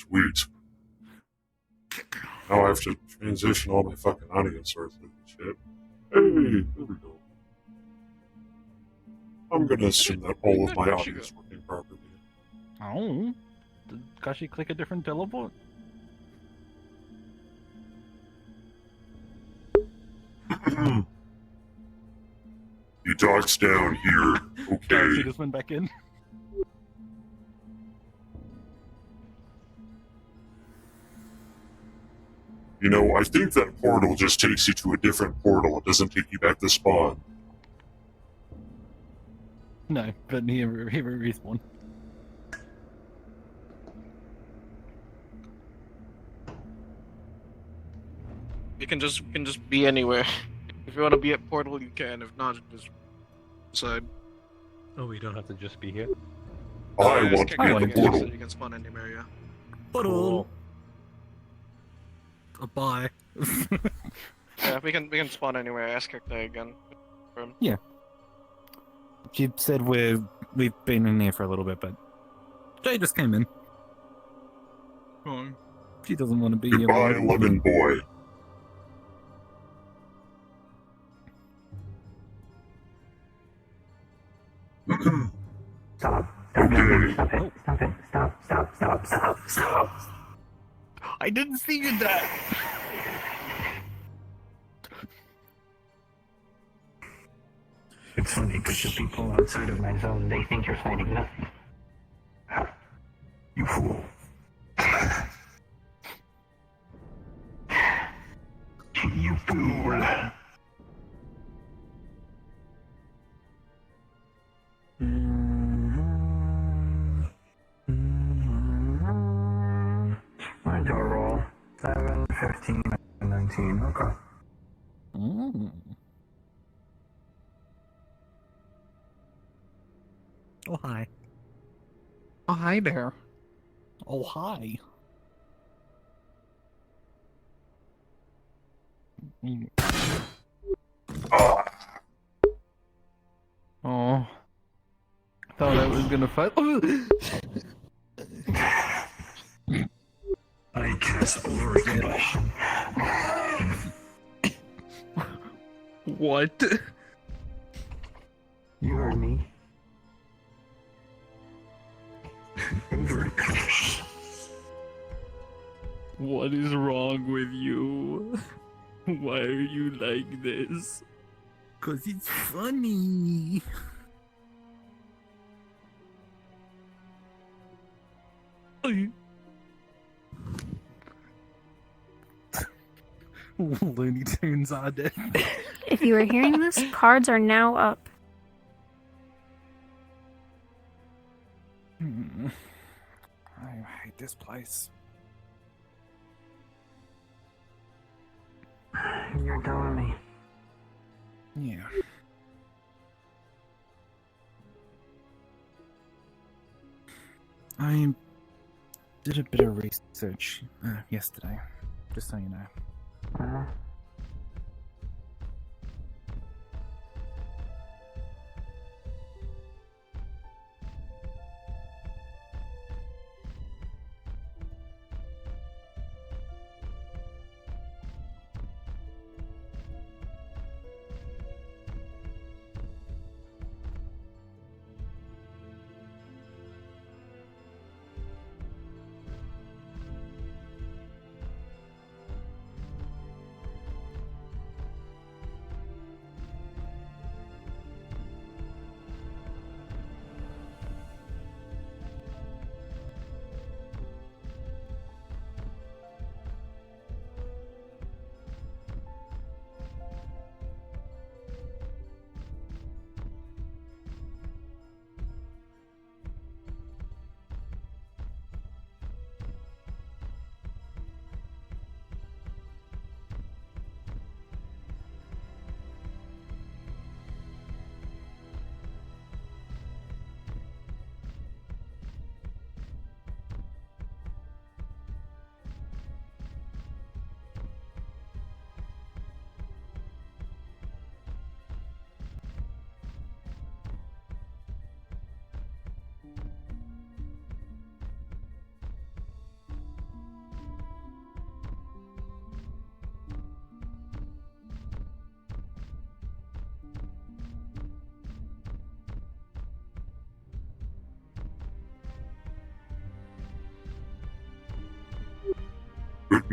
Sweet. Now I have to transition all my fucking audio sources and shit. Hey, there we go. I'm gonna assume that all of my audio is working properly. Oh, did Kashi click a different teleport? You dogs down here, okay? Galaxy just went back in. You know, I think that portal just takes you to a different portal. It doesn't take you back to spawn. No, but he respawned. You can just be anywhere. If you want to be at portal, you can. If not, just decide. Oh, we don't have to just be here. I want to be at the portal. You can spawn anywhere, yeah. Cool. Bye. Yeah, we can spawn anywhere. Ask Kakta again. Yeah. She said we've been in here for a little bit, but Jay just came in. She doesn't want to be here. Goodbye, lemon boy. Stop. Okay. Stop. I didn't see you that. It's funny because the people outside of my zone, they think you're fighting nothing. You fool. You fool. Where's your roll? 7, 15, and 19. Okay. Oh, hi. Oh, hi there. Oh, hi. Oh. Thought I was gonna fight. I cast overextension. What? You heard me. Overextension. What is wrong with you? Why are you like this? 'Cause it's funny. Looney Tunes are dead. If you are hearing this, cards are now up. I hate this place. You're telling me. Yeah. I did a bit of research yesterday, just so you know.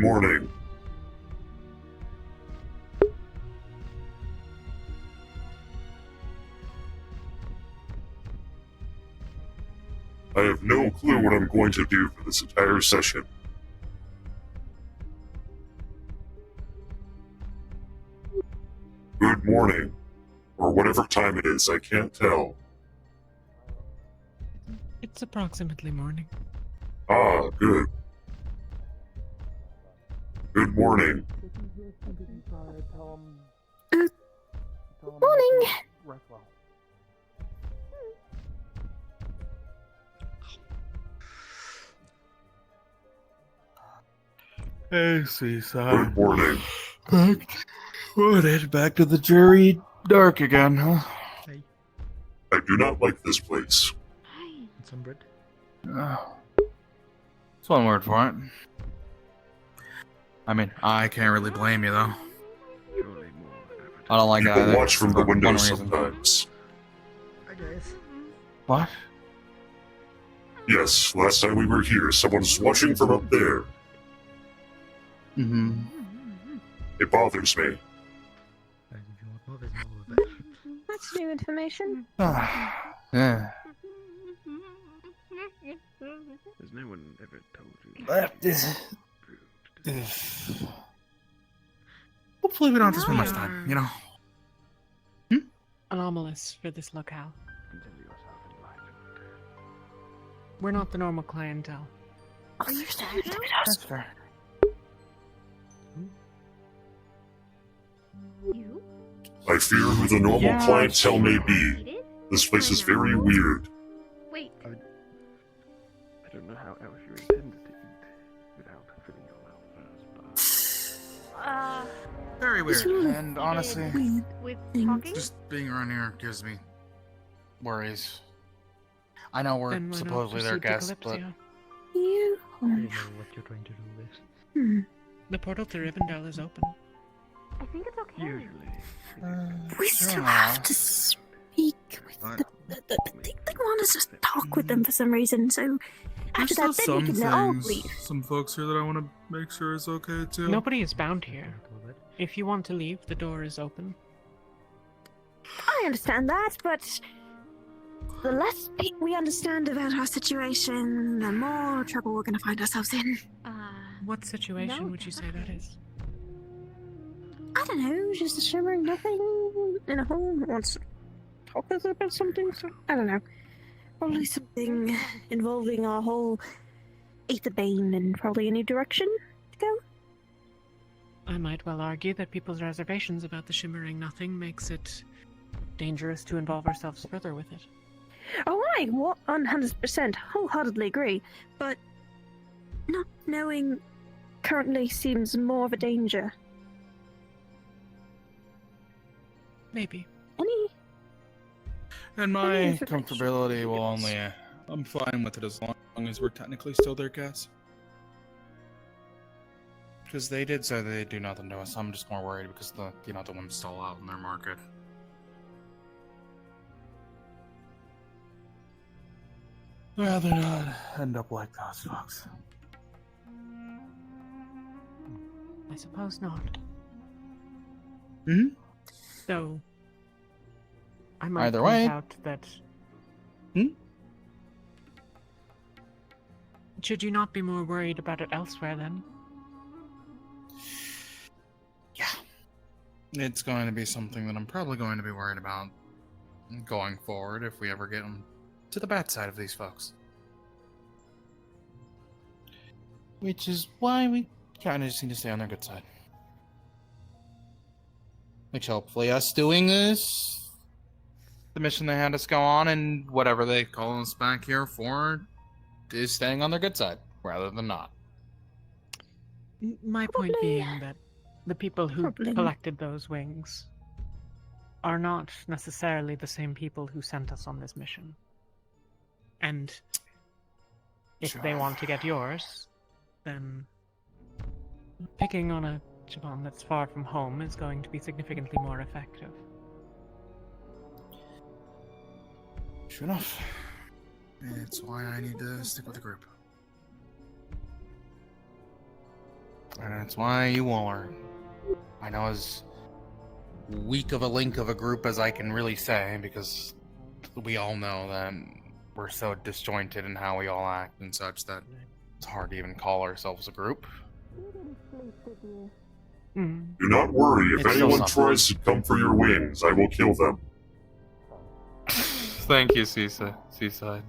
morning. I have no clue what I'm going to do for this entire session. Good morning. Or whatever time it is, I can't tell. It's approximately morning. Ah, good. Good morning. Morning. Hey, Seaside. Good morning. Back to the jury dark again, huh? I do not like this place. Some bread. It's one word for it. I mean, I can't really blame you, though. I don't like it People either. watch from the for window one reason. sometimes. What? Yes, last time we were here, someone was watching from up there. Mm-hmm. It bothers me. That's new information. Yeah. Has no one ever told you? Hopefully we don't have to spend much time, you know? Anomalous for this locale. Consider yourself enlightened. We're not the normal clientele. Are you That's fair. You? I fear who the normal Yeah. clientele may be. This place is very weird. Wait. I don't know how else you intended to eat without filling your mouth first, but Very weird. really And honestly, With Things. talking? just being around here gives me worries. I know we're Then why not supposedly their proceed to guests, but Kalypsia? You. I don't know what you're trying to do with this. Hmm. The portal to Rivendell is open. I think it's okay. usually We still have to speak with What? they want us to talk with them for some reason, so after that, then we can all leave. some folks here that I want to make sure is okay too. Nobody is bound here. If you want to leave, the door is open. I understand that, but the less we understand about our situation, the more trouble we're going to find ourselves in. What situation No, would you say that is? I don't know, just a shimmering nothing in a hole that wants to talk with us about something. So, I don't know. Probably something involving our whole Aether Bane and probably a new direction to go. I might well argue that people's reservations about the shimmering nothing makes it dangerous to involve ourselves further with it. Oh, I 100% wholeheartedly agree, but not knowing currently seems more of a danger. Maybe. Any? And Any my information comfortability will you only. I'm fine with it as long as we're technically still their guests. Because they did say they do nothing to us. I'm just more worried because the one's still out in their market. Rather not end up like those folks. I suppose not. Hmm? Though, I might Either point way. out that... Hmm? Should you not be more worried about it elsewhere, then? Yeah. It's going to be something that I'm probably going to be worried about going forward if we ever get them to the bad side of these folks. Which is why we kind of just need to stay on their good side. Which hopefully us doing this, the mission they had us go on, and whatever they call us back here for, is staying on their good side, rather than not. My point Probably- being that the people who Probably. collected those wings are not necessarily the same people who sent us on this mission. And if they Sure. want to get yours, then picking on a Javon that's far from home is going to be significantly more effective. Sure enough. It's why I need to stick with the group. And that's why you are. I know as weak of a link of a group as I can really say, because we all know that we're so disjointed in how we all act and such that it's hard to even call ourselves a group. Mm. Do not worry, if It's still anyone something. tries to come for your wings, I will kill them. Thank you, Seasaidh.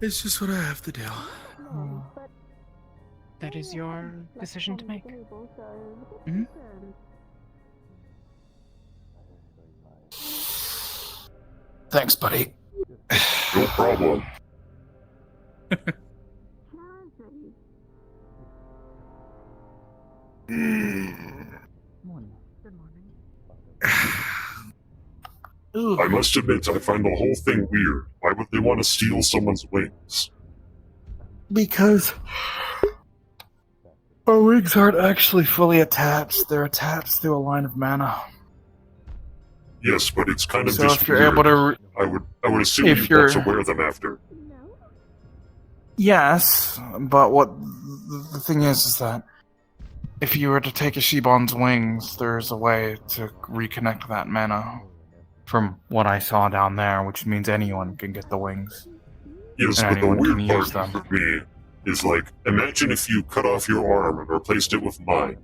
It's just what I have to do. That is your decision to make. Mhm. Thanks, buddy. No problem. I must admit, I find the whole thing weird. Why would they want to steal someone's wings? Because our wings aren't actually fully attached. They're attached to a line of mana. Yes, but it's kind of So just if you're weird. able to... I would assume if you'd you're- want to wear them after. Yes, but what the thing is that if you were to take a Shibon's wings, there's a way to reconnect that mana. From what I saw down there, which means anyone can get the wings. Yes, And but the anyone can weird use part them. for me is like, imagine if you cut off your arm and replaced it with mine.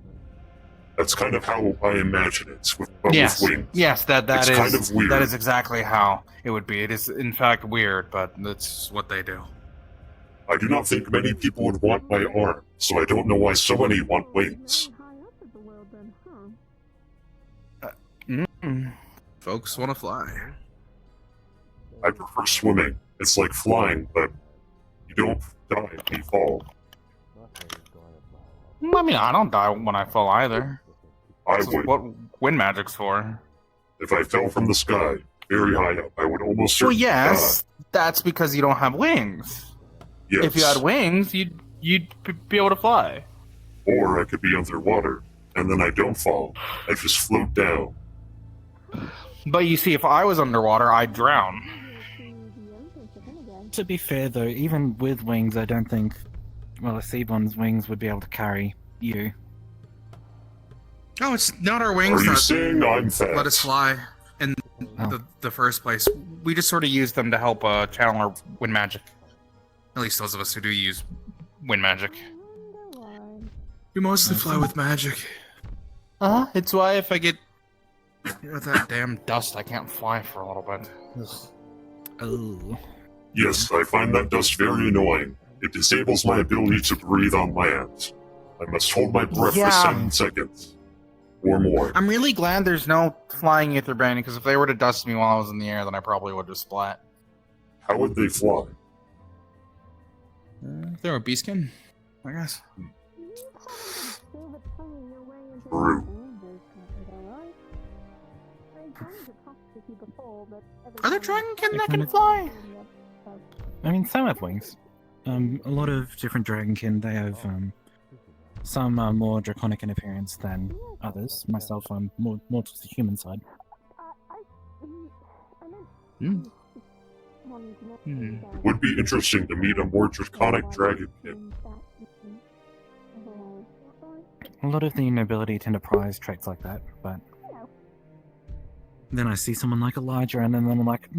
That's kind of how I imagine it, with Yes, wings. yes, that It's is kind of weird. that is exactly how it would be. It is in fact weird, but that's what they do. I do not think many people would want my arm, so I don't know why so many want wings. Folks want to fly. I prefer swimming. It's like flying, but you don't die when you fall. I mean, I don't die when I fall either. I This is would. what wind magic's for. If I fell from the sky, very high up, I would almost Well, certainly yes, that's because you don't have wings. die. Yes. If you had wings, you'd be able to fly. Or I could be underwater, and then I don't fall. I just float down. But you see, if I was underwater, I'd drown. To be fair, though, even with wings, I don't think, well, a Seabon's wings would be able to carry you. No, it's not our Are wings you that saying I'm fat? let us fly in the first place. We just sort of use them to help channel our wind magic. At least those of us who do use wind magic. We mostly fly with magic. It's why if I get with that damn dust, I can't fly for a little bit. Oh. Yes, I find that dust very annoying. It disables my ability to breathe on land. I must hold my breath Yeah. for 7 seconds. Or more. I'm really glad there's no flying ether banding, because if they were to dust me while I was in the air, then I probably would just splat. How would they fly? If they're a bee skin, I guess. True. Are there dragonkin that They can fly? I mean, some have wings. A lot of different dragonkin, they have, some are more draconic in appearance than others. Myself, I'm more to the human side. Hmm. It would be interesting to meet a more draconic dragonkin. A lot of the nobility tend to prize traits like that, but then I see someone like Elijah, and then I'm like,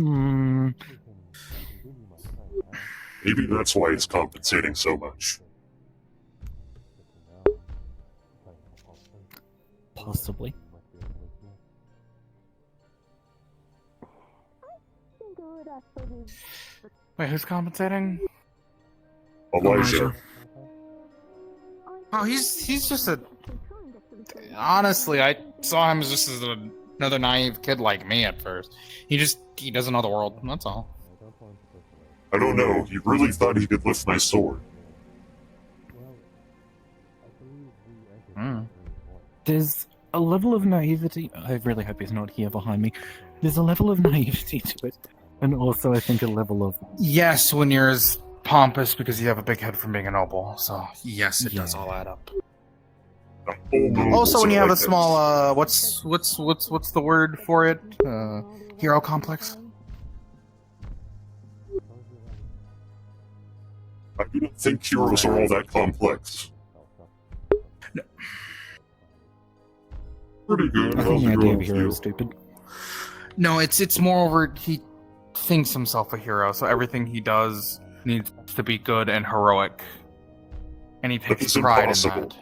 Maybe that's why it's compensating so much. possibly. Wait, who's compensating? Elijah. Oh, he's just a. Honestly, I saw him as just as another naive kid like me at first. He doesn't know the world. That's all. I don't know, he really thought he could lift my sword. There's a level of naivety. I really hope he's not here behind me. There's a level of naivety to it, and also I think a level of Yes, when you're as pompous because you have a big head from being a noble. So Yes, it does Yeah. all add up. also, when you have a Like small what's the word for it? Hero complex. I do not think heroes are all that complex. No. Pretty good. I How's think the it idea going of a with hero you? is stupid. No, it's moreover he thinks himself a hero, so everything he does needs to be good and heroic, and he That takes is pride impossible. in that.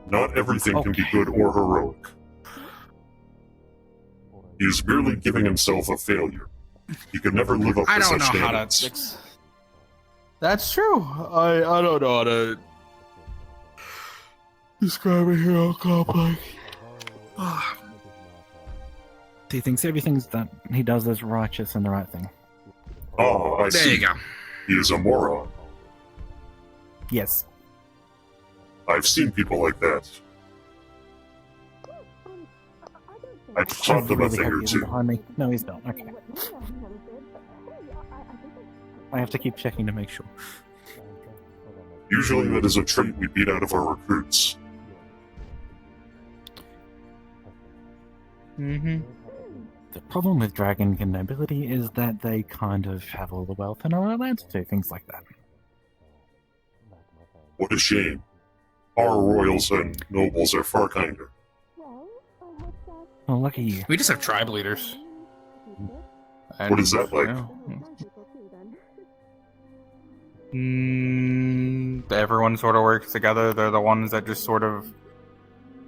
Not everything can be Okay. good or heroic. He is merely giving himself a failure. He could never live up I to don't such know how standards. to. That's true. I don't know how to describe a hero complex. He thinks everything that he does is righteous and the right thing. Ah, I There see. you go. He is a moron. Yes. I've seen people like that. I've taught them a really thing hope or he isn't two. behind me. No, he's not. Okay. I have to keep checking to make sure. Usually that is a trait we beat out of our recruits. Mm-hmm. The problem with Dragonkin nobility is that they kind of have all the wealth and are allowed to do things like that. What a shame. Our royals and nobles are far kinder. Well, lucky you. We just have tribe leaders. And, What is that like? Everyone sort of works together. They're the ones that just sort of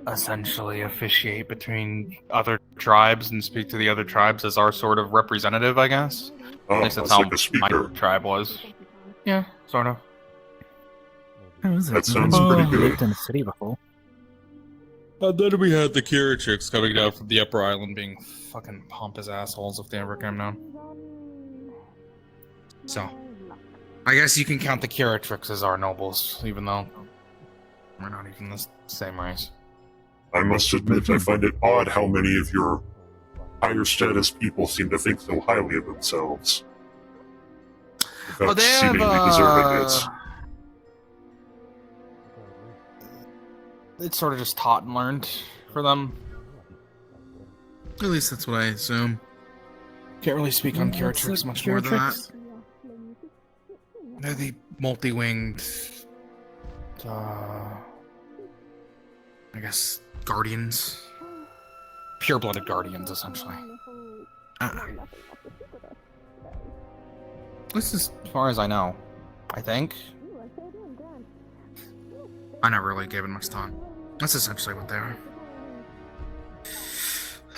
essentially officiate between other tribes and speak to the other tribes as our sort of representative, I guess. Ah, At least that's it's how like a speaker. my tribe was. Yeah, sort of. How is it? That sounds I've pretty never good. lived in a city before. And then we had the Kira chicks coming down from the upper island being fucking pompous assholes if they ever came down. So, I guess you can count the Kira tricks as our nobles, even though we're not even the same race. I must admit, I find it odd how many of your higher status people seem to think so highly of themselves. Without seemingly deserving it. It's sort of just taught and learned for them. At least that's what I assume. Can't really speak on Kira What's tricks the much Kira more than that. tricks? They're the multi-winged, Uh, I guess, guardians. pure-blooded guardians, essentially. At This is as far as I know. I think. I never really gave it much thought. That's essentially what they are.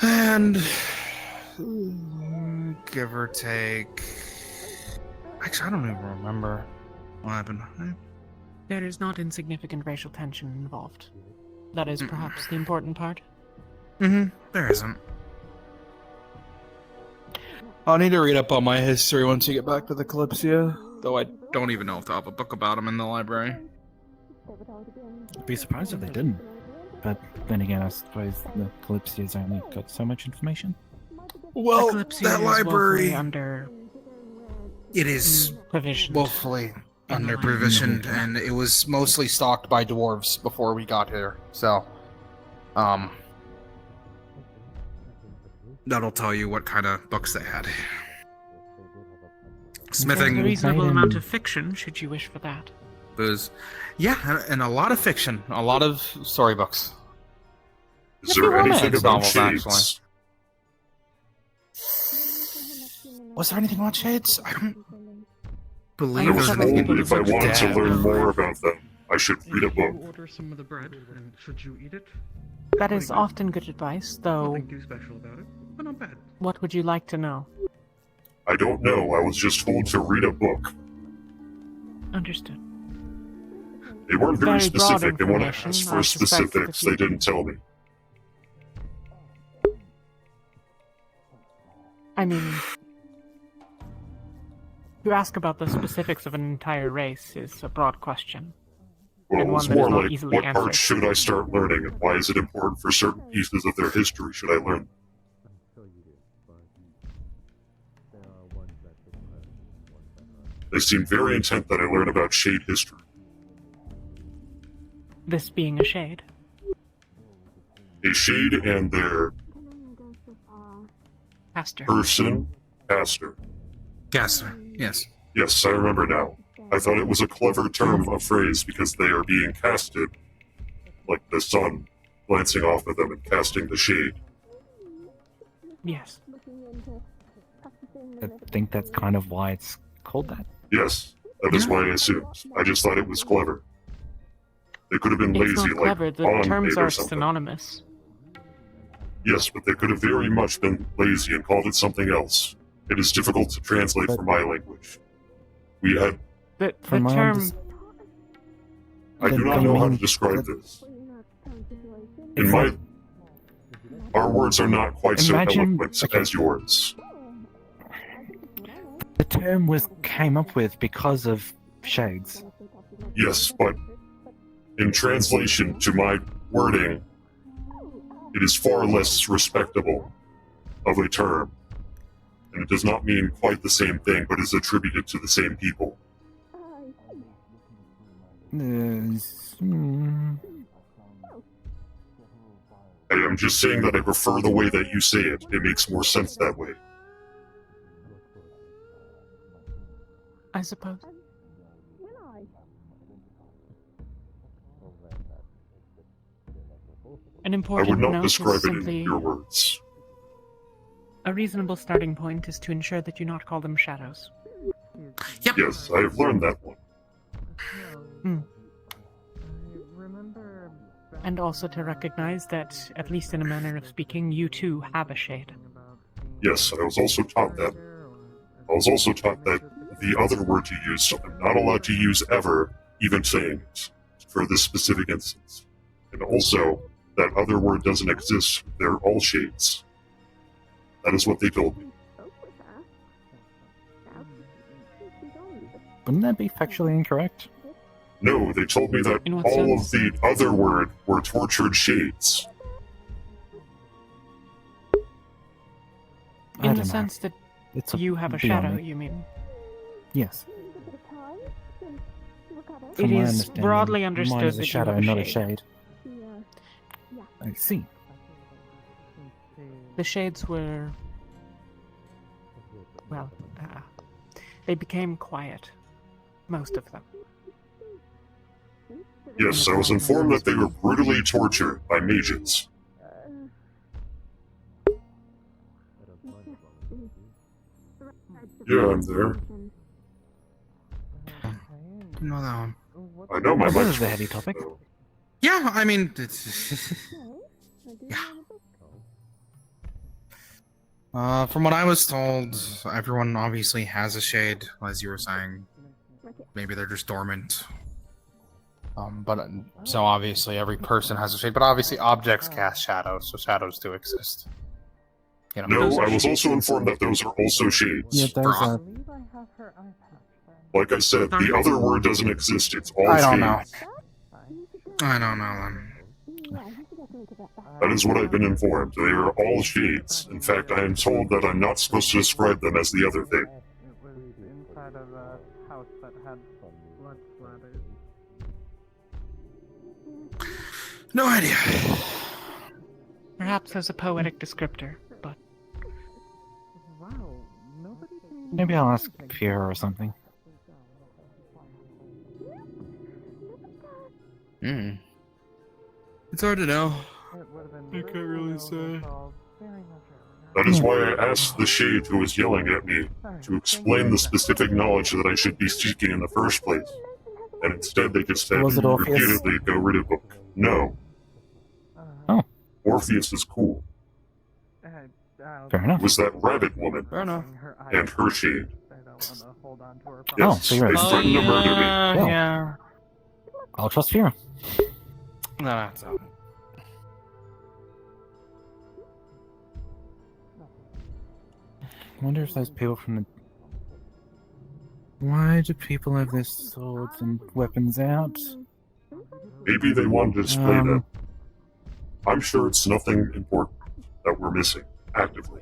And give or take. Actually, I don't even remember what happened. There is not insignificant racial tension involved. That is perhaps the important part. Mm-hmm. There isn't. I'll need to read up on my history once you get back to the Kalypsia. Though I don't even know if they'll have a book about them in the library. I'd be surprised if they didn't. But then again, I suppose the Kalypsia's only got so much information. Well, Kalypsia that is library, woefully under it is provision. Woefully In the underprovisioned, library. and it was mostly stocked by dwarves before we got here. So, that'll tell you what kind of books they had. There's a Smithing reasonable Right, amount and- of fiction, should you wish for that. was, yeah, and a lot of fiction. a lot of storybooks. Is If there you want anything it, about novels, shades? Was there anything about shades? I don't I believe was there's Several anything. told that if I wanted to Dad. learn more about them, I should read a book. Order some of the bread, and should you eat it? That is often good advice, though. Nothing too special about it, but not bad. What would you like to know? I don't know, I was just told to read a book. Understood. They weren't very Very broad specific, and when I information. asked I for suspect that specifics, if you- they didn't tell me. I mean, to ask about the specifics of an entire race is a broad question. Well, And it was one that is more not like, easily what answered. parts should I start learning, and why is it important for certain pieces of their history should I learn? They seem very intent that I learn about Shade history. This being a shade. A Shade and their Pastor. person, pastor. Gaster, yes. Yes, I remember now. I thought it was a clever term of phrase because they are being casted, like the sun glancing off of them and casting the shade. Yes. I think that's kind of why it's called that. Yes, that is why I assumed. I just thought it was clever. They could have been It's lazy, not clever. like The Bond terms made or are something. synonymous. Yes, but they could have very much been lazy and called it something else. It is difficult to translate from my language. We had... The From my term... I do not know how to describe this. In my... Our words are not quite so eloquent as yours. The term came up with because of shades. Yes, but in translation to my wording, it is far less respectable of a term. And it does not mean quite the same thing, but is attributed to the same people. I am just saying that I prefer the way that you say it. It makes more sense that way. I suppose. An I important would not note describe is it in simply your words. a reasonable starting point is to ensure that you not call them shadows. Yes, I have learned that one. And also to recognize that, at least in a manner of speaking, you too have a shade. Yes, I was also taught that. I was also taught that the other word to use, I'm not allowed to use ever, even saying it, for this specific instance. And also, that other word doesn't exist, they're all shades. That is what they told me. Wouldn't that be factually incorrect? No, they told me that In what all sense? of the other word were tortured shades. I In don't the know. sense that It's you have a beyond shadow, me. you mean? Yes. It From my is understanding, broadly mine understood is a that shadow, you have not a a shade. shade. I see. The shades were... well, they became quiet. Most of them. Yes, I was informed that they were brutally tortured by mages. Yeah, I'm there. Didn't know that one. I know my This is mic's a heavy topic. Yeah, I mean, it's... yeah. From what I was told, everyone obviously has a shade, as you were saying. Maybe they're just dormant. So obviously every person has a shade, but obviously objects cast shadows, so shadows do exist. You know, No, I was also informed that those are also shades. Yeah, those are... Like I said, the other word doesn't exist, it's all I don't know. shades. I don't know then. That is what I've been informed. They are all shades. In fact, I am told that I'm not supposed to describe them as the other thing. It was inside of a house that had blood splatters. No idea. Perhaps as a poetic descriptor, but... Wow, nobody Maybe I'll ask Fiora or something. It's hard to know. I can't really say. That is why I asked the shade who was yelling at me to explain the specific knowledge that I should be seeking in the first place. And instead they just said Was it Orpheus? repeatedly, go read a book. No. Oh. Orpheus is cool. Fair enough. It was that rabbit woman Fair enough. and her shade. Oh, Yes, so you're they right. threatened to murder me. Well, Yeah. I'll trust Fiora. No, that's all. I wonder if those people from the... Why do people have their swords and weapons out? Maybe they wanted to display them. I'm sure it's nothing important that we're missing, actively.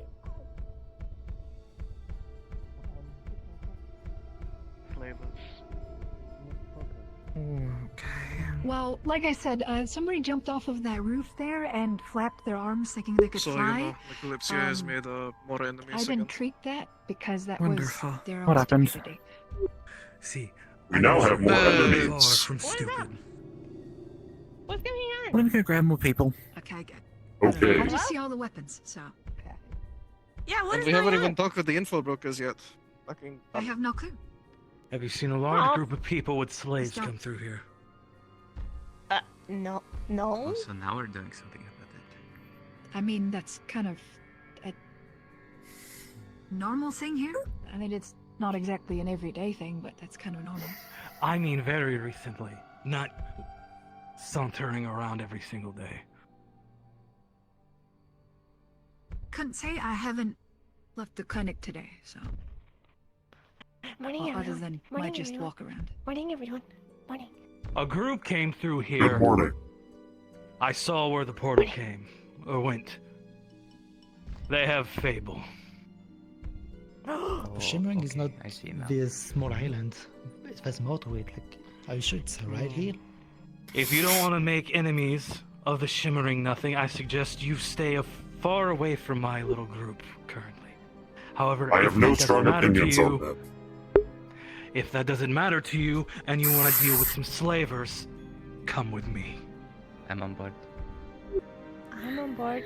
Well, like I said, somebody jumped off of that roof there and flapped their arms thinking they could So, fly. you know, like Kalypsia has made more enemies I again. didn't treat that because that Wonderful. was their What own happened? stupidity. See, We now have more Far enemies. from stupid. What's going on? Let me go grab more people. Okay, good. Okay. I just see all the weapons, so Yeah, what And is we going haven't on? even talked with the info brokers yet. Fucking. I have no clue. Have you seen a large Oh. group of people with slaves Stop. come through here? No. Oh, so now we're doing something about it. I mean, that's kind of a normal thing here. I mean, it's not exactly an everyday thing, but that's kind of normal. I mean very recently, not sauntering around every single day. Couldn't say I haven't left the clinic today, so Morning, other everyone. than Morning, might just everyone. walk around. Morning, everyone. Morning. A group came through Good here. morning. I saw where the portal came, or went. They have Fable. Shimmering is not I see now. this small island. There's more to it. Like, are you sure it's right here? If you don't want to make enemies of the Shimmering Nothing, I suggest you stay far away from my little group currently. However, I if have no that doesn't strong matter to opinions on you- that. If that doesn't matter to you and you want to deal with some slavers, come with me. I'm on board. I'm on board.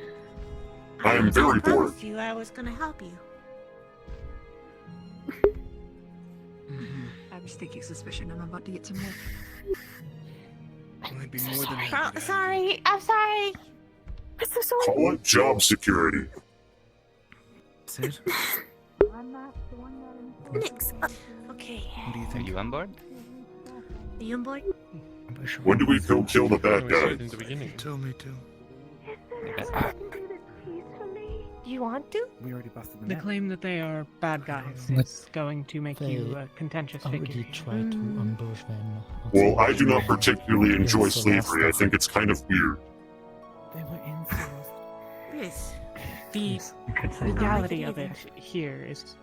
I am very bored. promised you I was gonna help you. I was thinking suspicion. I'm about to get some milk. Might be more than Oh, sorry. I'm sorry. I'm so sorry. Call it job security. Sid, Nix. Okay. what do you Are think? you on board? Are you on board? When do we go kill the bad guy? In the beginning. Tell me to. Do you want to? We already busted them The out. claim that they are bad guys But is going to make you a contentious I figure. already tried to ambush them. Well, I do not particularly enjoy slavery. I think it's kind of weird. They were in Seasaidh. Yes. The You could say legality of it here is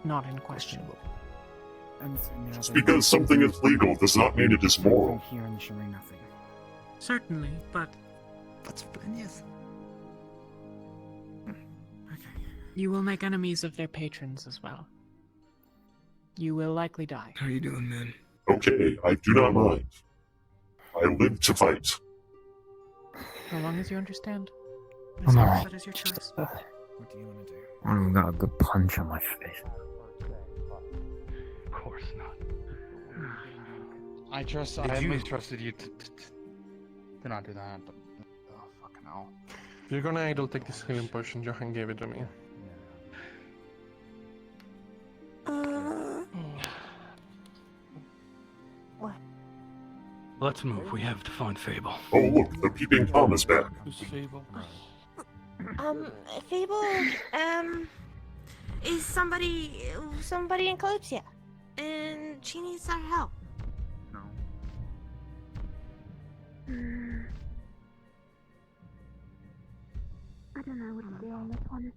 not in question. And so now Just they're because something is legal does not mean it is living moral. here in the Shimmering Nothing. Certainly, but What's the plan? Yes. Okay. you will make enemies of their patrons as well. You will likely die. How you doing, man? Okay, I do not mind. I live to fight. How long as you understand? I'm alright. That is your choice. What do you want to do? I've got a good punch on my face. Of course not. I always trusted you to not do that, but oh fucking hell. You're gonna idle take this healing potion. Johan gave it to me. What? Let's move. We have to find Fable. Oh look, the peeping Tom is back. Who's Fable? Fable, is somebody in Kalypsia, and she needs our help. No. I don't know what to do on this one.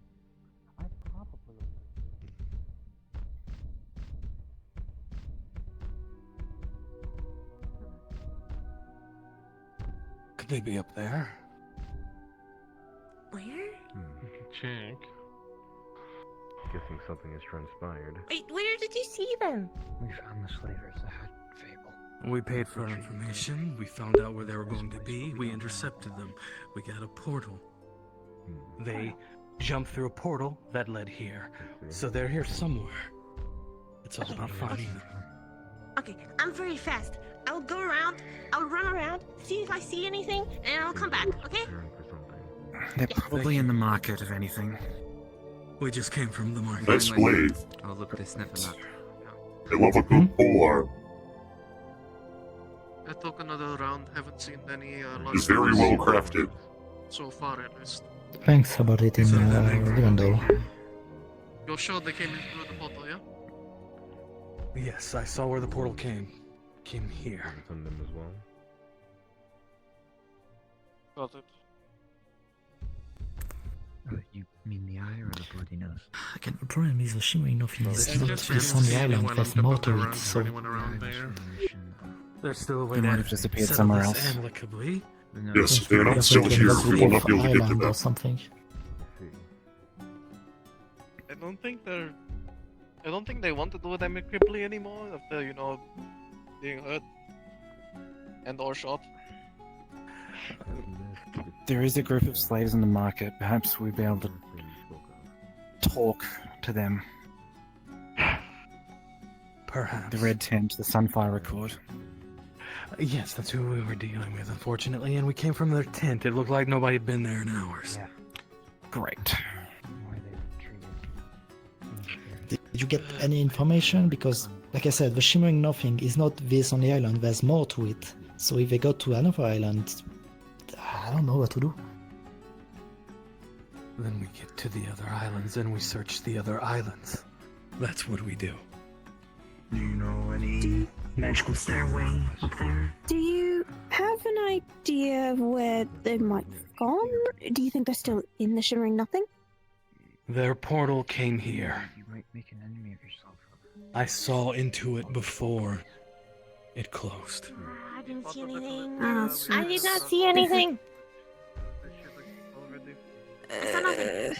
Could they be up there? Where? You can check. Guessing something has transpired. Wait, where did you see them? We found the slavers that had Fable. We paid for our information. We found out where they were going to be. We intercepted them. We got a portal. They jumped through a portal that led here. So they're here somewhere. It's all about finding them. Okay, I'm very fast. I'll go around, I'll run around, see if I see anything, and I'll come back, okay? They're probably in the market, if anything. We just came from the market. Nice blade. Oh, look, they sniff him up. I love a good polearm. I took another round. Haven't seen any It is very well crafted. so far, at least. Thanks about it in Rivendell. You're sure they came in through the portal, yeah? Yes, I saw where the portal came. Came here. From them as well. Got it. You mean the eye or the bloody nose? Again, the problem is the Shimmering Nothing is And not just just on the island, anyone there's on more the to around, it, so... anyone around there. There's still a way They to might have disappeared settle somewhere this else. amicably. Yes, if they are not still here, we will not be able to get to Island them. or something. I don't think they're I don't think they want to do it amicably anymore after, being hurt and or shot. There is a group of slaves in the market. Perhaps we'd be able to talk to them. Perhaps. The Red Tent, the Sunfire Accord. Yes, that's who we were dealing with, unfortunately, and we came from their tent. It looked like nobody had been there in hours. Yeah. Great. Did you get any information? Because, like I said, the Shimmering Nothing is not this on the island, there's more to it. So if they go to another island, I don't know what to do. Then we get to the other islands and we search the other islands. That's what we do. Do you know any magical stairway up there? Do you have an idea of where they might have gone? Do you think they're still in the Shimmering Nothing? Their portal came here. You might make an enemy of yourself. I saw into it before it closed. I didn't see anything. Oh, I did not see anything. I saw nothing.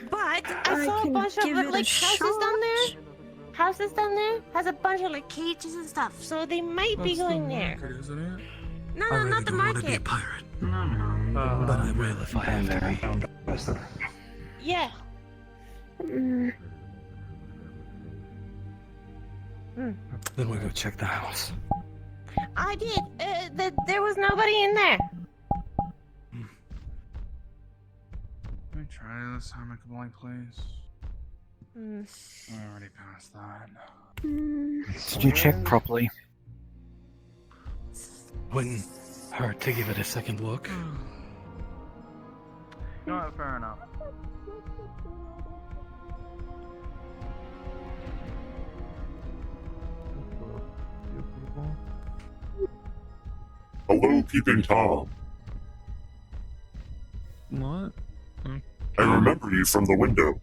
But I saw a can bunch of give it a like houses down there. shot. Houses down there has a bunch of like cages and stuff, so they might be going there. Isn't it? No, I no, really not the don't want to be a market. pirate, No. but I will if I have to be. Yeah. Then we go check the house. I did. There was nobody in there. Let me try this amicably, please. Hmm. I already passed that. Did you check properly? Wouldn't hurt to give it a second look. You know what? Fair enough. Hello, Peeping Tom. What? I remember you from the window.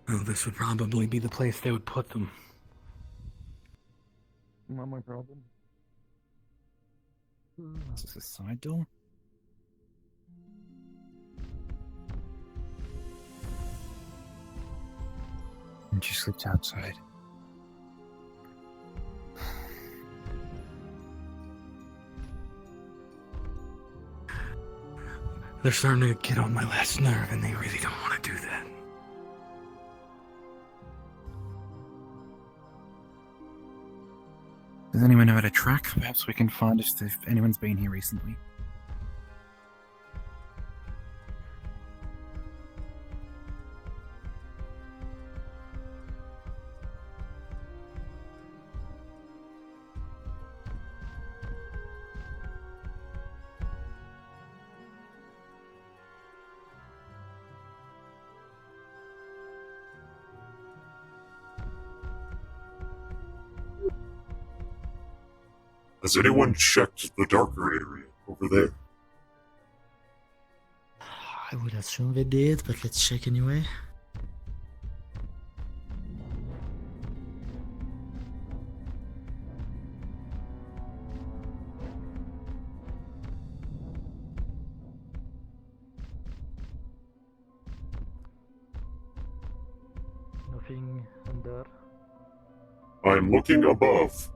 Well, this would probably be the place they would put them. Not my problem. Is this a side door? And you slipped outside. They're starting to get on my last nerve, and they really don't want to do that. Does anyone know how to track? Perhaps we can find if anyone's been here recently. Has anyone checked the darker area over there? I would assume they did, but let's check anyway. Nothing under. I'm looking above.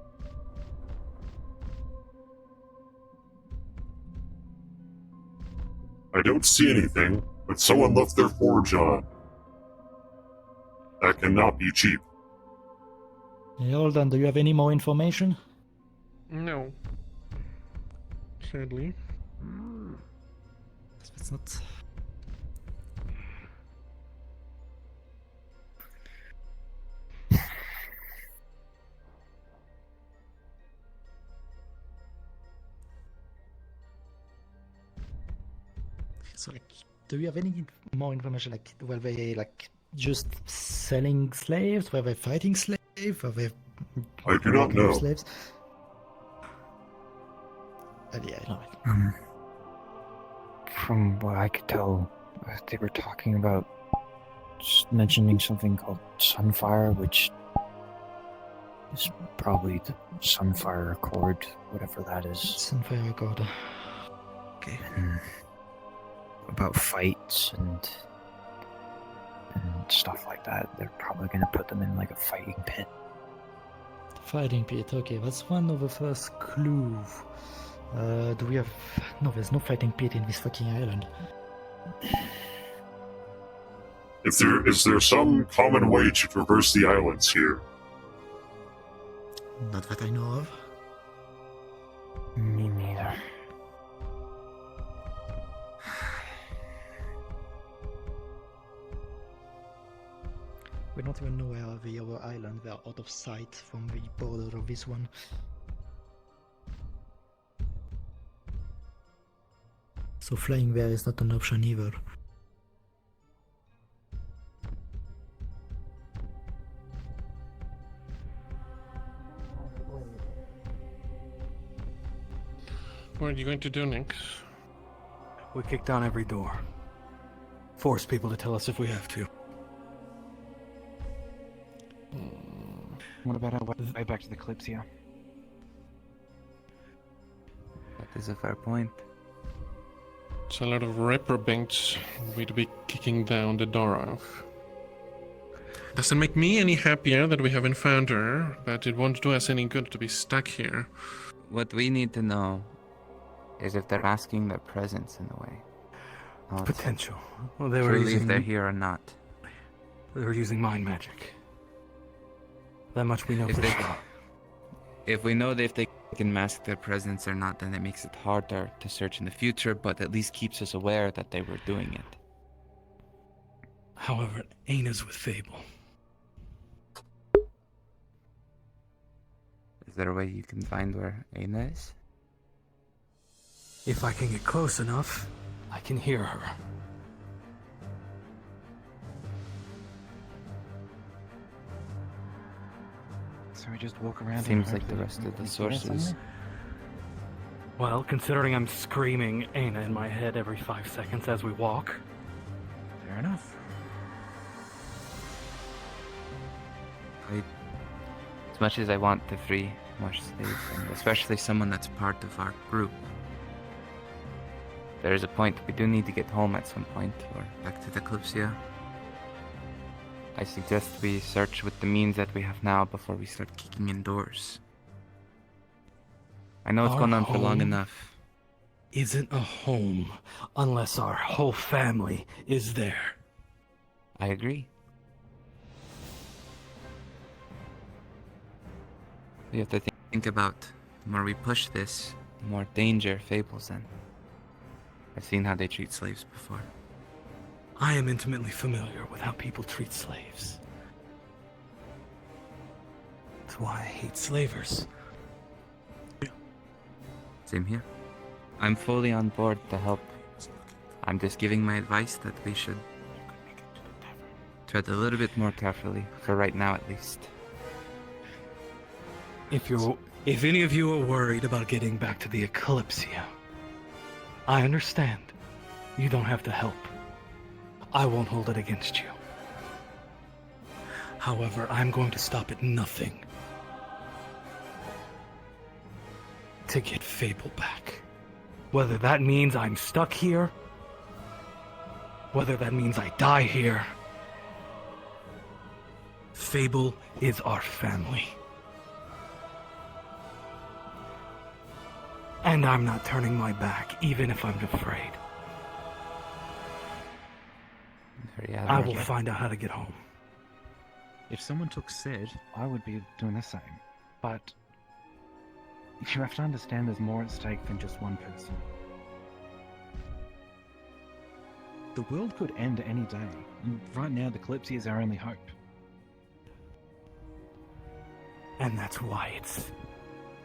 I don't see anything, but someone left their forge on. That cannot be cheap. Hey, hold on, do you have any more information? No. Sadly. It's not. So, do you have any more information? Like, were they like just selling slaves? Were they fighting slaves? Were they? I do not know. Slaves? Yeah, I know. From what I could tell, they were talking about mentioning something called Sunfire, which is probably the Sunfire Accord, whatever that is. Sunfire Accord. Okay. And about fights and stuff like that. They're probably going to put them in like a fighting pit. Fighting pit. Okay, that's one of the first clues. Do we have... No, there's no fighting pit in this fucking island. Is there some common way to traverse the islands here? Not that I know of. Me neither. We don't even know where the other islands. They are out of sight from the border of this one. So flying there is not an option either. What are you going to do, Nix? We kick down every door. Force people to tell us if we have to. What about our way back to the Kalypsia? That is a fair point. It's a lot of reprobates we'd be kicking down the door of. Doesn't make me any happier that we haven't found her, but it won't do us any good to be stuck here. What we need to know is if they're asking their presence in the way. Potential. Well, they were truly using... if they're here or not. They were using mind magic. That much we know for sure. If we know that if they can mask their presence or not, then it makes it harder to search in the future, but at least keeps us aware that they were doing it. However, Aina's with Fable. Is there a way you can find where Aina is? If I can get close enough, I can hear her. So we just walk around. Seems like the rest of the sources. Well, considering I'm screaming Aina in my head every 5 seconds as we walk. Fair enough. As much as I want to free more slaves, and especially someone that's part of our group, there is a point we do need to get home at some point, or back to the Kalypsia. I suggest we search with the means that we have now before we start kicking in doors. I know it's gone on for long enough. Isn't a home unless our whole family is there. I agree. We have to think about the more we push this, the more danger Fable's in. I've seen how they treat slaves before. I am intimately familiar with how people treat slaves. That's why I hate slavers. Same here. I'm fully on board to help. I'm just giving my advice that we should tread a little bit more carefully, for right now at least. If any of you are worried about getting back to the Kalypsia, I understand. You don't have to help. I won't hold it against you. However, I'm going to stop at nothing to get Fable back. Whether that means I'm stuck here, whether that means I die here, Fable is our family. And I'm not turning my back, even if I'm afraid. I will find out how to get home. If someone took Sid, I would be doing the same. But you have to understand there's more at stake than just one person. The world could end any day, and right now the Kalypsia is our only hope. And that's why it's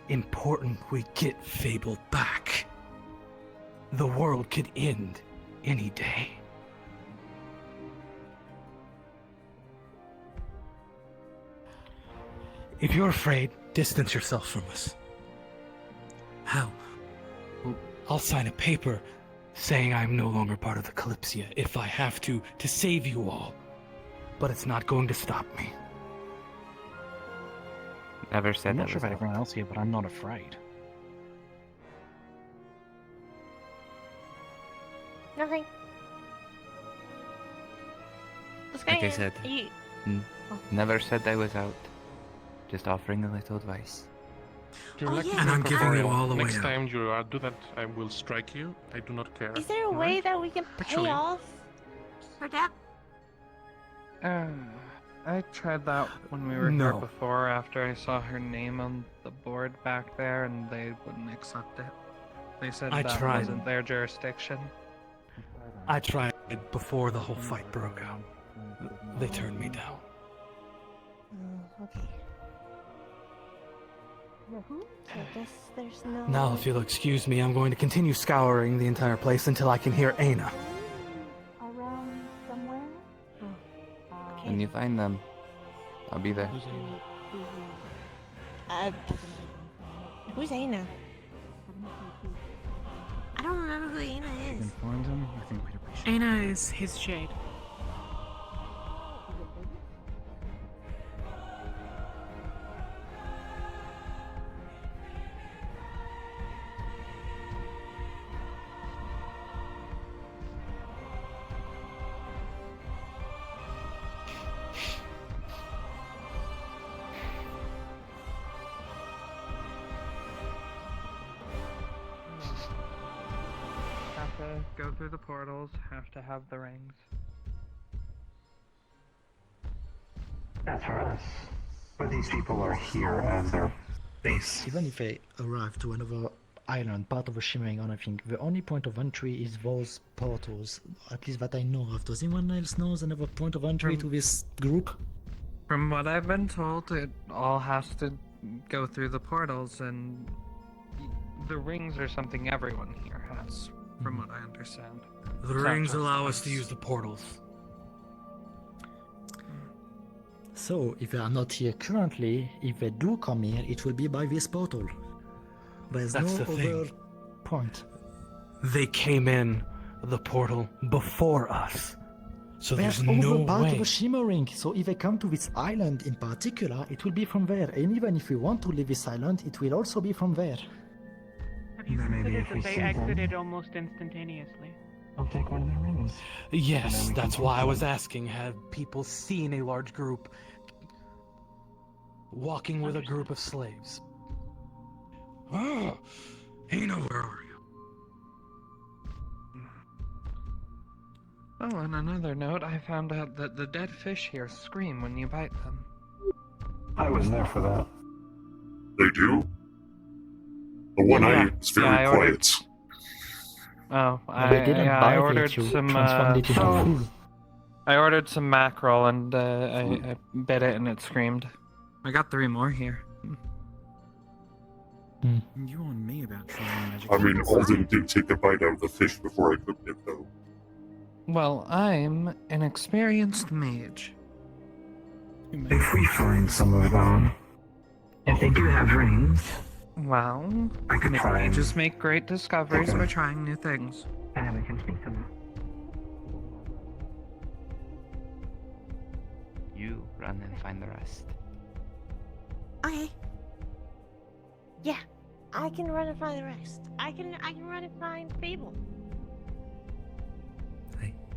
important we get Fable back. The world could end any day. If you're afraid, distance yourself from us. How? I'll sign a paper saying I'm no longer part of the Kalypsia if I have to save you all. But it's not going to stop me. Never said I'm that not sure was about out. everyone else here, but I'm not afraid. Nothing. What's Like going I on? said, Are you... never said I was out. Just offering a little advice. Oh, yeah. And I'm giving you all the way Next out. time you do that, I will strike you. I do not care. Is there a All way right? that we can pay Actually- off for that? I tried that when we were here No. before after I saw her name on the board back there and they wouldn't accept it. They said I that tried. wasn't their jurisdiction. I tried before the whole fight broke out. They turned me down. Okay. So I guess there's no... Now, if you'll excuse me, I'm going to continue scouring the entire place until I can hear Aina. Around somewhere? When you find them, I'll be there. Who's Aina? I don't remember who Aina If we is. can find him, I think we'd appreciate Aina is his shade. Have to go through the portals, have to have the rings. That's for us. But these people are here as their base. Even if I arrive to another island, part of the Shimmering Island, I think the only point of entry is those portals. At least that I know of. Does anyone else know another point of entry to this group? From what I've been told, it all has to go through the portals, and the rings are something everyone here has, from what I understand. The It's not rings just allow us to use the portals. So, if they are not here currently, if they do come here, it will be by this portal. There's That's no the other thing. point. They came in the portal before us. So There's there's no other part way. of the Shimmering, so if they come to this island in particular, it will be from there. And even if we want to leave this island, it will also be from there. Have you Then maybe considered if we that they see them- exited almost instantaneously? I'll take one of their rings. Yes, And then we that's can why I talk was to them. asking, have people seen a large group walking with a group of slaves? Oh, Aina, where are you? Oh, on another note, I found out that the dead fish here scream when you bite them. I was there for that. They do? The one I ate is very I quiet. ordered- Oh, They didn't I bite ordered it, you some. transformed it into food. I ordered some mackerel and I bit it and it screamed. I got 3 more here. You on me about trying magic. I mean, Alden did take a bite out of the fish before I cooked it, though. Well, I'm an experienced mage. If we find some of them, if they do have rings, Well, I could try and mages make great discoveries Okay. by trying new things. and then we can speak to them. You run and find the rest. Okay. Yeah, I can run and find the rest. I can run and find Fable.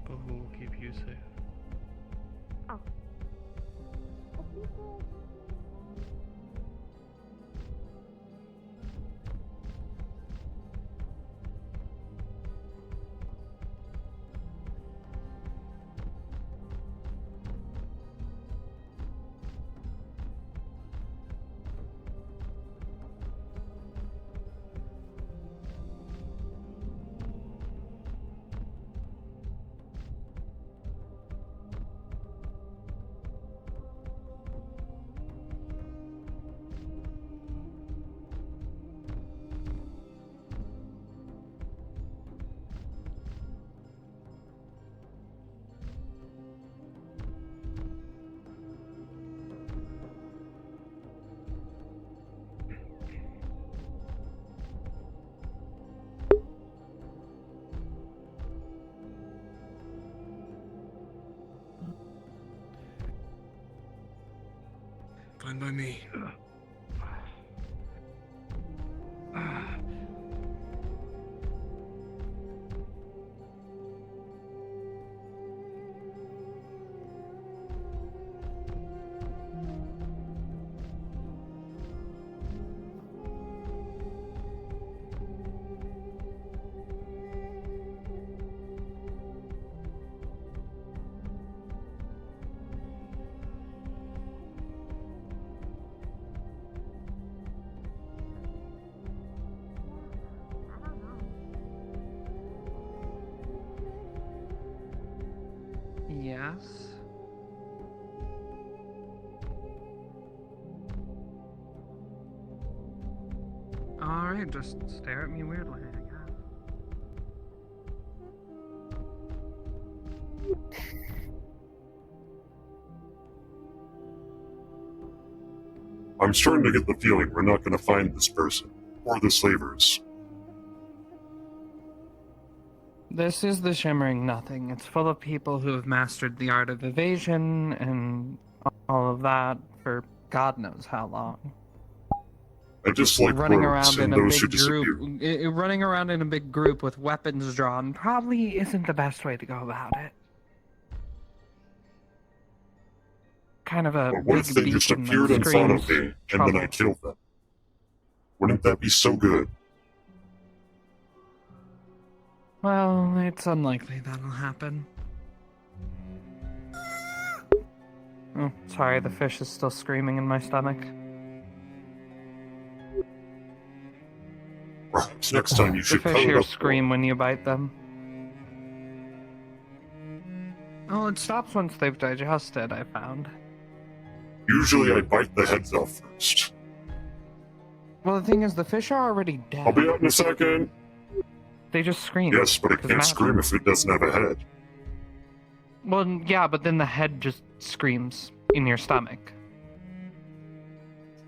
But who will keep you safe? Oh. Fine by me. Yes. Alright, just stare at me weirdly, I guess. I'm starting to get the feeling we're not going to find this person, or the slavers. This is the Shimmering Nothing. It's full of people who have mastered the art of evasion and all of that for God knows how long. I just like running rogues around and in a those who big disappear. group. Running around in a big group with weapons drawn probably isn't the best way to go about it. Kind of a But what if big they just beacon appeared that in front of screams me, and then I trouble. killed them? Wouldn't that be so good? Well, it's unlikely that'll happen. Oh, sorry, the fish is still screaming in my stomach. Perhaps next time you The should fish cut it here up. scream when you bite them. Oh, it stops once they've digested, I found. Usually I bite the heads off first. Well, the thing is, the fish are already dead. I'll be out in a second. They just scream. Yes, but it Doesn't can't matter. scream if it doesn't have a head. Well, yeah, but then the head just screams in your stomach.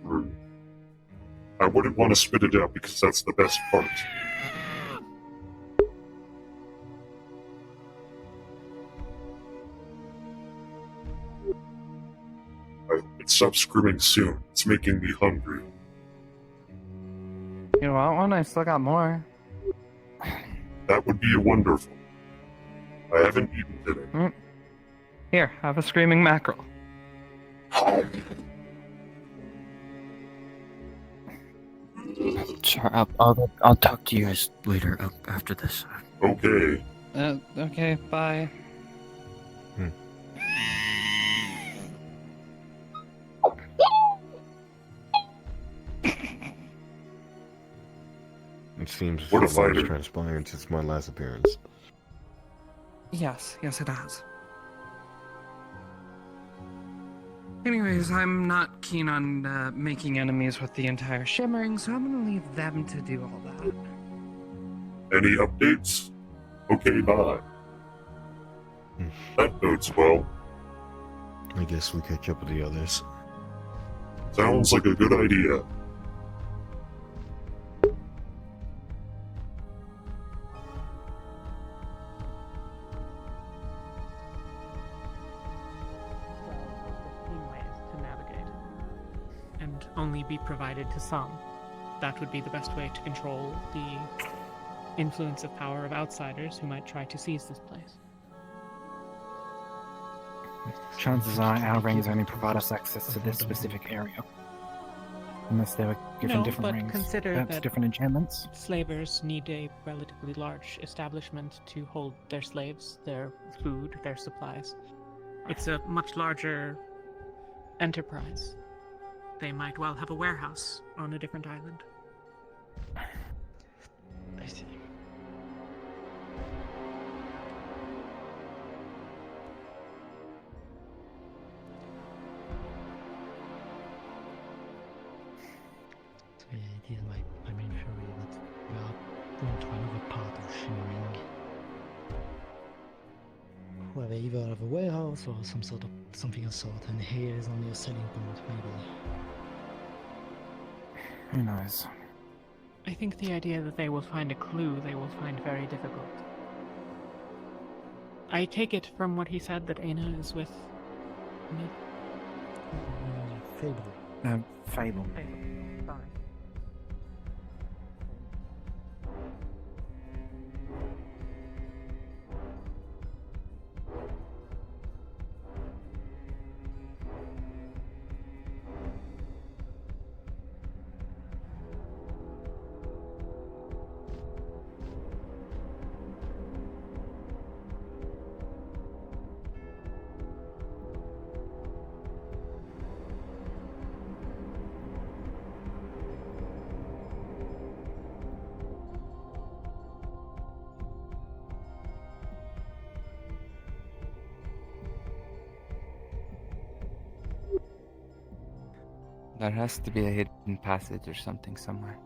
True. I wouldn't want to spit it out because that's the best part. I hope it stops screaming soon. It's making me hungry. You want one? I still got more. That would be wonderful. I haven't eaten today. Here, have a screaming mackerel. Sorry, I'll talk to you guys later after this. Okay. Okay, bye. It seems What a as though it's fighter. transpired since my last appearance. Yes, it has. Anyways, I'm not keen on making enemies with the entire Shimmering, so I'm gonna leave them to do all that. Any updates? Okay, bye. That bodes well. I guess we catch up with the others. Sounds like a good idea. Ways to navigate, and only be provided to some. That would be the best way to control the influence of power of outsiders who might try to seize this place. Chances are our rings only provide us access to this specific area. Unless they were given No, different but rings. consider Perhaps that different enchantments? Slavers need a relatively large establishment to hold their slaves, their food, their supplies. It's a much larger enterprise. They might well have a warehouse on a different island. I see. It is my main theory that we are going to another part of Shimmering. Where they either have a warehouse or something of sort, and here is only a selling point, maybe. Who knows? I think the idea that they will find a clue they will find very difficult. I take it from what he said that Aina is with me. Fable. Fable. Sorry. There has to be a hidden passage or something somewhere.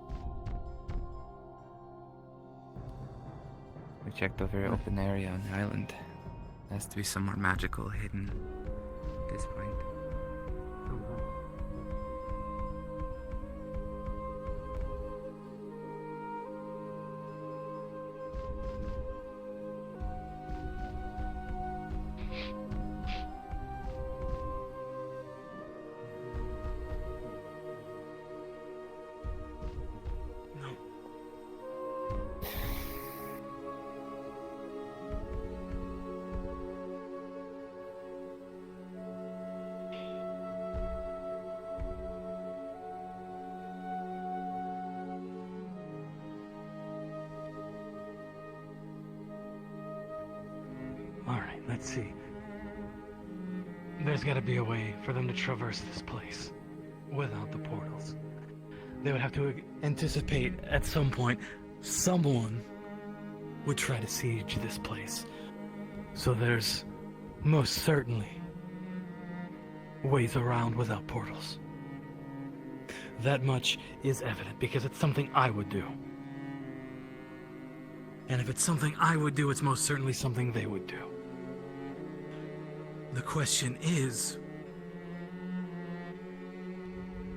We checked a very open area on the island. There has to be somewhere magical hidden at this point. Alright, let's see. There's gotta be a way for them to traverse this place without the portals. They would have to anticipate at some point someone would try to siege this place. So there's most certainly ways around without portals. That much is evident because it's something I would do. And if it's something I would do, it's most certainly something they would do. The question is,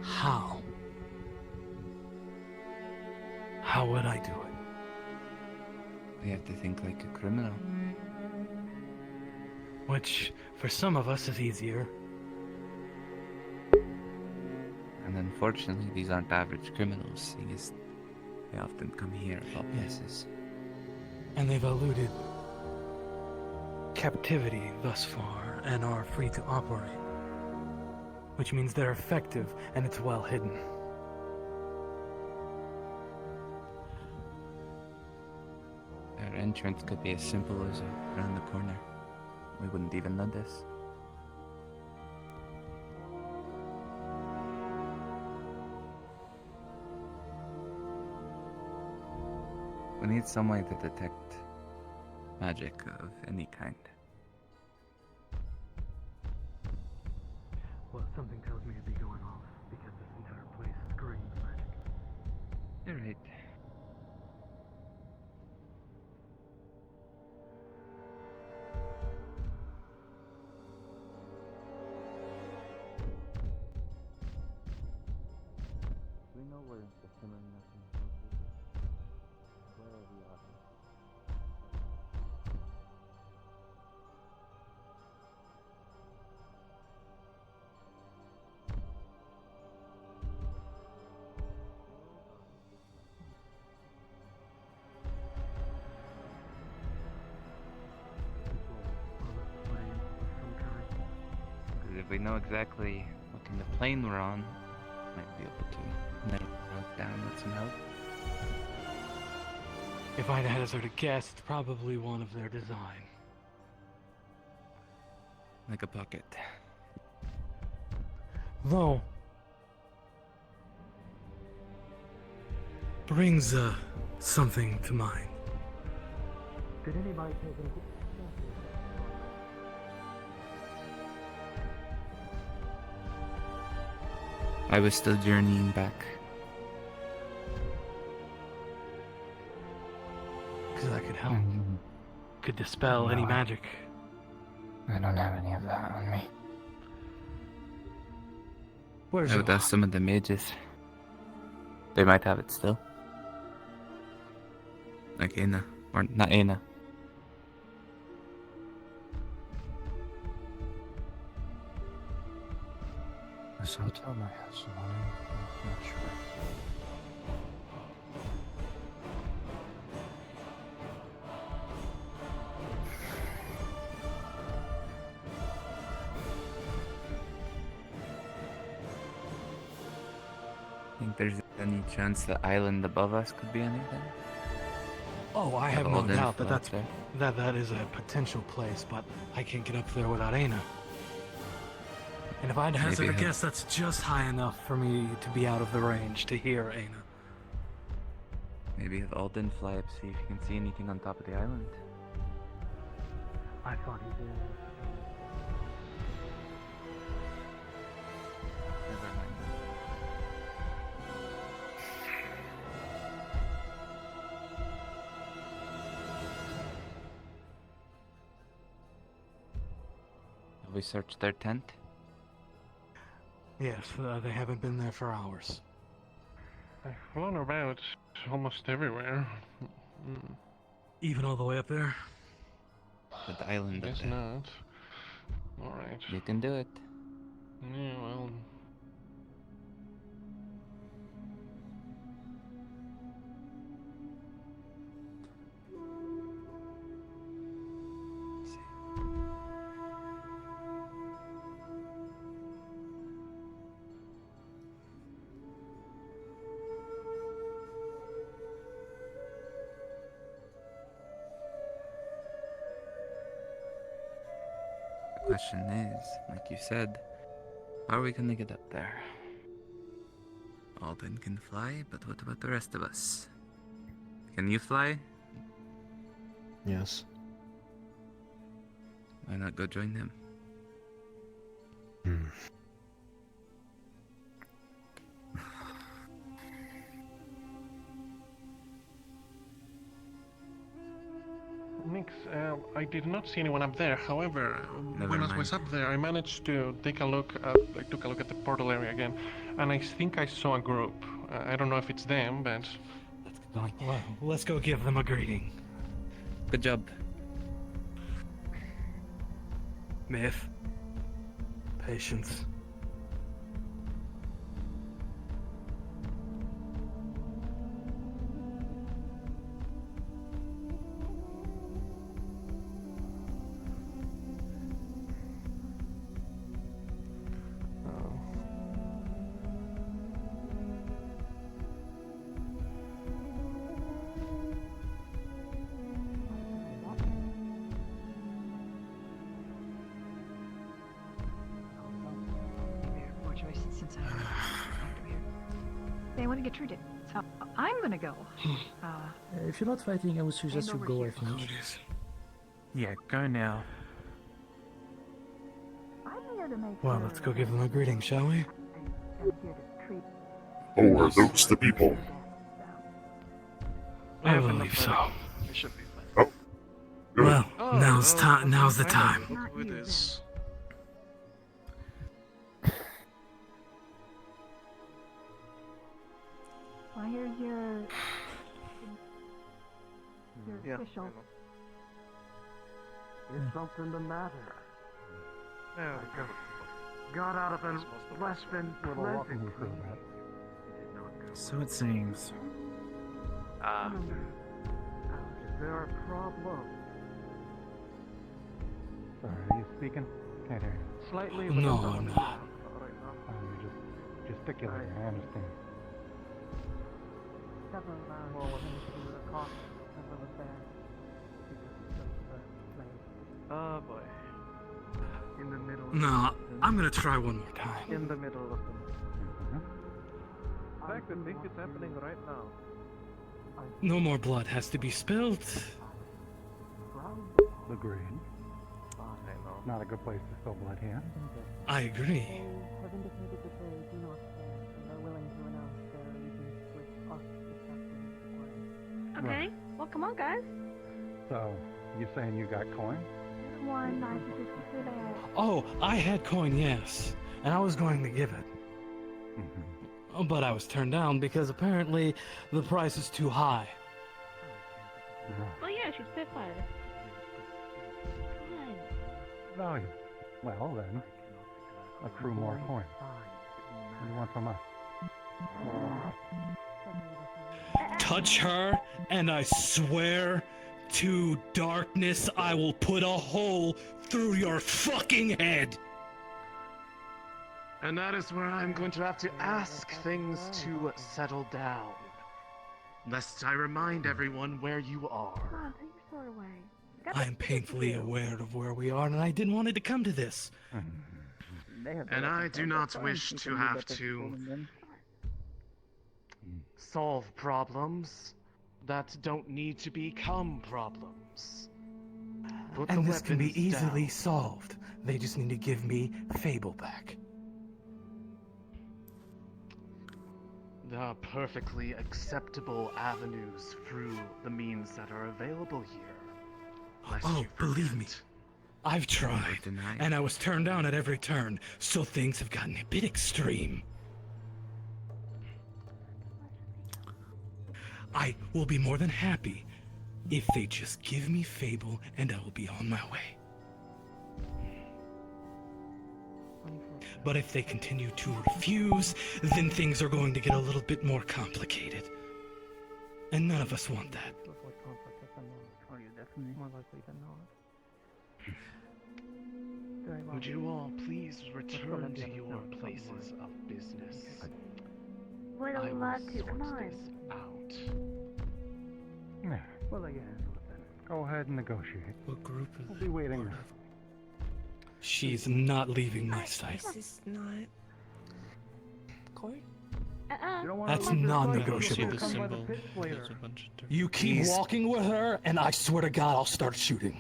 how? How would I do it? We have to think like a criminal. Which, for some of us, is easier. And unfortunately, these aren't average criminals, seeing as they often come here of all places. And they've eluded captivity thus far and are free to operate. Which means they're effective and it's well hidden. Their entrance could be as simple as around the corner. We wouldn't even notice. We need some way to detect magic of any kind. Well, something tells me it'd be going off because this entire place screams magic. You're right. We know where the shimmering nothing is located. Where are the others? Because if we know exactly what kind of plane we're on, might be able to narrow it down with some help. If I'd hazard a guess, it's probably one of their design. Like a pocket. Though, brings something to mind. Did anybody take a I was still journeying back. Because that could help. Could dispel any magic. I don't have any of that on me. Where's I would ask some of the mages. They might have it still. Like Aina. Or not Aina. This hotel might have some on it. I'm not sure. Think there's any chance the island above us could be anything? Oh, I have Have no Alden doubt fly that up there? that is a potential place, but I can't get up there without Aina. And if I'd hazard Maybe a have- guess, that's just high enough for me to be out of the range to hear Aina. Maybe have Alden fly up, see if you can see anything on top of the island. I thought he did. Never mind. Have we searched their tent? Yes, they haven't been there for hours. I've flown about almost everywhere. Even all the way up there? But the island up Guess there. not. Alright. You can do it. Yeah, well. The question is, like you said, how are we gonna get up there? Alden can fly, but what about the rest of us? Can you fly? Yes. Why not go join them? Nix, I did not see anyone up there. However, Never when I mind. was up there, I managed to take a look at, I took a look at the portal area again, and I think I saw a group. I don't know if it's them, but Well, let's go give them a greeting. Good job. Myth. Patience. More choice since I'm here. They want to get treated, so I'm gonna go. If you're not fighting, I would suggest you over go, I here. think. Yeah, go now. I'm here to make Well, sure let's go give them a greeting, shall we? I'm here to treat. Oh, are those the people? I opened believe up so. We should be fine. Good. Well, Oh, now's oh, now's the I know time. Who it is? Well, here's your Yeah. official. Is something the matter? Yeah, Got out of an less than pleasant. So it seems. Is there a problem? Sorry, are you speaking? Can't hear you. Slightly. No, I'm not. Oh, you're just gesticulating. I understand. Several more women to do the cost of the affair. Oh boy. In the middle. No, I'm gonna try one more time. In the middle of the. In fact, I think it's happening right now. No more blood has to be spilled. Agreed. I know. Not a good place to spill blood here. I agree. Have indicated that they do not care and are willing to announce their allegiance with us if that's what is required. Okay. Well, come on, guys. So, you saying you got coin? 1,953 there. Oh, I had coin, yes, and I was going to give it. Oh, but I was turned down because apparently the price is too high. Well, yeah, she's spitfire. Value. Well then, accrue more coin. What do you want from us? Touch her, and I swear to darkness I will put a hole through your fucking head! And that is where I'm going to have to ask things to settle down. Lest I remind everyone where you are. I am painfully aware of where we are, and I didn't want it to come to this. And I do not wish to have to solve problems that don't need to become problems. Put And the this can be weapons easily down. solved. They just need to give me Fable back. There are perfectly acceptable avenues through the means that are available here. Lest Oh, you believe me, forget. I've tried, and I was turned down at every turn, so things have gotten a bit extreme. I will be more than happy if they just give me Fable, and I will be on my way. But if they continue to refuse, then things are going to get a little bit more complicated. And none of us want that. Would you all please return to your places of business? Would I a will lot to sort mine. this out. Yeah, well, I can handle it then. Go ahead and negotiate. What group is We'll be waiting there. She's not leaving my sight. This is not. Court? That's See non-negotiable. the symbol. There's a bunch of You keep Please. walking with her, and I swear to God, I'll start shooting.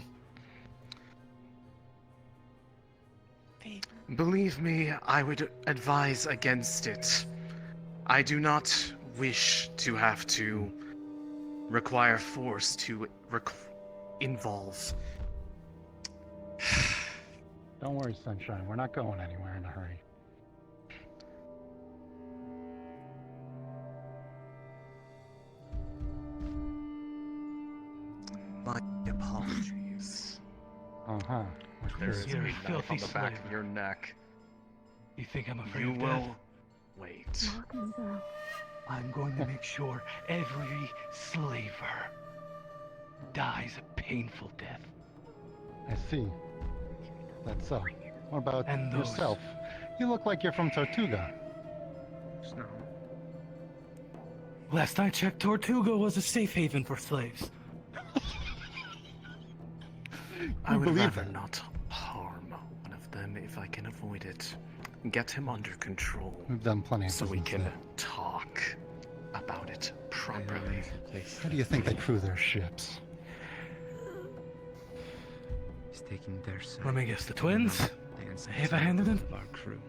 Believe me, I would advise against it. I do not wish to have to require force to involve. Don't worry, Sunshine. We're not going anywhere in a hurry. My apologies. Uh-huh. There is You're a a knife filthy on the back slave. of your neck. You think I'm afraid You of will death? wait. I'm going to make sure every slaver dies a painful death. I see. That's so. What about And those- yourself? You look like you're from Tortuga. Last I checked, Tortuga was a safe haven for slaves. I would believe rather that. not harm one of them if I can avoid it. Get him under control. We've done plenty of so we business can there. talk about it properly. How do you think they crew their ships? He's taking their side. Let me guess, the twins? Have I handed them? Our crew.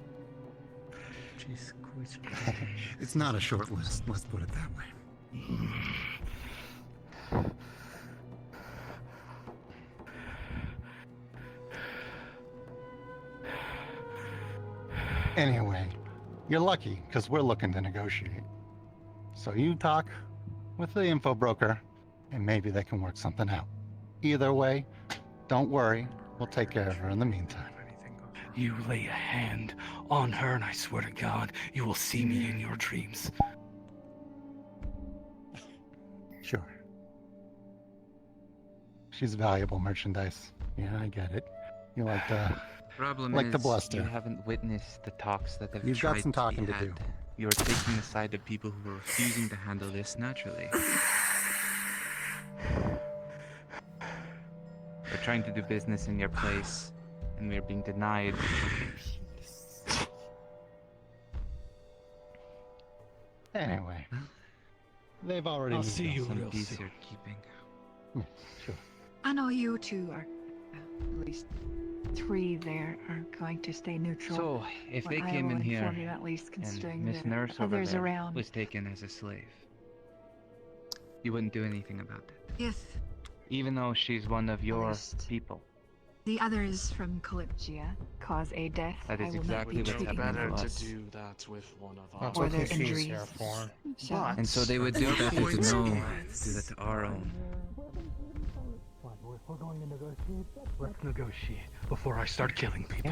Jeez, quite It's not a short list, let's put it that way. Anyway, you're lucky, because we're looking to negotiate. So you talk with the info broker, and maybe they can work something out. Either way, don't worry, we'll take care of her in the meantime. You lay a hand on her, and I swear to God, you will see me in your dreams. Sure. She's valuable merchandise. Yeah, I get it. You like the Problem like is, the bluster. you haven't witnessed the talks that have You've got tried some talking be to do. had. You're taking the side of people who are refusing to handle this naturally. We're trying to do business in your place, and we're being denied. Anyway, they've already. I'll moved see on. you Some real piece soon. you're keeping. Sure. I know you two are, at least three there, are going to stay neutral. So, if but they I came will in here inform you at least and considering Miss there are Nurse over others there around. was taken as a slave, you wouldn't do anything about it, Yes, even though she's one of your least- people. the others from Kalypsia cause a death. That is I will exactly not be what's treating them happening Better to to us. do that with one of That's or what their the fee's injuries. here for. So, And so they would do But- better to Point know is- do that to our own. If we're going to negotiate, let's negotiate before I start killing people.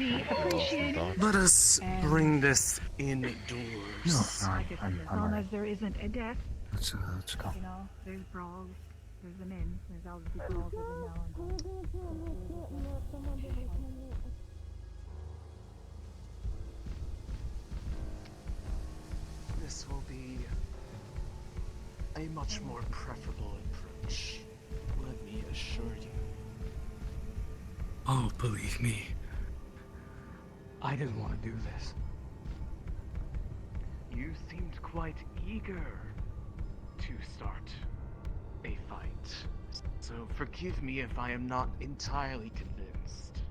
We appreciate it. Let us And bring this indoors. like as long as there isn't a death. Let's go. You know, there's brawls, there's the men, there's obviously brawls every now and then. This will be a much more preferable approach. Let me assure you. Oh, believe me, I didn't want to do this. You seemed quite eager to start a fight. So forgive me if I am not entirely convinced.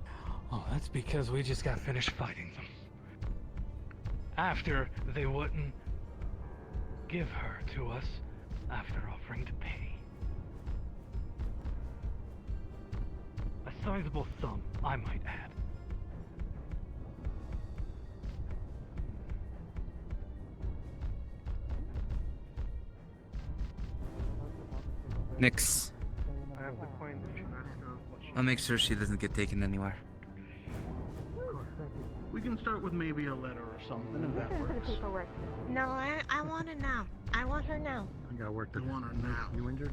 Oh, that's because we just got finished fighting them. After they wouldn't give her to us after offering to pay. A sizable sum, I might add. Nix. I have the coin that you asked her. I'll make sure she doesn't get taken anywhere. We can start with maybe a letter or something if that works. No, I want her now. I want her now. I gotta work the. You want her now? You injured?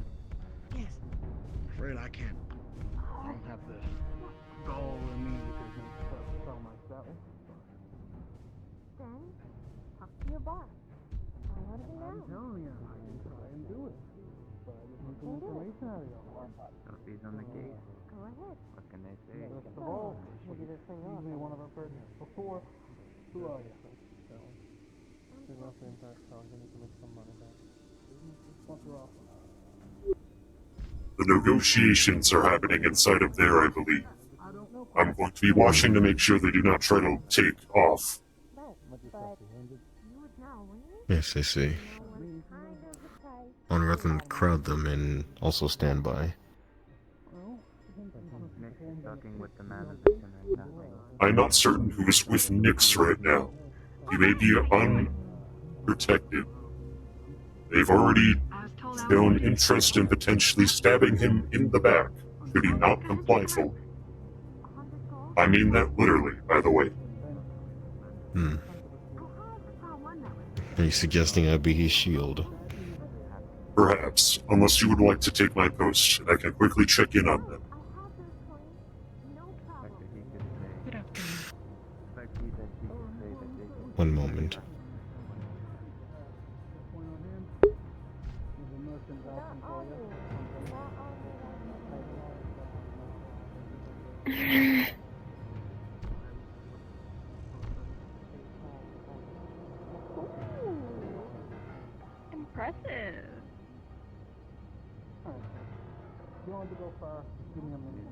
Yes. Afraid I can't. I don't have the gall in me to tell myself. Then, talk to your boss. I want her now. I'm telling you, I can try and do it. But I just need some information out of you. Copies on the gate. Go ahead. What can I say? First of all, excuse me, one of our partners. Before, who are you? You're not the entire crowd. You need to make some money back. What's your offer? The negotiations are happening inside of there, I believe. I'm going to be watching to make sure they do not try to take off. Yes, I see. I'd rather than crowd them and also stand by. Nix is talking with the man position right now. I'm not certain who is with Nix right now. He may be unprotected. They've already shown interest in potentially stabbing him in the back, should he not comply fully. I mean that literally, by the way. Are you suggesting I be his shield? Perhaps, unless you would like to take my post, I can quickly check in on them. One moment. Impressive. You want to go far? Give me a minute.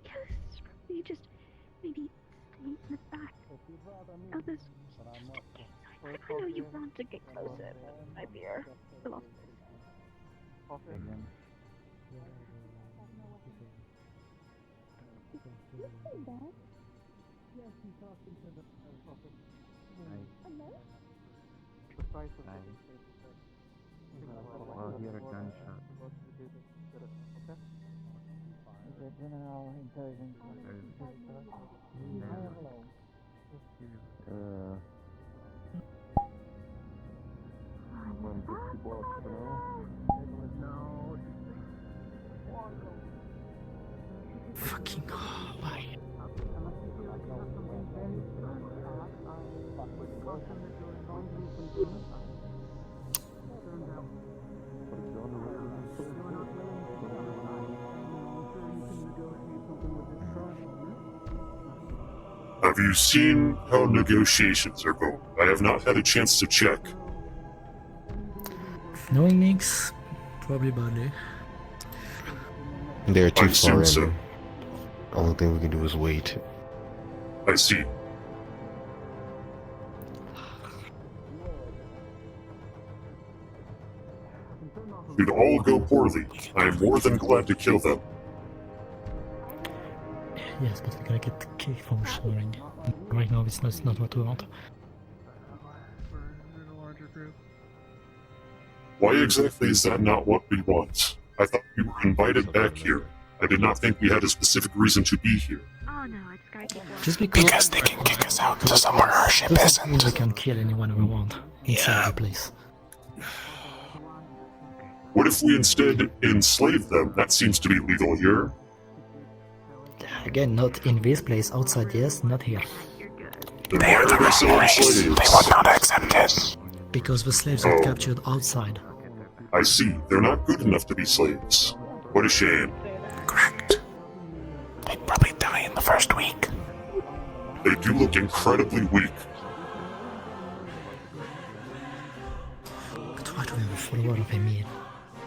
Yes, probably just maybe stay in the back of this. I know you want to get closer, but my beer. I lost Well, hear a gunshot. General intelligence. Fucking why? Have you seen how negotiations are going? I have not had a chance to check. Knowing Nix, probably about it. They're too I assume far in. so. Only thing we can do is wait. I see. Should all go poorly, I am more than glad to kill them. Yes, but we're gonna get kicked from shimmering. Right now, it's not what we want. Why exactly is that not what we want? I thought we were invited back here. I did not think we had a specific reason to be here. Oh no, it's Skype. Just because they can kick us out to somewhere our ship doesn't mean isn't. we can kill anyone we want inside the place. What if we instead enslave them? That seems to be legal here. Again, not in this place. Outside, yes, not here. They are the slaves. They would not accept it. Because the slaves are captured outside. I see. They're not good enough to be slaves. What a shame. Correct. They'd probably die in the first week. They do look incredibly weak. Try to have a follower of Emil.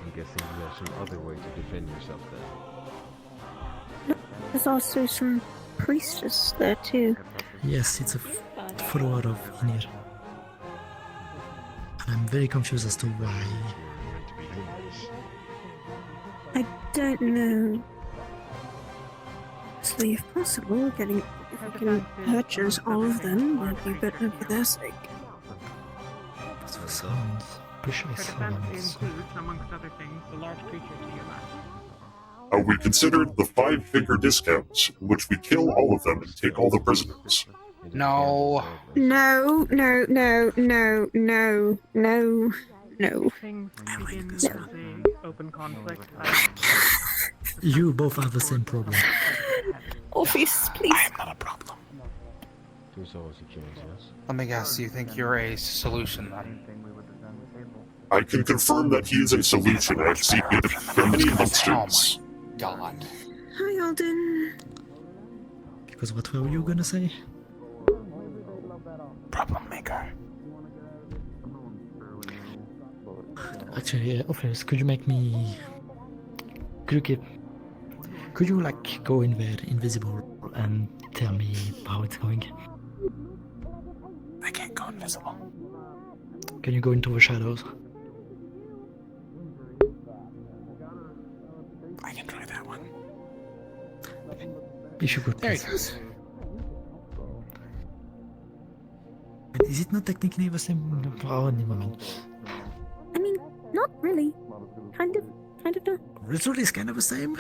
I'm guessing you have some other way to defend yourself then. There's also some priestess there too. Yes, it's a follower of Enir. And I'm very confused as to why. I don't know. So if possible, if we can purchase all of them, that'd be better for their sake. That's what sounds. Precise sounds. amongst other things, the large creature to your left. We considered the 5-figure discount, in which we kill all of them and take all the prisoners. No. No, no, no, no, no, no, no. Things begin as a open conflict. You both have the same problem. Office, please. I am not a problem. Let me guess, you think you're a solution then? I can confirm that he is a solution. I've seen it from many monsters. God. Hi, Alden. Because what were you gonna say? Problem maker. Actually, Office, could you make me... Could you like go in there, invisible, and tell me how it's going? I can't go invisible. Can you go into the shadows? I can try that one. If you could, There he please. goes. Is it not technically the same? Oh, never mind. I mean, not really. Kind of not. Result is kind of the same.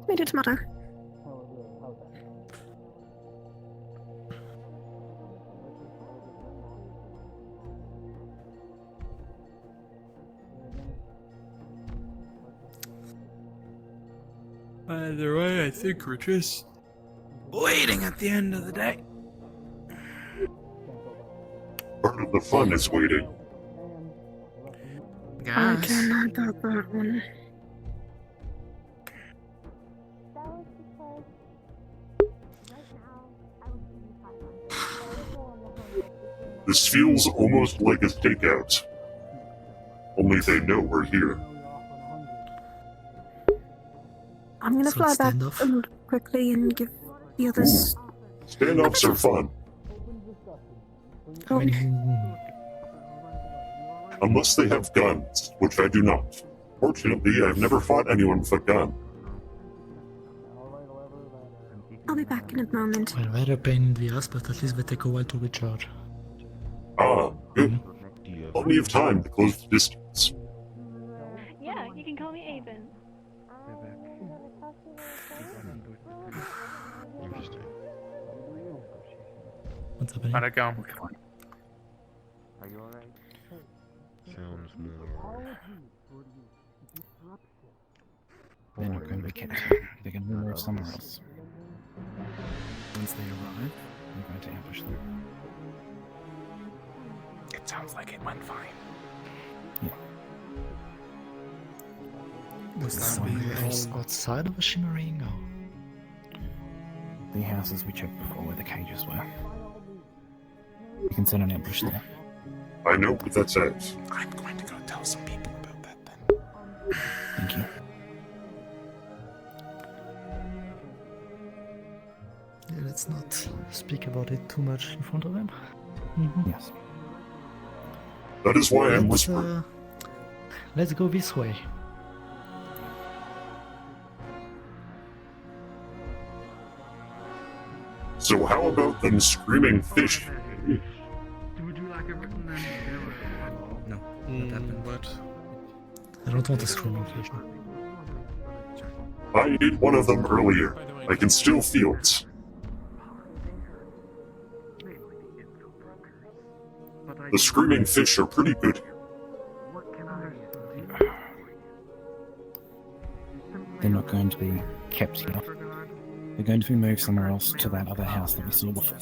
Tomato, tomato. Either way, I think we're just waiting at the end of the day. Part of the fun is waiting. I don't know about that one. This feels almost like a stakeout. Only they know we're here. I'm gonna So fly back standoff? quickly and give the others. Standoffs are fun. I mean, Unless they have guns, which I do not. Fortunately, I've never fought anyone with a gun. I'll be back in a moment. well, they're a pain in the ass, but at least they take a while to recharge. Ah, good. Plenty of time to close the distance. Yeah, you can call me Avon. Interesting. What's happening? How'd it go? Are you alright? Sounds more. They're not going to be kept. They're going to move somewhere else. Once they arrive, I'm going to ambush them. It sounds like it went fine. Was This that one else is outside of the shimmering? Or? the houses we checked before where the cages were. You can set an ambush there. I know what that says. I'm going to go tell some people about that then. Thank you. Yeah, let's not speak about it too much in front of them. Yes. That is why I'm Let's, whispering. let's go this way. So how about them screaming fish? No, what happened? What? I don't want a screaming fish. I ate one of them earlier. I can still feel it. The screaming fish are pretty good. They're not going to be kept here. They're going to be moved somewhere else to that other house that we saw before.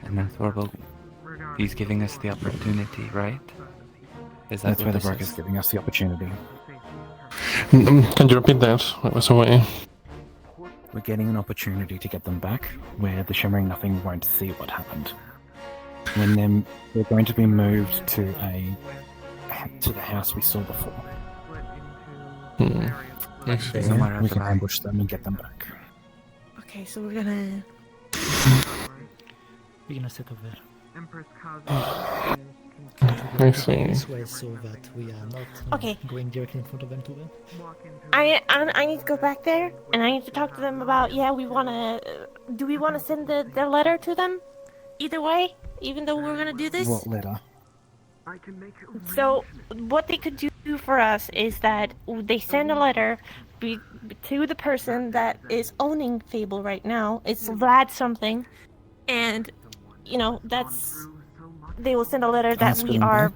And then Thorvald, he's giving us the opportunity, right? Is that That's what where the this broker's is? giving us the opportunity. Can you repeat that? What was away? We're getting an opportunity to get them back, where the Shimmering Nothing won't see what happened. When they're going to be moved to the house we saw before. I see. There, we can ambush them and get them back. Okay, so we're gonna. We're gonna set up there. I see. This way so that we are not Okay. going directly in front of them to them. I need to go back there, and I need to talk to them about. Yeah, we wanna. Do we wanna send the letter to them? Either way, even though we're gonna do this. What letter? So what they could do for us is that they send a letter to the person that is owning Fable right now. It's Vlad something, and you know they will send a letter that we are.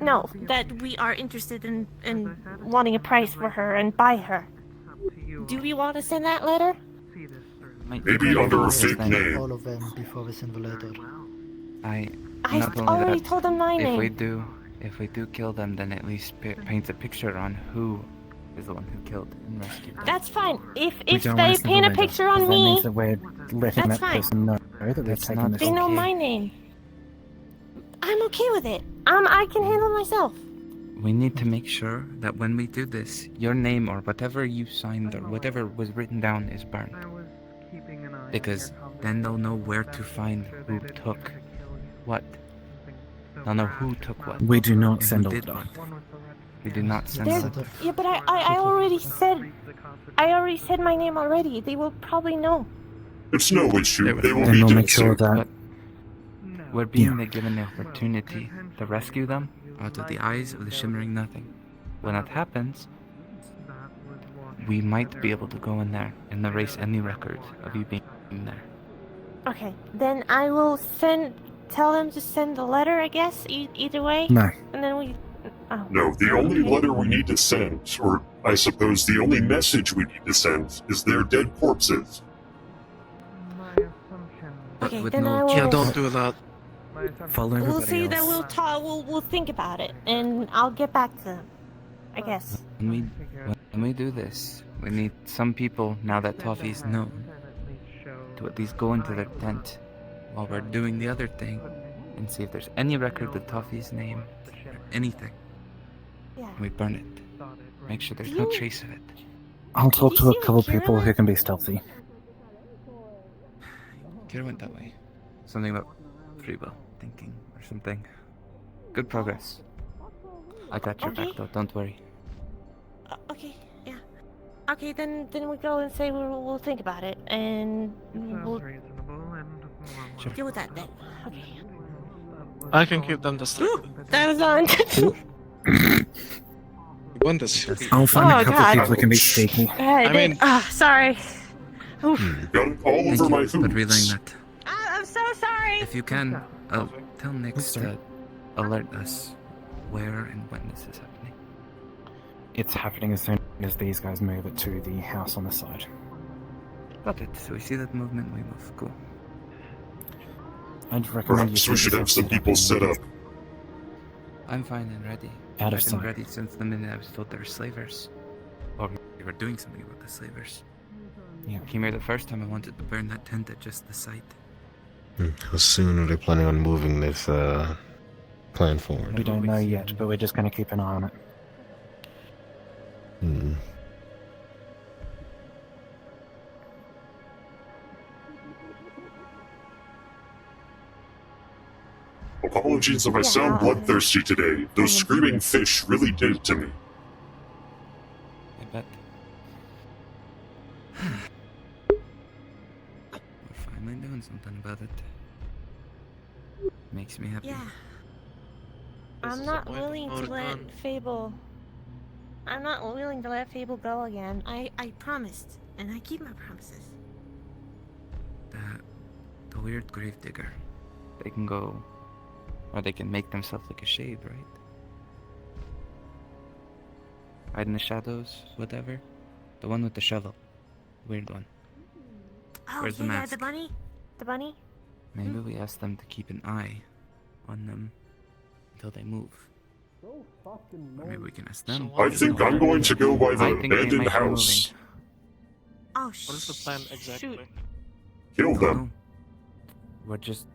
No, that we are interested in wanting a price for her and buy her. Do we want to send that letter? Maybe under a fake name. All of them before we send the letter. I Not only already that, told them my name. If we do kill them, then at least paints a picture on who is the one who killed and rescued them. That's fine. If We don't they want to send paint a letter, picture on that me, means that we're letting that's that fine. person know that we're That's taking not this. They know okay. my name. I'm okay with it. I can handle myself. We need to make sure that when we do this, your name or whatever you signed or whatever was written down is burned. Because then they'll know where to find who took what. They'll know who took what. We do not and send who a did letter. what. We do not send They're- a letter. Yeah, but I already said my name already. They will probably know. It's no issue. They will Then be we'll dead make sure soon. that We're being given the opportunity to rescue them out of the eyes of the Shimmering Nothing. When that happens, we might be able to go in there and erase any record of you being there. Okay, then I will tell them to send the letter, I guess, either way. No. And then we... Oh. No, the only letter we need to send, or I suppose the only message we need to send, is their dead corpses. Okay, with then no I will... Yeah, don't do that. Follow We'll everybody see else. that we'll talk, we'll think about it, and I'll get back to them. I guess. When we do this, we need some people, now that Toffee's known, to at least go into their tent while we're doing the other thing and see if there's any record of Toffee's name or anything. Yeah. And we burn it. Make sure there's no trace of it. I'll talk to a couple people who can be stealthy. Kira went that way. Something about free will thinking or something. Good progress. I got your back Okay. though, don't worry. Okay, yeah. Okay, then we go and say we'll think about it, and we'll deal with that then. Okay. I can keep them distracted. That is on. When does I'll find Oh, a couple God. people who can be sneaky. I mean- sorry. Oof. Got it all Thank over you my for relaying hooves. that. I'm so sorry. If you can, tell Nix to alert us where and when this is happening. It's happening as soon as these guys move it to the house on the side. Got it. So we see that movement, we move. Cool. I'd recommend Perhaps you we should have some people set up. I'm fine and ready. Out of I've been sight. ready since the minute I was told they were slavers. Or we were doing something about the slavers. Yeah. Came here the first time I wanted to burn that tent at just the site. How soon are they planning on moving this plan forward? We don't know yet, but we're just going to keep an eye on it. Hmm. Apologies if I sound bloodthirsty today. Those screaming fish really did it to me. I bet. mind doing something about it. Makes me happy. Yeah. This I'm is not a point willing of to no let return. Fable. I'm not willing to let Fable go again. I promised, and I keep my promises. The weird gravedigger. They can go, or they can make themselves like a shade, right? Hide in the shadows, whatever. The one with the shovel. Weird one. Oh, Where's the yeah, mask? the bunny? The bunny? Maybe we ask them to keep an eye on them until they move. Or maybe we can ask them. I think I'm going to go by the I think they abandoned might be house. Oh, What is the plan exactly? Kill Don't them. know. We're just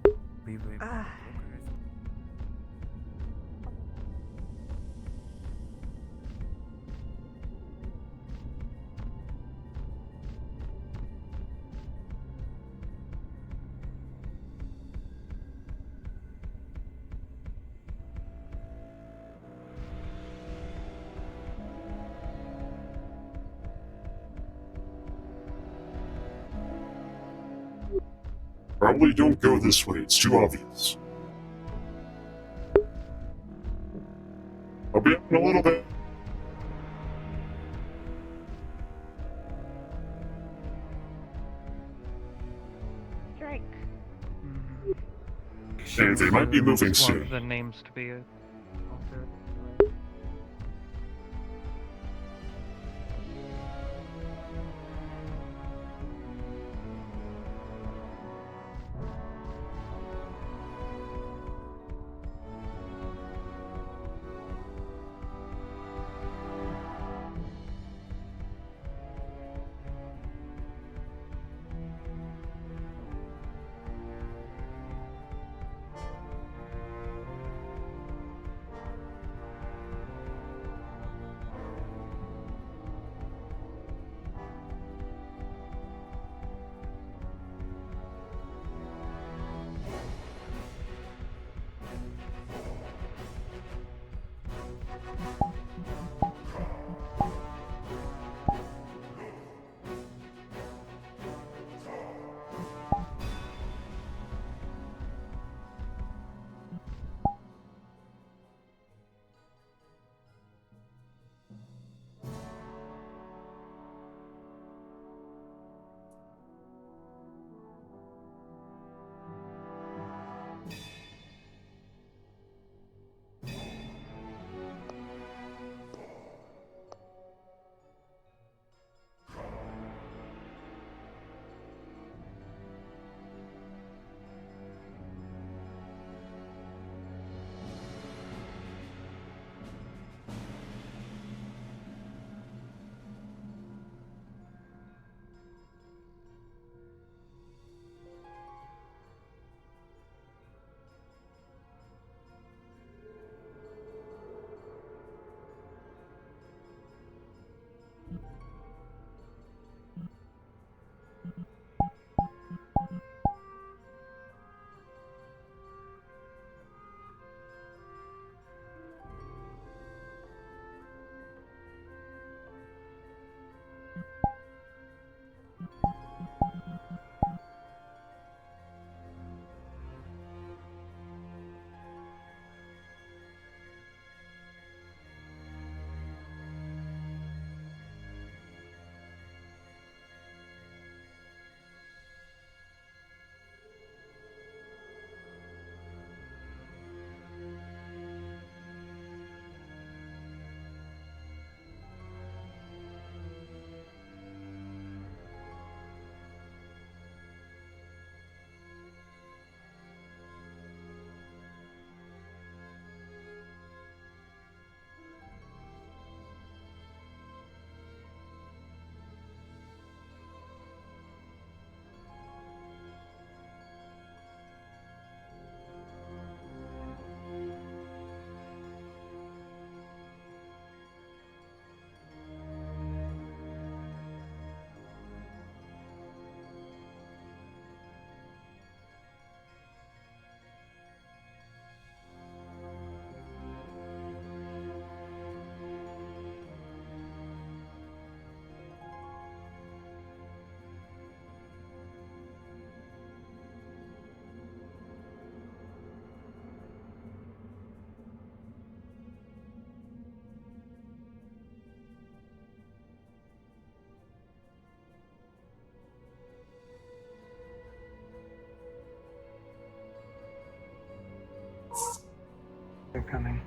Probably don't go this way, it's too obvious. I'll be up in a little bit. Drake. And they might be moving soon. Want the names to be altered. They're coming.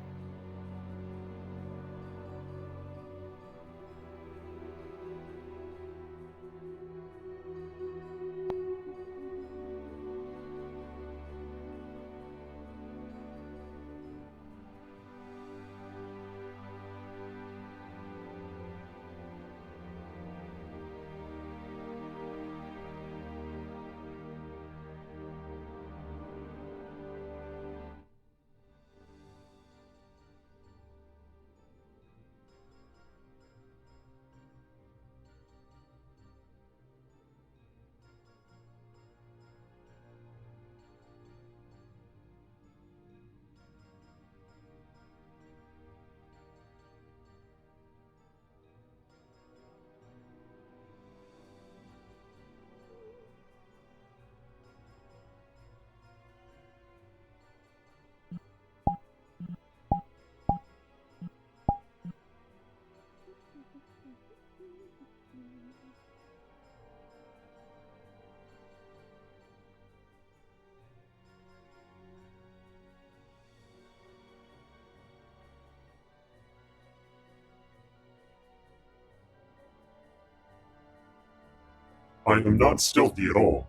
I am not stealthy at all.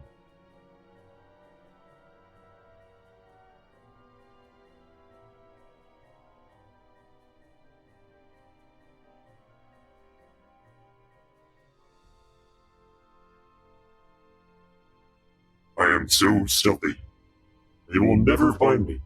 I am so stealthy. They will never find me.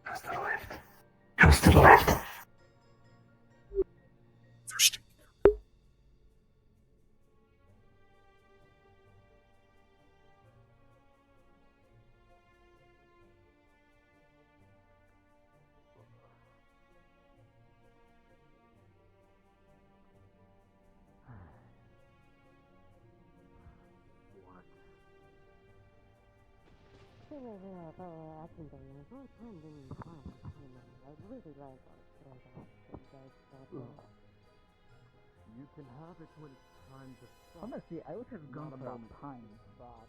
Goes to the left. Goes to the left. Thirsty. You can have it when it's time to stop. Honestly, I would have gone Not for about a pine, but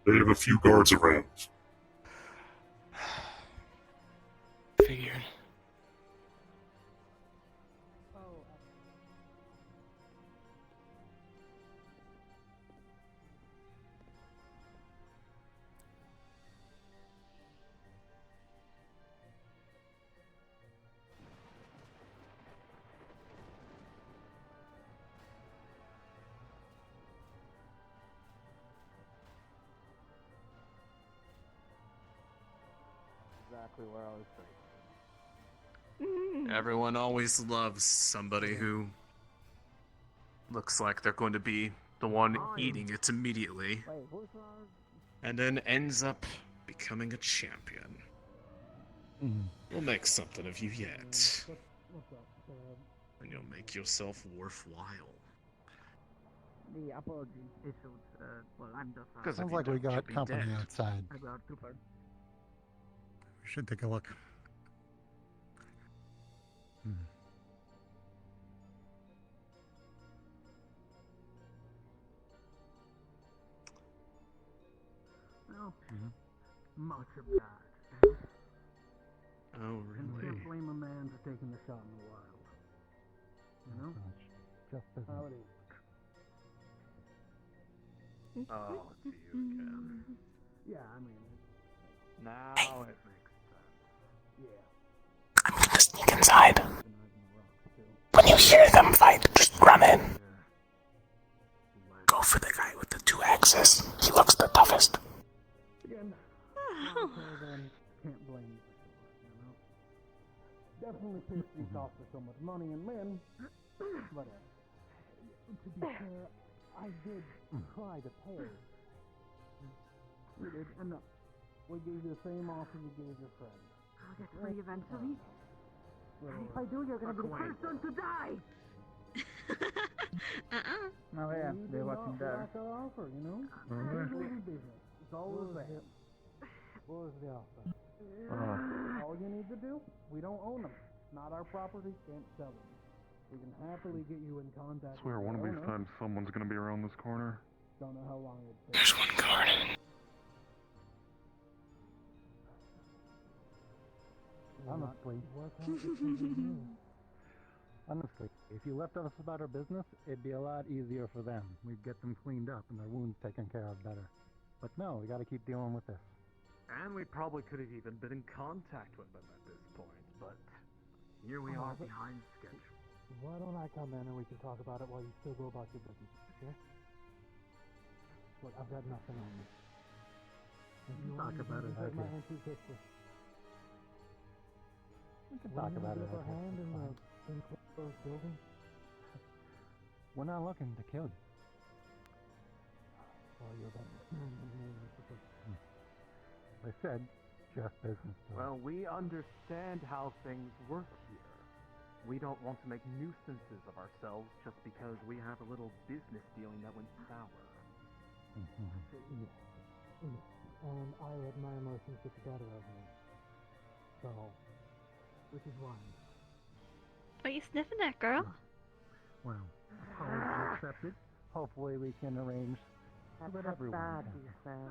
They have a few guards around. Figured. Exactly where I was thinking. Everyone always loves somebody who looks like they're going to be the one eating it immediately, and then ends up becoming a champion. We'll make something of you yet, and you'll make yourself worthwhile. the apology issued. Well, I'm just. Sounds like we got company outside. I got super. We should take a look. Much obliged. Oh, And really? can't blame a man for taking the shot in the wild. You know? Just business. How it is. Oh, it's you again. Yeah, I mean, Now it makes sense. yeah. I'm gonna sneak inside. When you hear them fight, just run in. Go for the guy with the 2 axes. He looks the toughest. Again, then can't blame you for sure, you know? Definitely pissed me off for so much money and men, but to be fair, I did try to pay. We did, and we gave you the same offer you gave your friend. I'll get free eventually. And if I do, you're gonna be the first one to die! Oh yeah, they're watching that. Like our offer, you know? Business. It's always there. What was the offer? All you need to do, we don't own them. Not our property, can't sell them. We can happily get you in contact. I swear one of these times someone's gonna be around this corner. Don't know how long it takes. There's one guard. Honestly, if you left us about our business, it'd be a lot easier for them. We'd get them cleaned up and their wounds taken care of better. But no, we gotta keep dealing with this. And we probably could have even been in contact with them at this point, but here we are behind schedule. Why don't I come in and we can talk about it while you still go about your business, okay? Look, I've got nothing on me. If you Talk about it, take my okay. entry picture. We can talk about it. Our Okay. hand in It's the fine. enclosed building. We're not looking to kill you. Well, you're better. I said, just business. Well, we understand how things work here. We don't want to make nuisances of ourselves just because we have a little business dealing that went sour. And I let my emotions get the better of me. So, which is why. What are you sniffing at, girl? Well, apology accepted. Hopefully we can arrange so that everyone can.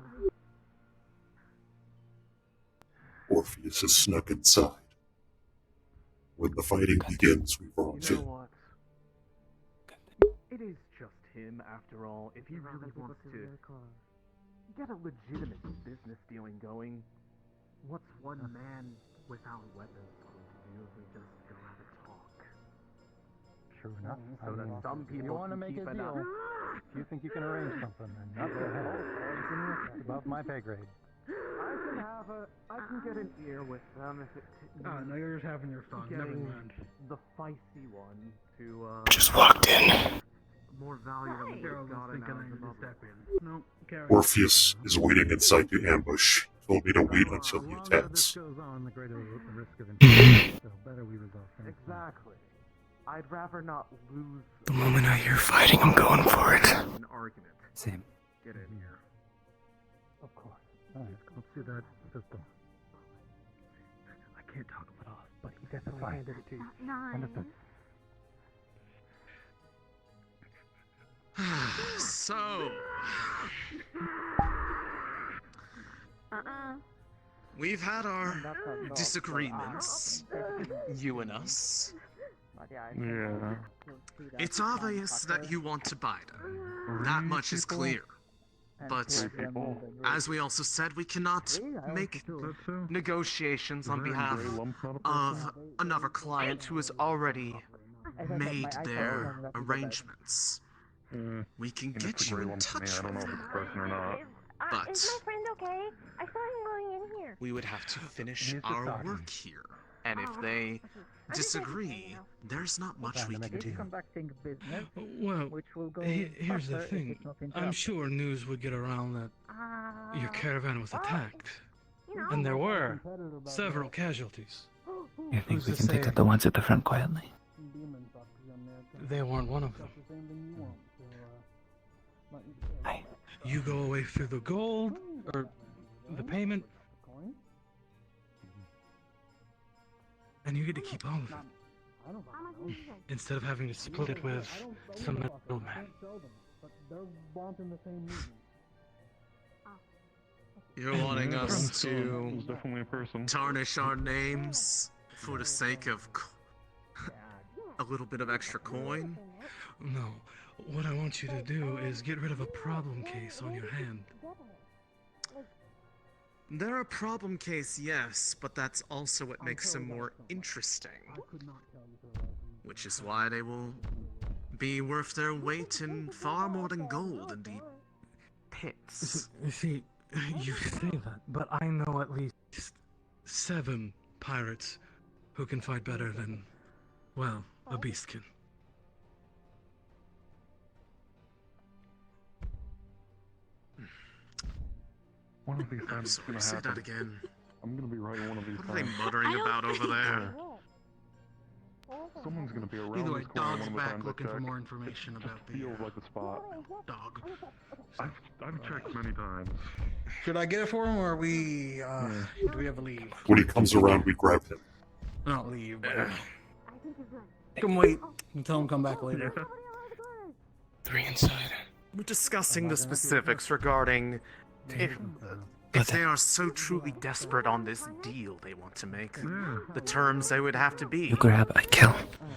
Orpheus has snuck inside. When the fighting begins, we launch You know in. what? It is just him, after all. If he really wants to get a legitimate business dealing going, what's one man without weapons going to do if we just go have a talk? True enough. So that some if you people want to can make keep a an deal, if you think you can arrange something, then you go ahead. It's above my pay grade. I can get an ear with them if it. Oh, no, you're just having your fun. Never Getting mind. the feisty one to Just walked in. more value than we've Gerald was gotten thinking out I of the could just bubble. step in. No, carry on. Orpheus is waiting inside to ambush. Told me to wait until The he longer this attacks. goes on, the greater the risk of infection. So better we resolve things. Exactly. I'd rather not lose. The moment I hear fighting, I'm going for it. An argument. Same. Get in here. Of course. All right, let's see that pistol. I can't talk him it off, but he definitely fine. handed it to you. Understood. So, we've had our disagreements, you and us. Yeah. It's obvious that you want to buy them. That much is clear. But, as we also said, we cannot make negotiations on behalf of another client who has already made their arrangements. We can get you in touch I don't know with if them, it's a person or not. but Is my friend okay? I saw him going in here. we would have to finish He's just our talking. work here. And if they disagree, there's not much we can do. Conducting business, Well, which will go here's the faster if thing. it's not I'm interrupted. sure news would get around that your caravan was attacked. And there were several casualties. You think Who's we to can pick say up the ones at the front quietly? they weren't one of them? Hey. You go away through the gold, or the payment, and you get to keep all of it. Instead of having to split it with some middleman. But they're wanting the same reason. You're wanting Yeah, us it's definitely a person. tarnish our names for the sake of a little bit of extra coin? No. What I want you to do is get rid of a problem case on your hand. They're a problem case, yes, but that's also what makes them more interesting. Which is why they will be worth their weight in far more than gold in the pits. You see, you say that, but I know at least 7 pirates who can fight better than, well, a beast can. One of these times I'm sorry, say that again. I'm gonna be right one of these What are they times. muttering about over there? Someone's gonna be around Either way, this corner Dog's one of the back times I looking for check. more information Just about the feels like the spot. dog. I've checked many times. Should I get it for him, or are we, do we have to leave? When he comes around, we grab him. Not leave, but... Come wait until him come back later. 3 inside. We're discussing the specifics regarding if they are so truly desperate on this deal they want to make, the terms they would have to be. You grab, I kill.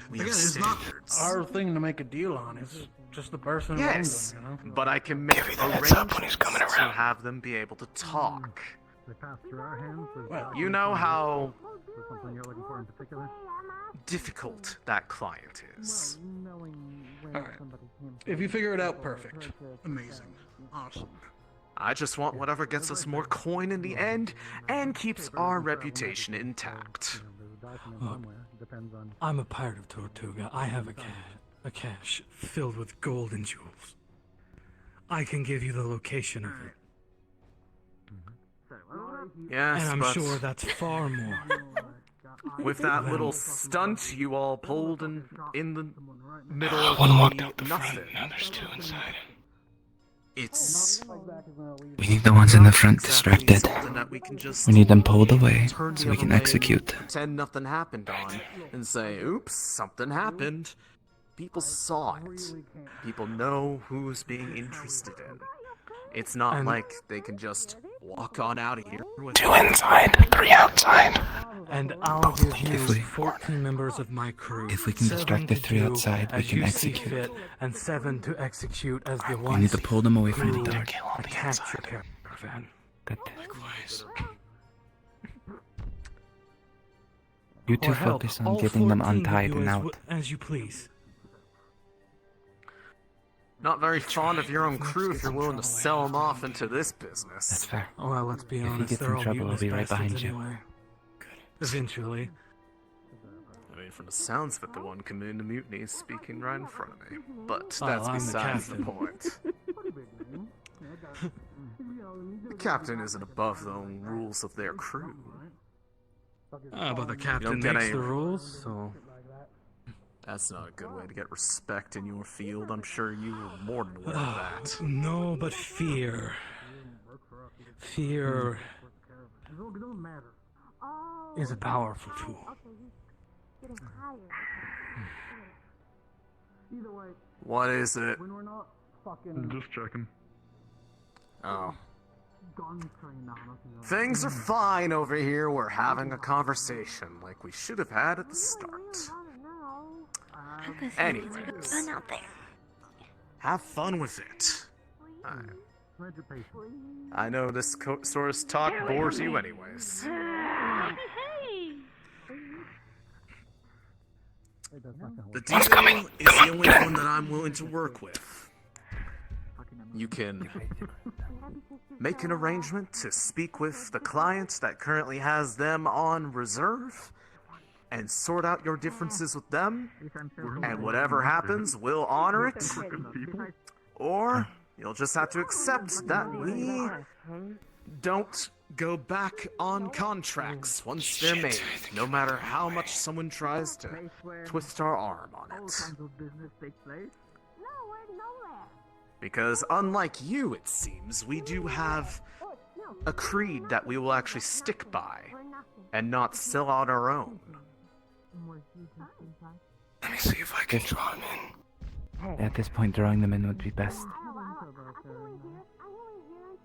We Again, have it's not standards. our thing to make a deal on. It's just the person who Yes, owns them, you know? but I can make arrangements to have them be able to talk. You know how difficult that client is. Alright. If you figure it out, perfect. Amazing. Awesome. I just want whatever gets us more coin in the end and keeps our reputation intact. Look, I'm a pirate of Tortuga. I have a cache filled with gold and jewels. I can give you the location of it. Yes, and I'm but sure that's far more. with that little stunt you all pulled in the middle of One walked out the nothing. front, now there's 2 inside. It's We need the ones in the front distracted. something that we can just We need them pulled away turn the so we other can way, execute. Pretend nothing happened on, and say, "Oops, something happened." People saw it. People know who's being interested in. It's not And- like they can just walk on out of here with 2 inside, 3 outside. And I'll give you If we- 14 members of my crew. If we can 7 distract the to 3 do outside, we as can you see execute. fit, and 7 to execute as the We ones need to pull them away from who the dark. attacked your caravan. Good. Likewise. You 2 Or hell, focus on all getting them 14 untied do and as out. as you please. Not very fond of your own crew if you're willing to sell them off into this business. That's fair. Well, let's be If he honest, gets they're in all trouble, I'll mutinous be right behind bastards you. anyway. Eventually. I mean, from the sounds of it, the one committing the mutiny is speaking right in front of me. But Oh, that's I'm the besides the captain. point. The captain isn't above the own rules of their crew. But the You captain don't get makes any- the rules, so... That's not a good way to get respect in your field. I'm sure you were more than aware of that. No, but fear. Fear is a powerful tool. What is it? Just checking. Oh. Things are fine over here. We're having a conversation like we should have had at the start. Anyways, Fun out there. have fun with it. I know this sort of talk bores you anyways. The deal is the only one that I'm willing to work with. You can make an arrangement to speak with the client that currently has them on reserve and sort out your differences with them, and whatever happens, we'll honor it. Or you'll just have to accept that we don't go back on contracts once they're made, no matter how much someone tries to twist our arm on it. Because unlike you, it seems, we do have a creed that we will actually stick by and not sell out our own. Let me see if I can draw them in. At this point, drawing them in would be best.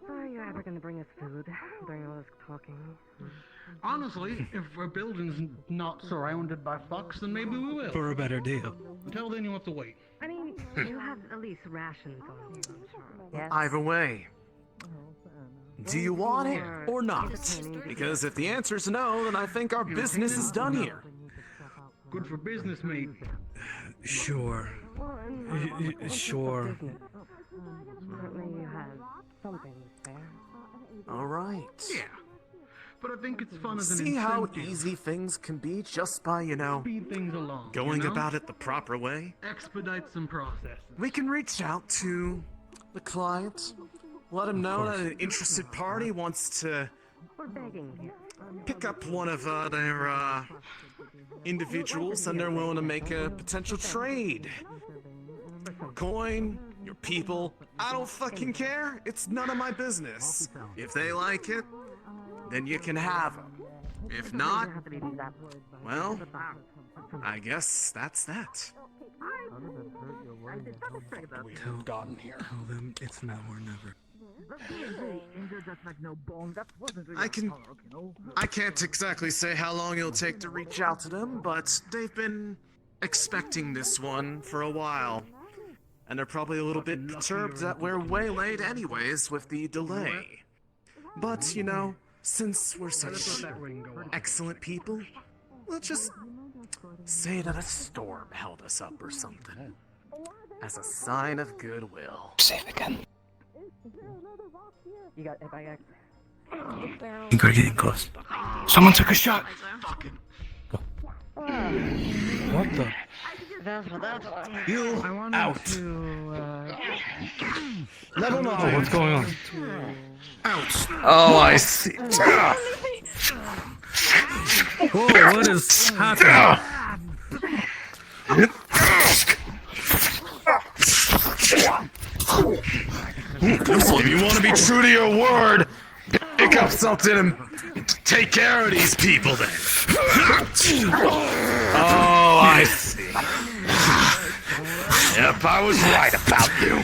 Oh, you're ever gonna bring us food during all this talking? Honestly, if our building's not surrounded by fucks, then maybe we will. For a better deal. Until then, you have to wait. I mean, you have at least rations on you, I'm sure. Yes. Either way, do you want it or not? Because if the answer's no, then I think our business is done here. Good for business, mate. Sure. Sure. Certainly you have something to spare. All right. Yeah. But I think it's fun as an See how incentive. easy things can be just by, Speed things along. going you know? about it the proper way? Expedite some processes. We can reach out to the client, let him know that an interested party wants to We're begging here. pick up one of their individuals and they're willing to make a potential trade. Coin, your people, I don't fucking care. It's none of my business. If they like it, then you can have them. If not, well, I guess that's that. Tell them it's now or never. I can't exactly say how long it'll take to reach out to them, but they've been expecting this one for a while. And they're probably a little bit perturbed that we're waylaid anyways with the delay. But, since we're such excellent people, we'll just say that a storm held us up or something. As a sign of goodwill. Save again. You got FIX. You gotta get close. Someone took a shot. What the? You I wanted out. To, Level 9. What's going on? Out. Oh, I see. Whoa, what is happening? If you want to be true to your word, pick up something and take care of these people then. Oh, I see. Yep, I was right about you.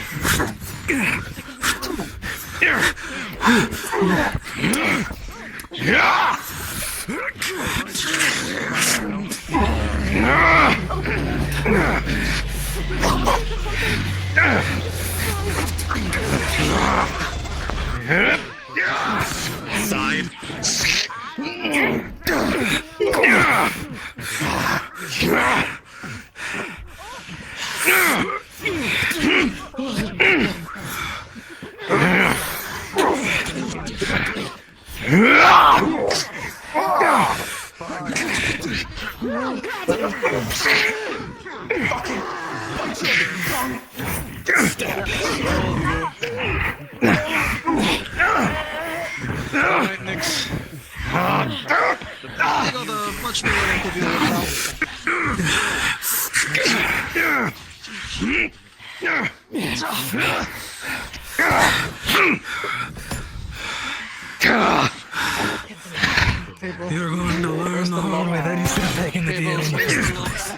Side. Alright, Nix. You got a much more interview You're going to learn the hard way that you should have taken the deal in the first place.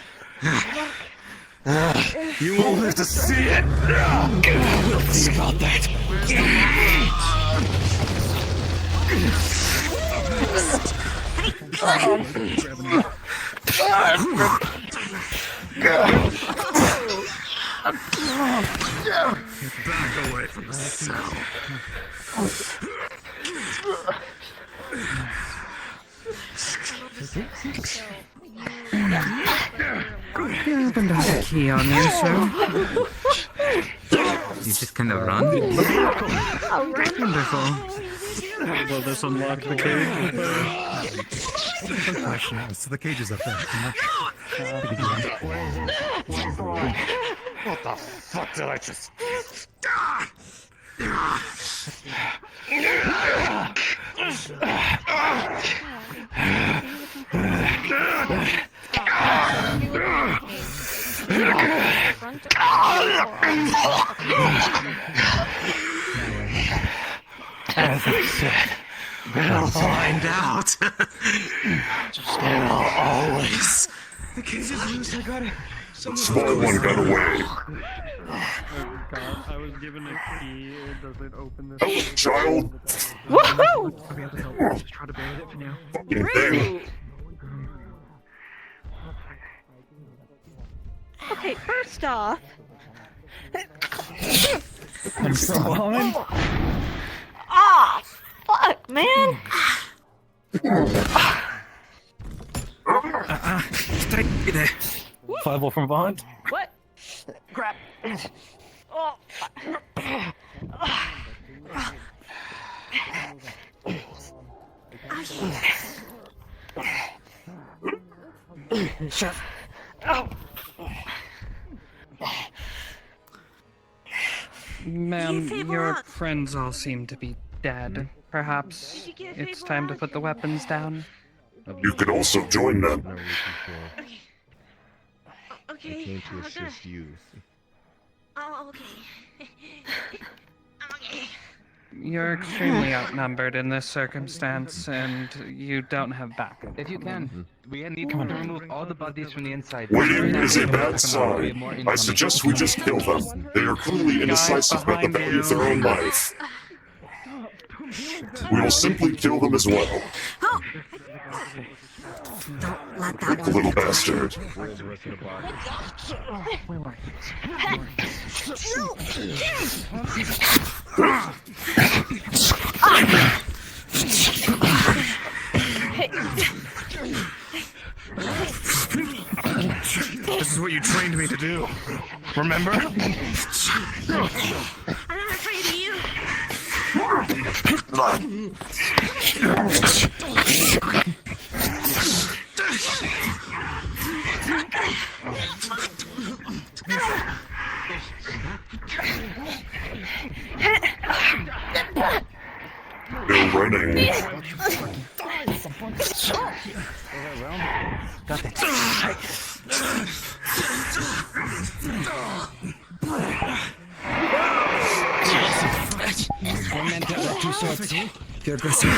You won't live to see it. We'll see about that. Back away from the cell. You happen to have a key on you, sir? You just kind of run? Wonderful. Will this unlock the cage? Good question. So the cage is up there. What the fuck did I just... As I said, we'll find out. And I'll always... The cage is loose, I got it. The small one got away. I was given a key. Does it open this? Help, child! Woohoo! I'll be able to help. Just try to bear with it for now. Fucking thing! Okay, first off. Ah, fuck, man. Stay there. Fireball from behind. What? Grab. Oh. Shut. Ma'am, your friends all seem to be dead. Perhaps it's time to put the weapons down. You could also join them. I came to assist you. Oh, okay. You're extremely outnumbered in this circumstance, and you don't have backup. If you can, we need to remove all the bodies from the inside. Waiting is a bad sign. I suggest we just kill them. They are clearly indecisive about the value of their own life. We will simply kill them as well. Don't let that Quick little bastard. This is what you trained me to do. Remember? I'm not afraid of you. They're running. Got it. One man got that 2 swords. You're aggressive.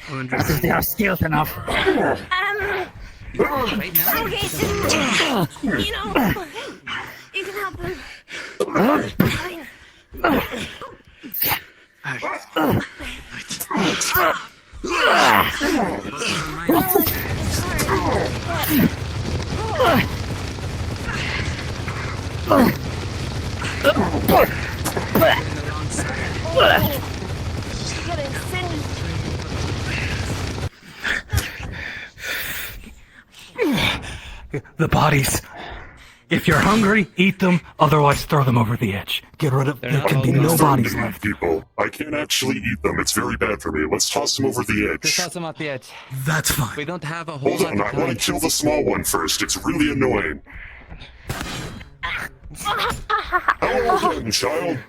I think they are skilled enough. Okay, you know, you can help him. The bodies. If you're hungry, eat them. Otherwise, throw them over the edge. Get rid of. There can be no bodies left. People, I can't actually eat them. It's very bad for me. Let's toss them over the edge. Just toss them off the edge. That's fine. We don't have a whole Hold lot on, of I time. want to kill the small one first. It's really annoying. Hello again, child.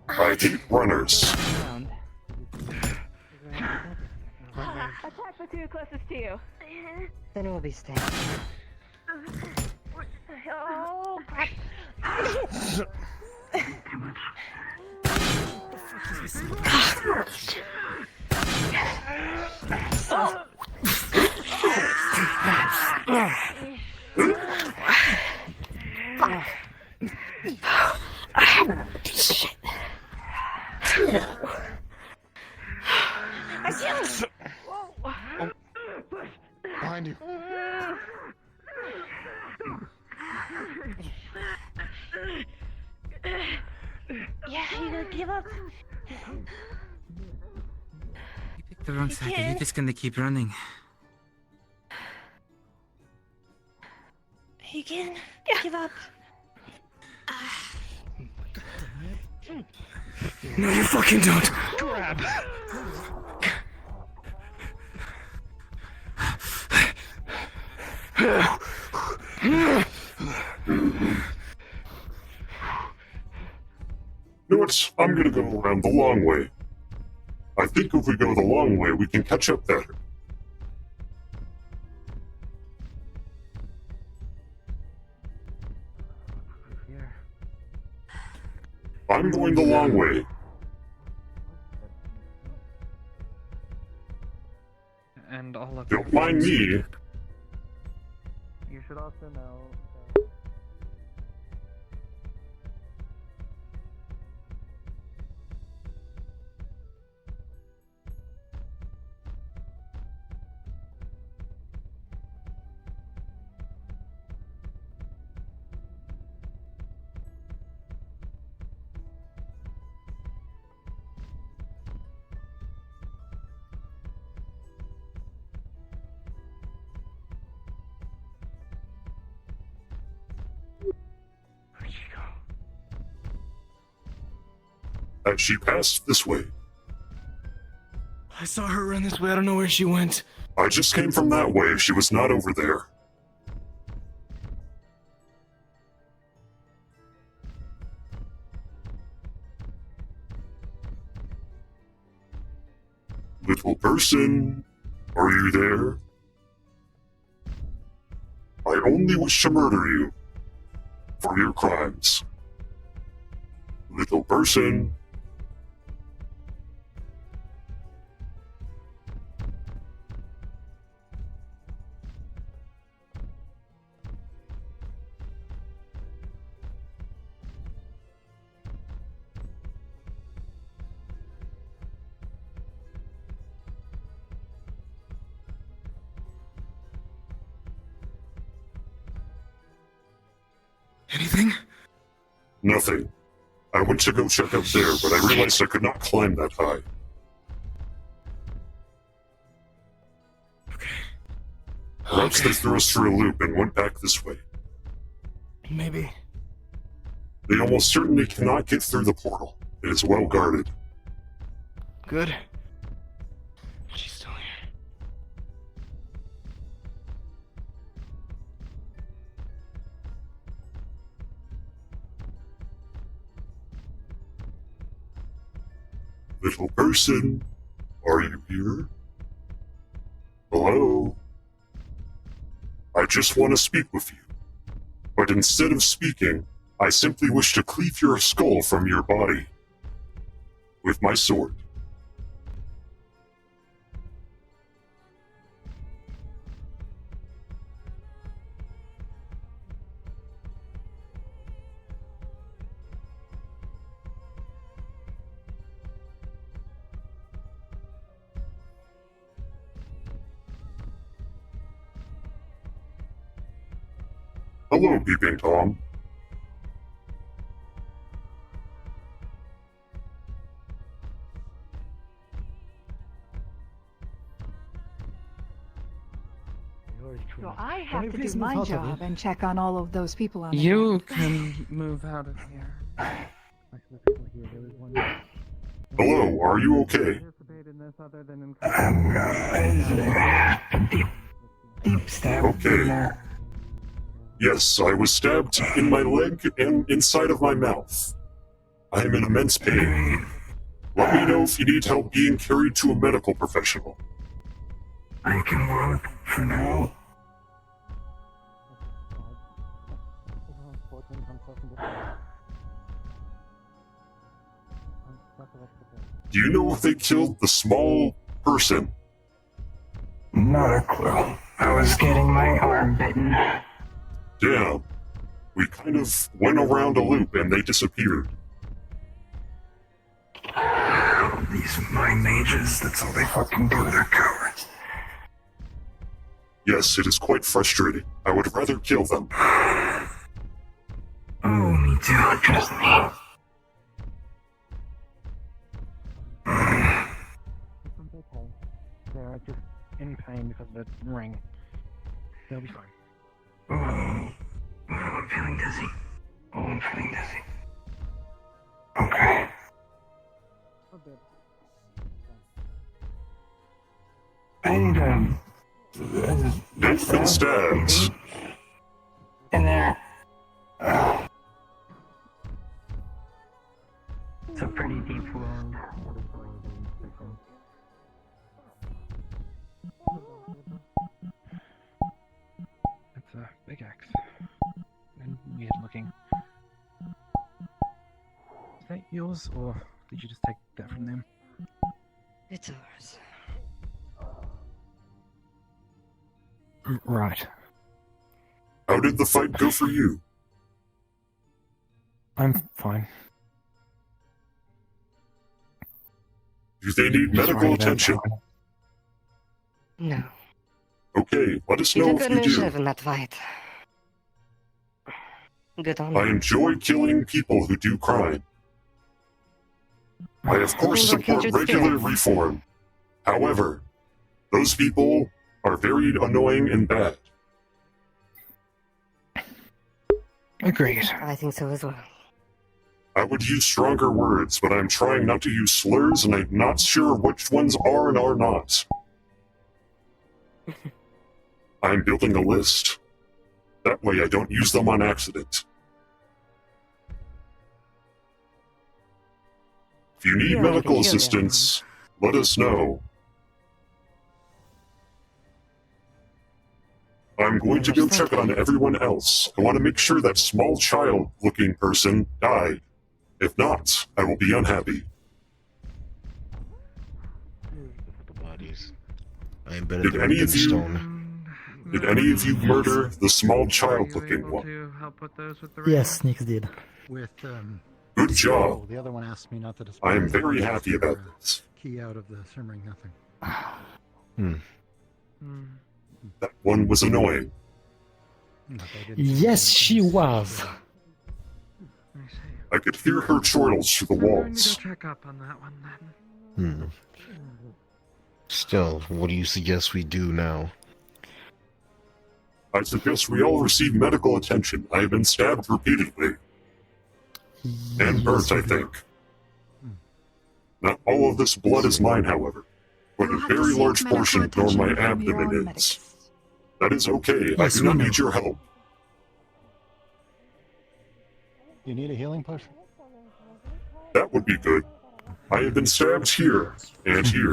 I hate runners. Attack the two closest to you. Then we'll be staying. Oh, crap. Shit. I killed. Behind you. Yeah, you gonna give up? You picked the wrong side. You're just gonna keep running. You can give up. No, you fucking don't. Grab. You know what? I'm gonna go around the long way. I think if we go the long way, we can catch up better. I'm going the long way. and all of Don't your mind me. You should also know. And she passed this way. I saw her run this way. I don't know where she went. I just came from that way. She was not over there. Little person, are you there? I only wish to murder you for your crimes. Little person. Anything? Nothing. I went to go check out there, but I realized I could not climb that high. Perhaps they threw us for a loop and went back this way. Maybe. They almost certainly cannot get through the portal. It is well guarded. Good. She's still here. Little person, are you here? Hello? I just want to speak with you. But instead of speaking, I simply wish to cleave your skull from your body. With my sword. Hello, Peeping Tom. So I have to do my job and check on all of those people on the You can move out of here. Hello, are you okay? Deep stab. Okay. Yes, I was stabbed in my leg and inside of my mouth. I am in immense pain. Let me know if you need help being carried to a medical professional. I can walk for now. Do you know if they killed the small person? Not a clue. I was getting my arm bitten. Damn. We kind of went around a loop and they disappeared. These mind mages, that's all they fucking do. They're cowards. Yes, it is quite frustrating. I would rather kill them. Oh, me too. Trust me. They're just in pain because of the ring. They'll be fine. Oh, I'm feeling dizzy. Oh, I'm feeling dizzy. Okay. I need It's been stabbed. in there. It's a pretty deep wound. It's a big axe. And weird looking. Is that yours, or did you just take that from them? It's ours. Right. How did the fight go for you? I'm fine. Do they need medical attention? No. Okay, let us You know did if good you do. initiative in that fight. Good on I you. enjoy killing people who do crime. I of course Nothing but support kindred regular spirits. reform. However, those people are very annoying and bad. Agreed. I think so as well. I would use stronger words, but I'm trying not to use slurs, and I'm not sure which ones are and are not. I'm building a list. That way I don't use them on accident. If you need Yeah, I medical can hear assistance, let us know. I'm going to go check on everyone else. I want to make sure that small child-looking person died. If not, I will be unhappy. Bodies. I am better Did than any of you stone. Did any of you murder the small child-looking one? To help with those with the Yes, Sneaks did. With Good job. the other one asked me not to display. I am very happy about this. Key out of the simmering nothing. That one was annoying. Yes, she was. I could hear her chortles through the I'm going to walls. go check up on that one then. Still, what do you suggest we do now? I suggest we all receive medical attention. I have been stabbed repeatedly. And burnt, I think. Not all of this blood is mine, however, but a very large portion where my abdomen is. That is okay. I do not need your help. You need a healing potion? That would be good. I have been stabbed here, and here,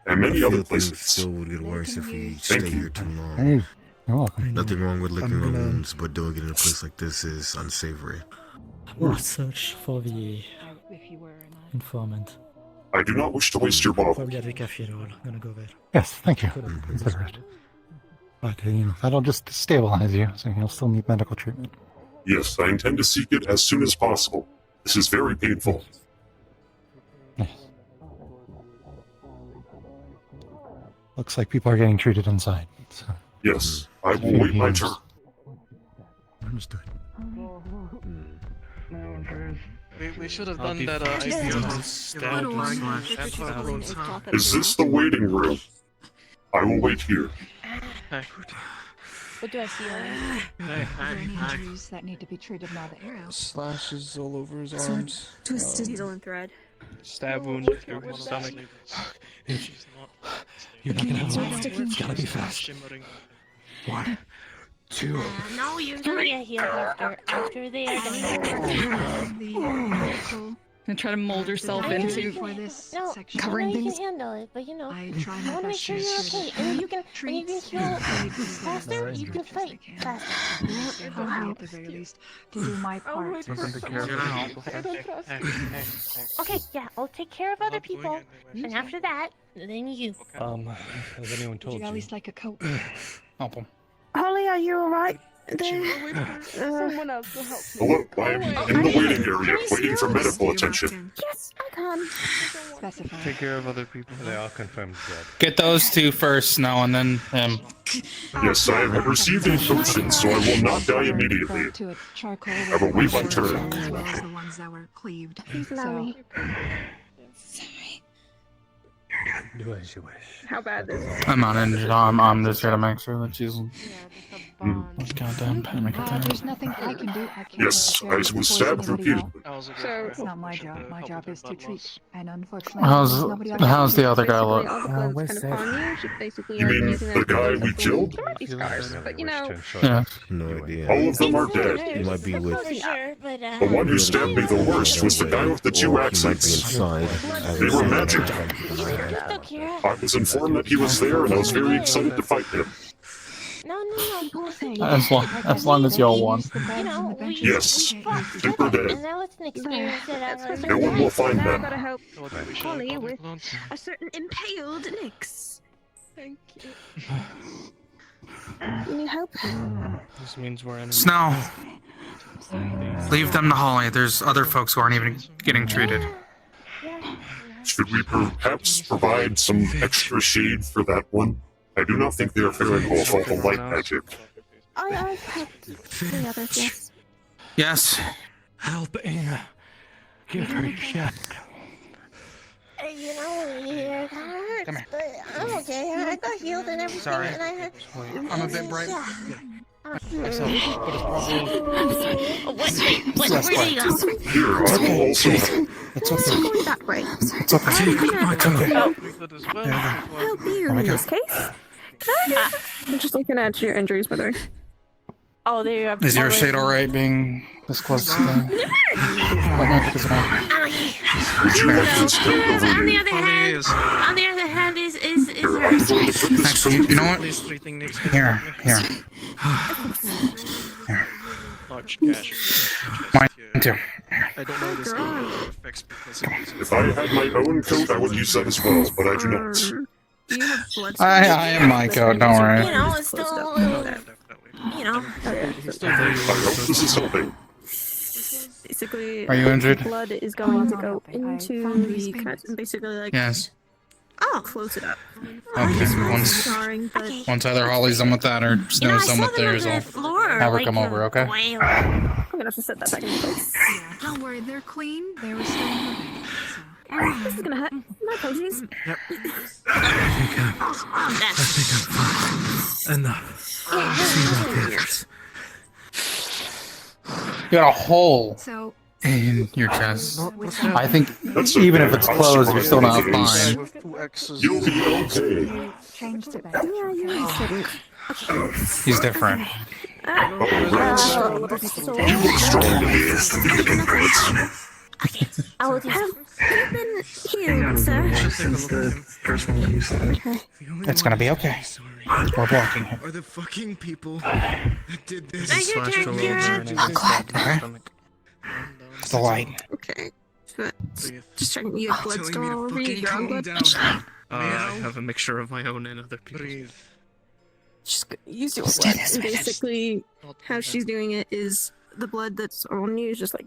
and many other places. Still would get worse if we Thank stay you. here too long. Hey, you're welcome. Nothing wrong with licking I'm our gonna- wounds, but doing it in a place like this is unsavory. We'll search for the informant. I do not wish to waste your bottle. Probably at the cafe roll. I'm gonna go there. Yes, thank you. Consider it. But, that'll just stabilize you, so you'll still need medical treatment. Yes, I intend to seek it as soon as possible. This is very painful. Looks like people are getting treated inside. So. Yes, I will wait my turn. Understood. We should have I'll done be that fast. idea. Is this the waiting room? I will wait here. What do I see over Are there any injuries that need to be treated now that you're out? Slashes all over his So arms. twisted. Needle and thread. Stab wound through his stomach. You're not gonna have long. Sticking. It's gotta be fast. 1, 2. No, usually I heal after they are done. And try to mold yourself into covering I know you things. can handle it, but you know, I I try my want to make best sure to you're ensure okay. that And you can treats heal and faster. You can fight faster. Hopefully, at the very least, to do my part. Okay, yeah, I'll take care of other people, and after that, then you. Has anyone Would told you at you? least like a coat? Help him. Holly, are you alright? Someone else will help me. Hello, I am in the waiting area, waiting for medical attention. Yes, I can. Specify. Take care of other people. They all confirmed dead. Get those two first now and then him. Yes, I have received a potion, so I will not die immediately. To a charcoal I will wait my turn. as well as the ones that were cleaved. Sorry. Do as you wish. How bad is it? I'm not injured. I'm just here to make sure that she's. Goddamn panic attack. There's nothing I can do. I can't Yes, I interfere was with stabbed anybody else. repeatedly. So, It's not my job. My job is to treat. And unfortunately, How's there's nobody else how's to the other guy basically look? all the blood's kind of on you. She basically You are mean using the that guy as we a- killed? There might be scars, but you know. Yeah. No idea. All of them are dead. He might be with. For sure, but The one who stabbed me the worst was the guy with the two Or he might be accents. inside. They were magic. still Kira. I was informed that he was there, and I was very excited to fight him. No. As long as y'all won. You know, we Yes, fought super together, dead. and now it's an experience that That's I No one will find Now I've them. got to help Holly with a certain impaled Nyx. Thank you. You need help? This means we're enemies. Snow, leave them to Holly. There's other folks who aren't even getting treated. Should we perhaps provide some extra shade for that one? I do not think they are fearing off all the light magic. I've had the others, yes. Yes. Help Anna. Give her a shot. You know, yeah, that hurts, but I'm okay. I got healed and everything, Sorry. and I had. I'm a bit bright. Yeah. What Yes, were you? Here, I will also It's going that way. It's okay. Help you in this case. I'm just looking at your injuries, by the way. Oh, there you are. Is your shade alright being this close to the... On the other hand, is hers. Actually, you know what? Here. Large cash. Mine too. I don't know this effects because it is. If I had my own coat, I would use that as well, but I do not. Do you have blood? I am my coat, don't worry. You know, it's still, you know. I hope this is something. Basically, Are you injured? blood is going to go into the cut and basically like Yes. close it up. Okay, Scarring, but once either Holly's done with that or Snow's done with theirs, I'll have her come over, okay? I'm gonna have to set that back in place. Don't worry, they're clean. They were still moving. This is gonna hurt. My apologies. Yep. I think I'm fine. Enough. See about the others. You got a hole So, in your chest. I think even if it's closed, you're still not fine. You'll be okay. changed it back. Yeah, you said He's different. You look strong to me. I will have been healed, sir. It's gonna be okay. We're blocking him. Are the fucking people that did this? Okay. The light. Okay. Just checking you have blood store all over you. Your own blood. I have a mixture of my own and other people's. Just use your blood. And basically, how she's doing it is the blood that's on you is just like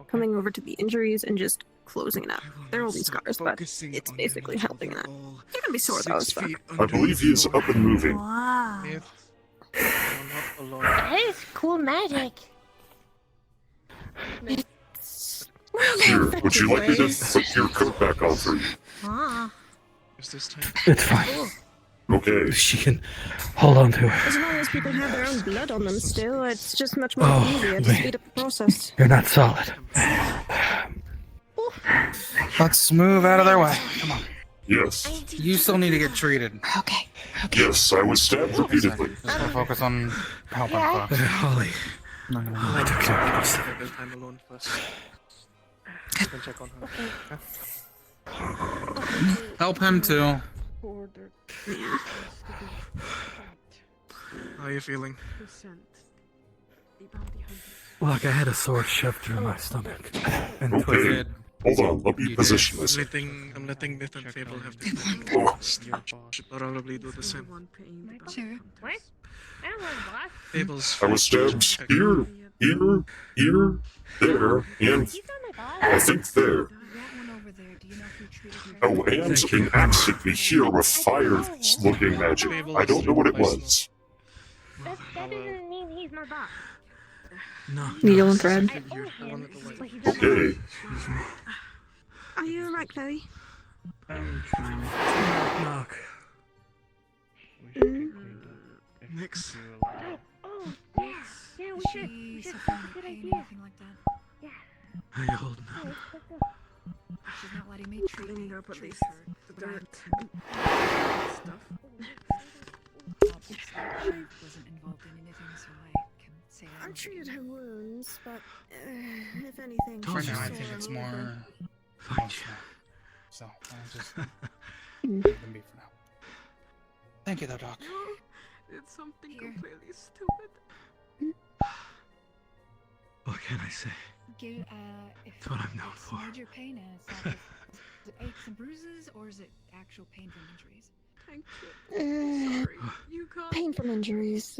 coming over to the injuries and just closing it up. They're only scars, but it's basically helping that. You're gonna be sore though as fuck. I believe he is up and moving. Wow. That is cool magic. Here, would you like me to put your coat back on for you? Ah. Is this time? It's fine. Okay. She can hold on to her. As long as people have their own blood on them still, it's just much more Oh, easier to wait. speed up the process. You're not solid. Let's move out of their way. Come on. Yes. You still need to get treated. Okay. Yes, I was stabbed repeatedly. Just gonna focus on helping folks. Holly. I took care of this. I'm alone first. I can check on her. Help him too. How are you feeling? Like I had a sword shoved through my stomach. And Okay. Hold on, let me position this. I'm letting Myth and Fable have the should probably do the same. Sure. What? I don't want boss. Fable's I was stabbed here, there, and I think there. Oh, and an axe hit me here with fire-looking magic. I don't know what it was. That doesn't mean he's my boss. No. Needle and thread. Okay. Are you alright, Chloe? Knock. Next. Oh, yeah, we should. She's That's a good pain, idea. anything like that. Yeah. How you holding up? She's not letting me treat her. Treat her. She wasn't involved in anything, so I can say I treated her wounds, but if anything, For she's now, I sore think it's all more. over. So I'll just leave them be for now. Thank you, though, Doc. It's something completely stupid. What can I say? Give, if It's what I'm known for. major pain is it aches and bruises or is it actual pain from injuries? Pain from injuries.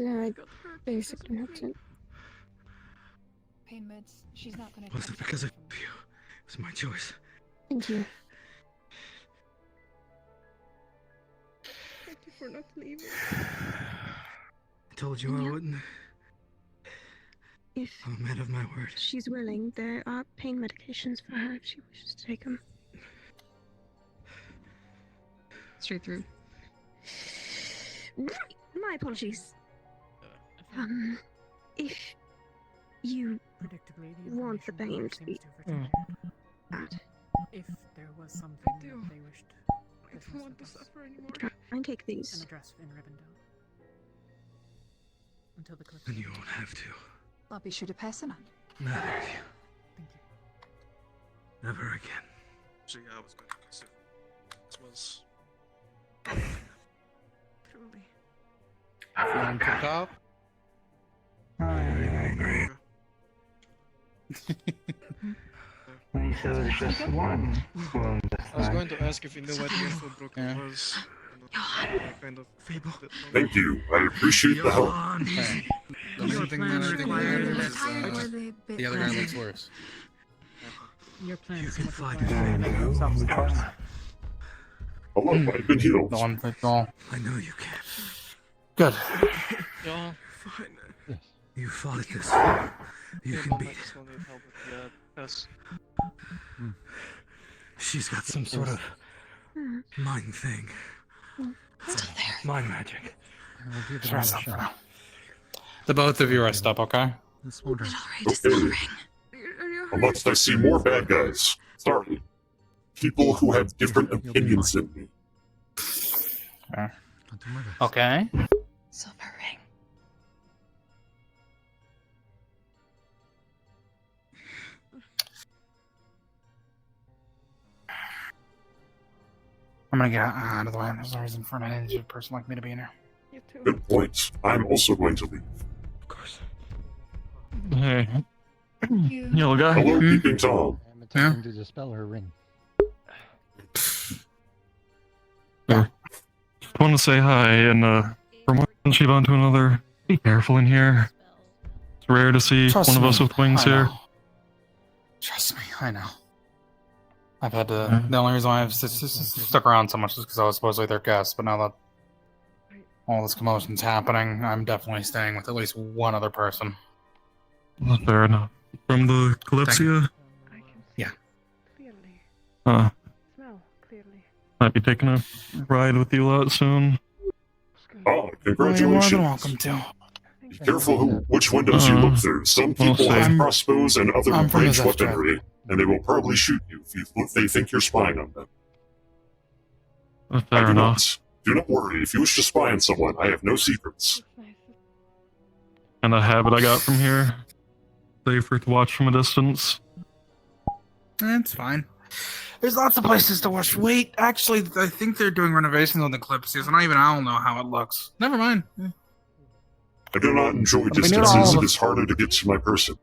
Basically that's it. Pain meds. She's not gonna. Wasn't because of you. It was my choice. Thank you. Thank you for not leaving. I told you I wouldn't. If I'm a man of my word. she's willing, there are pain medications for her if she wishes to take them. Straight through. My apologies. If you want the pain to be bad, If there was something I do. that they wished I don't want to suffer anymore. I take these. an address in Rivendell. Until the And you won't have to. I'll be sure to pass it on. Neither of you. Thank you. Never again. So yeah, I was going to consider this was Truly. Feeling pick up? So it's just one wound. I was going to ask if you knew what Info Broker was. Kind of Fable. Thank you. I appreciate the help. The only thing that I declared is the other guy looks worse. Your plan is can much find better. Hello, I've been healed. The one fits all. I know you can. Good. Yeah. Fine. You fought this. You can beat it. Yes. She's got some sort of mind thing. Mind magic. Rest up for now. The both of you rest up, okay? This won't hurt. Okay. Unless I see more bad guys. Sorry. People who have different opinions than me. I'll do my best. Okay. Silver ring. I'm gonna get out of the way. There's no reason for an uninjured person like me to be in here. You too. Good point. I'm also going to leave. Of course. Hey. Yellow guy. Hello, Peeping Tom. I'm attempting to dispel her ring. Just want to say hi, and from one Shivan to another, be careful in here. It's rare to see Trust one of me, us with wings I here. know. Trust me, I know. I've had to. The only reason why I've stuck around so much is because I was supposedly their guest, but now that all this commotion's happening, I'm definitely staying with at least one other person. Well, fair enough. From the Kalypsia? Yeah. Huh. Smell clearly. Might be taking a ride with you lot soon. Oh, You're more than congratulations. welcome to. Be careful which windows you look through. Some people have crossbows and other I'm from the ranged Zephyr. weaponry, and they will probably shoot you if they think you're spying on them. Fair I do enough. not. Do not worry. If you wish to spy on someone, I have no secrets. And a habit I got from here. Safer to watch from a distance. It's fine. There's lots of places to watch. Wait, actually, I think they're doing renovations on the Kalypsia, and even I don't know how it looks. Never mind. I do not enjoy near distances. all It of is harder to get to my person.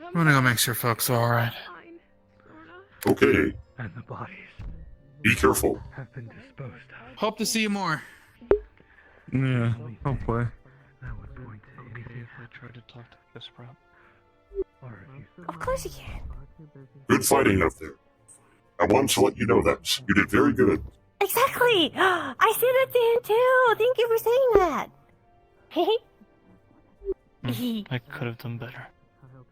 I'm gonna go make sure folks are alright. Okay. And the bodies Be careful. have been disposed of. Hope to see you more. Yeah, hopefully. That would point to anything. I tried to talk to this prop. Of course you can. Good fighting out there. I wanted to let you know that. You did very good. Exactly! I said that to him too! Thank you for saying that! I could have done better.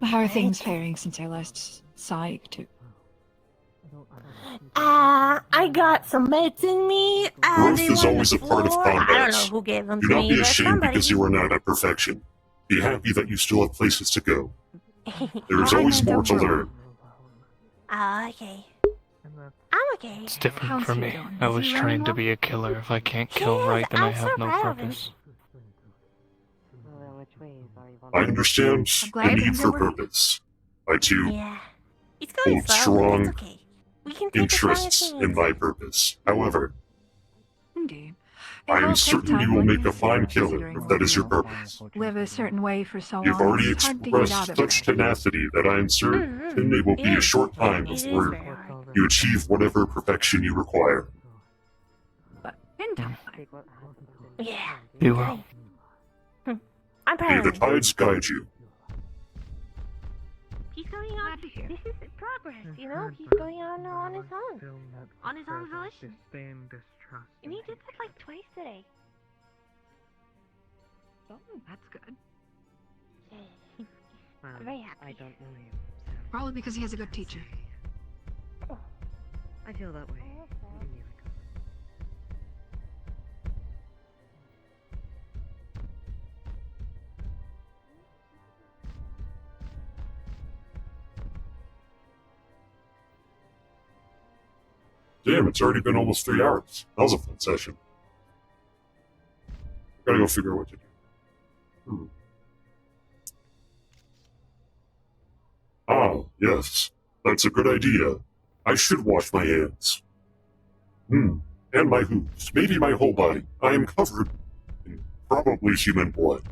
How are things faring since I last saw you two? I got some meds in me. Growth they is were on always the a part of floor. I don't know combat. who gave them Do to not me, be but ashamed somebody. because you are not at perfection. Be happy that you still have places to go. There is I always know more to the rule. learn. Okay. I'm okay. It's different How's for he me. doing? I was Is he trained to running be a killer. If I can't kill Yes, right, then I I'm have so no proud of him. purpose. I understand I'm glad the need things for are working. purpose. I too Yeah. It's going hold slow, but strong that's okay. We can take interests in my purpose. However, Indeed. I It will am take certain time you will when make you're a fine killer considering if that is your purpose. live a certain way for so You've long. already It's hard to get out expressed of such it. tenacity that I am certain it will be a short time It is before very hard. you achieve whatever perfection you require. Yeah. You will. I'm May proud the of him. tides guide you. He's going on. This is progress, you know? He's going on his own. On his own volition. And he did that like twice today. Oh, that's good. I'm very happy. I don't know you. Probably because he has a good teacher. I feel that way. Damn, it's already been almost 3 hours. That was a fun session. Gotta go figure out what to do. Ah, yes. That's a good idea. I should wash my hands. And my hooves. Maybe my whole body. I am covered in probably human blood.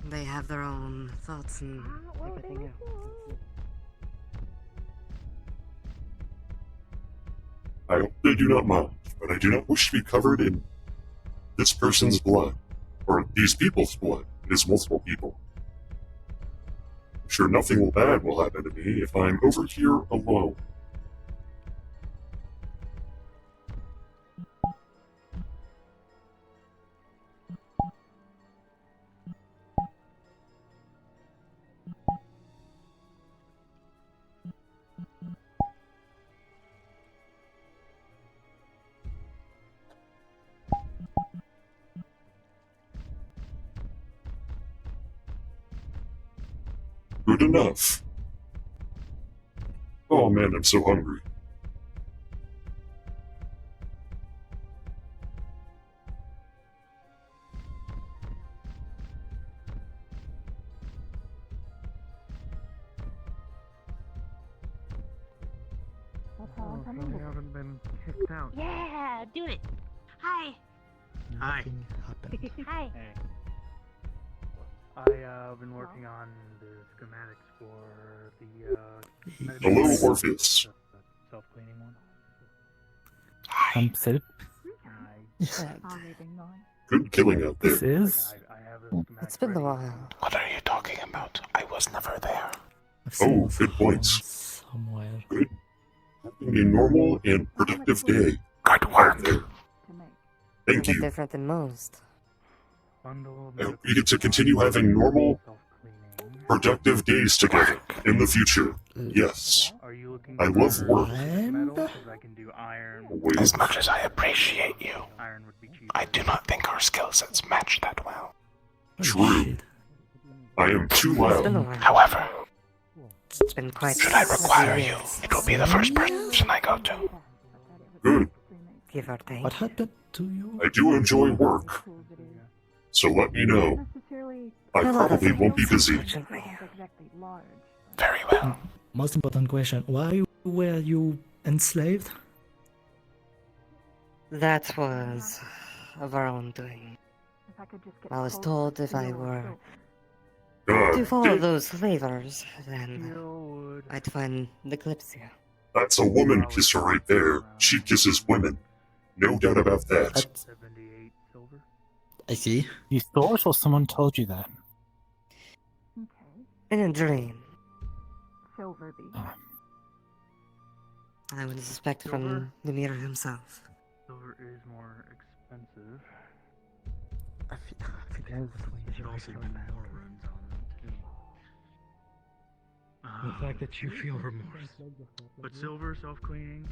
They have their own thoughts and everything else. I hope they do not mind, but I do not wish to be covered in this person's blood. Or these people's blood. It is multiple people. I'm sure nothing bad will happen to me if I'm over here alone. Good enough. Oh man, I'm so hungry. You haven't been kicked out. Yeah, do it. Hi. Hi. Hi. I've been working on the schematics for the Hello, Orpheus. self-cleaning one. Sid? Good killing out there. This is? It's been a while. What are you talking about? I was never there. Oh, good points. Somewhere. Good. Having a normal and productive day. Good work. There. Thank A bit you. different than most. I hope we get to continue having normal, productive days together in the future. Yes. I love work. Always. As much as I appreciate you, I do not think our skill sets match that well. True. I am too loud. However, It's been quite should I require you, it will be the first person I go to. Good. Give or take. What happened to you? I do enjoy work. So let me know. I probably won't be busy. Very well. Most important question: why were you enslaved? That was of our own doing. I was told if I were to follow those flavors, then I'd find the Kalypsia. That's a woman kisser right there. She kisses women. No doubt about that. I see. You thought or someone told you that? In a dream. Silver bead. I would suspect from the mirror himself. Silver is more expensive. I feel It should also be more runs on it too. The fact that you feel remorse. But silver self-cleaning.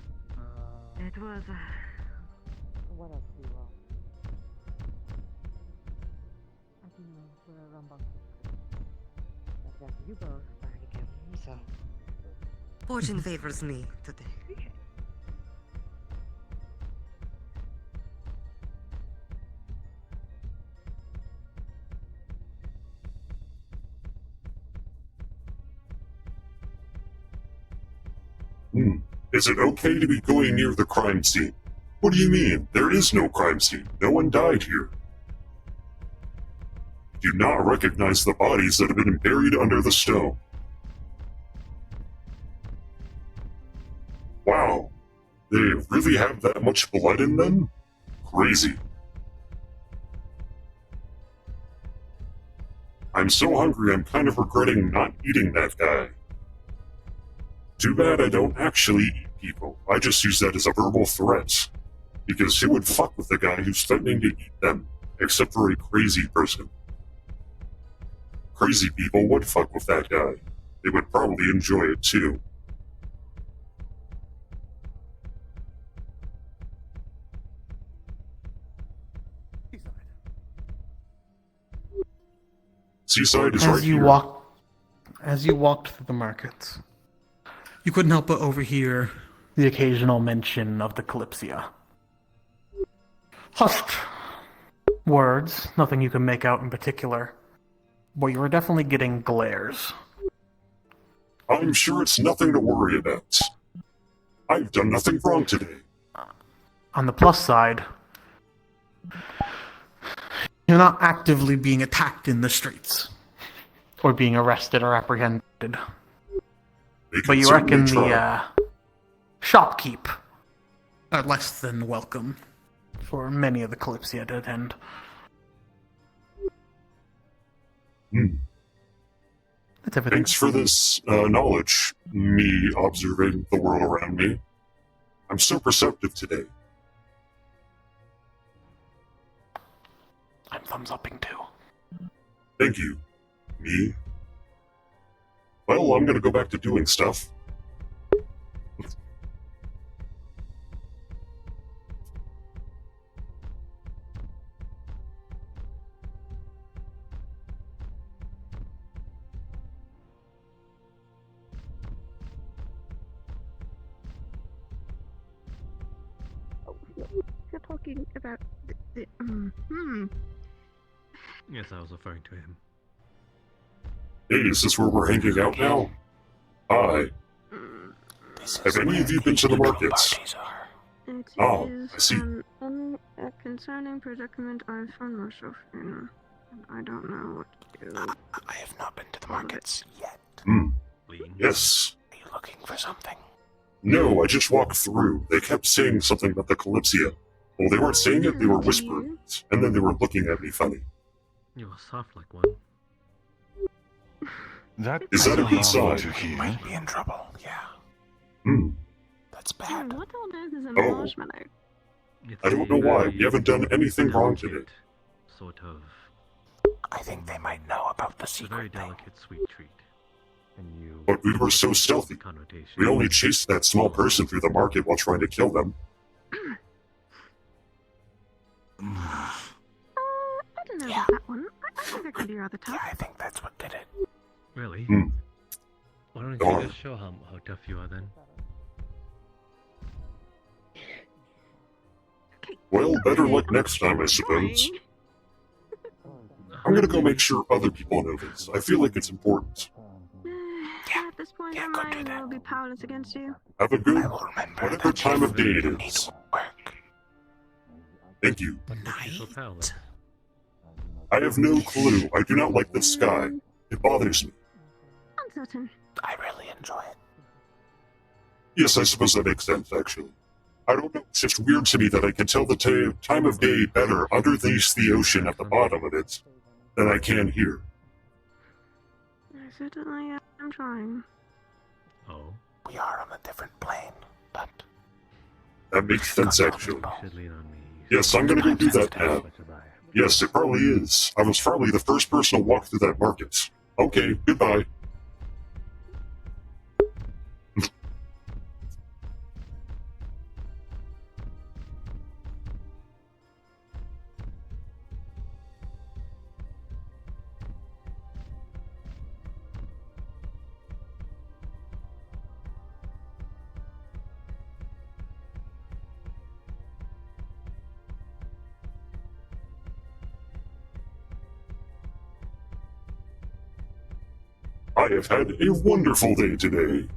It was. What else do you want? I can wear a rumble. But you both back again, so. Fortune favors me today. Is it okay to be going near the crime scene? What do you mean? There is no crime scene. No one died here. Do not recognize the bodies that have been buried under the stone. Wow. They really have that much blood in them? Crazy. I'm so hungry I'm kind of regretting not eating that guy. Too bad I don't actually eat people. I just use that as a verbal threat. Because who would fuck with the guy who's threatening to eat them? Except for a crazy person. Crazy people would fuck with that guy. They would probably enjoy it too. Seasaidh is right here. As you walked through the markets, You couldn't help but overhear the occasional mention of the Kalypsia. Hushed words, nothing you can make out in particular, but you were definitely getting glares. I'm sure it's nothing to worry about. I've done nothing wrong today. On the plus side, you're not actively being attacked in the streets, or being arrested or apprehended. But you reckon the shopkeep are less than welcome for many of the Kalypsia to attend. That's everything. Thanks for this knowledge, me observing the world around me. I'm so perceptive today. I'm thumbs upping too. Thank you. Me? Well, I'm gonna go back to doing stuff. You're talking about the Yes, I was referring to him. Hey, is this where we're hanging out now? Hi. Have any of you been to the markets? Oh, I see. A concerning predicament I've found myself in, and I don't know what to do. I have not been to the markets yet. Yes. Are you looking for something? No, I just walked through. They kept saying something about the Kalypsia. Well, they weren't saying it, they were whispering it. And then they were looking at me funny. You are soft like one. Is that a good sign? You might be in trouble, yeah. That's bad. What on earth is a Oh. marshmallow? I don't know why. We haven't done anything wrong today. Sort of. I think they might know about the It's a secret very thing. delicate sweet treat. And you. But we were so stealthy. We only chased that small person through the market while trying to kill them. I don't know about that one. I think there could be other tough. Yeah, I think that's what did it. Really? Why don't Darn. you just show how tough you are then? Well, better luck next time, I suppose. I'm gonna go make sure other people know this. I feel like it's important. At this point, I will be powerless against you. Have a good, whatever time of day it is. Thank you. I have no clue. I do not like this sky. It bothers me. Uncertain. I really enjoy it. Yes, I suppose that makes sense, actually. I don't know. It's just weird to me that I can tell the time of day better underneath the ocean at the bottom of it than I can here. I certainly am trying. Oh? We are on a different plane, but... That makes sense, actually. You should lean on me. Yes, I'm gonna go do that now. Yes, it probably is. I was probably the first person to walk through that market. Okay, goodbye. I have had a wonderful day today.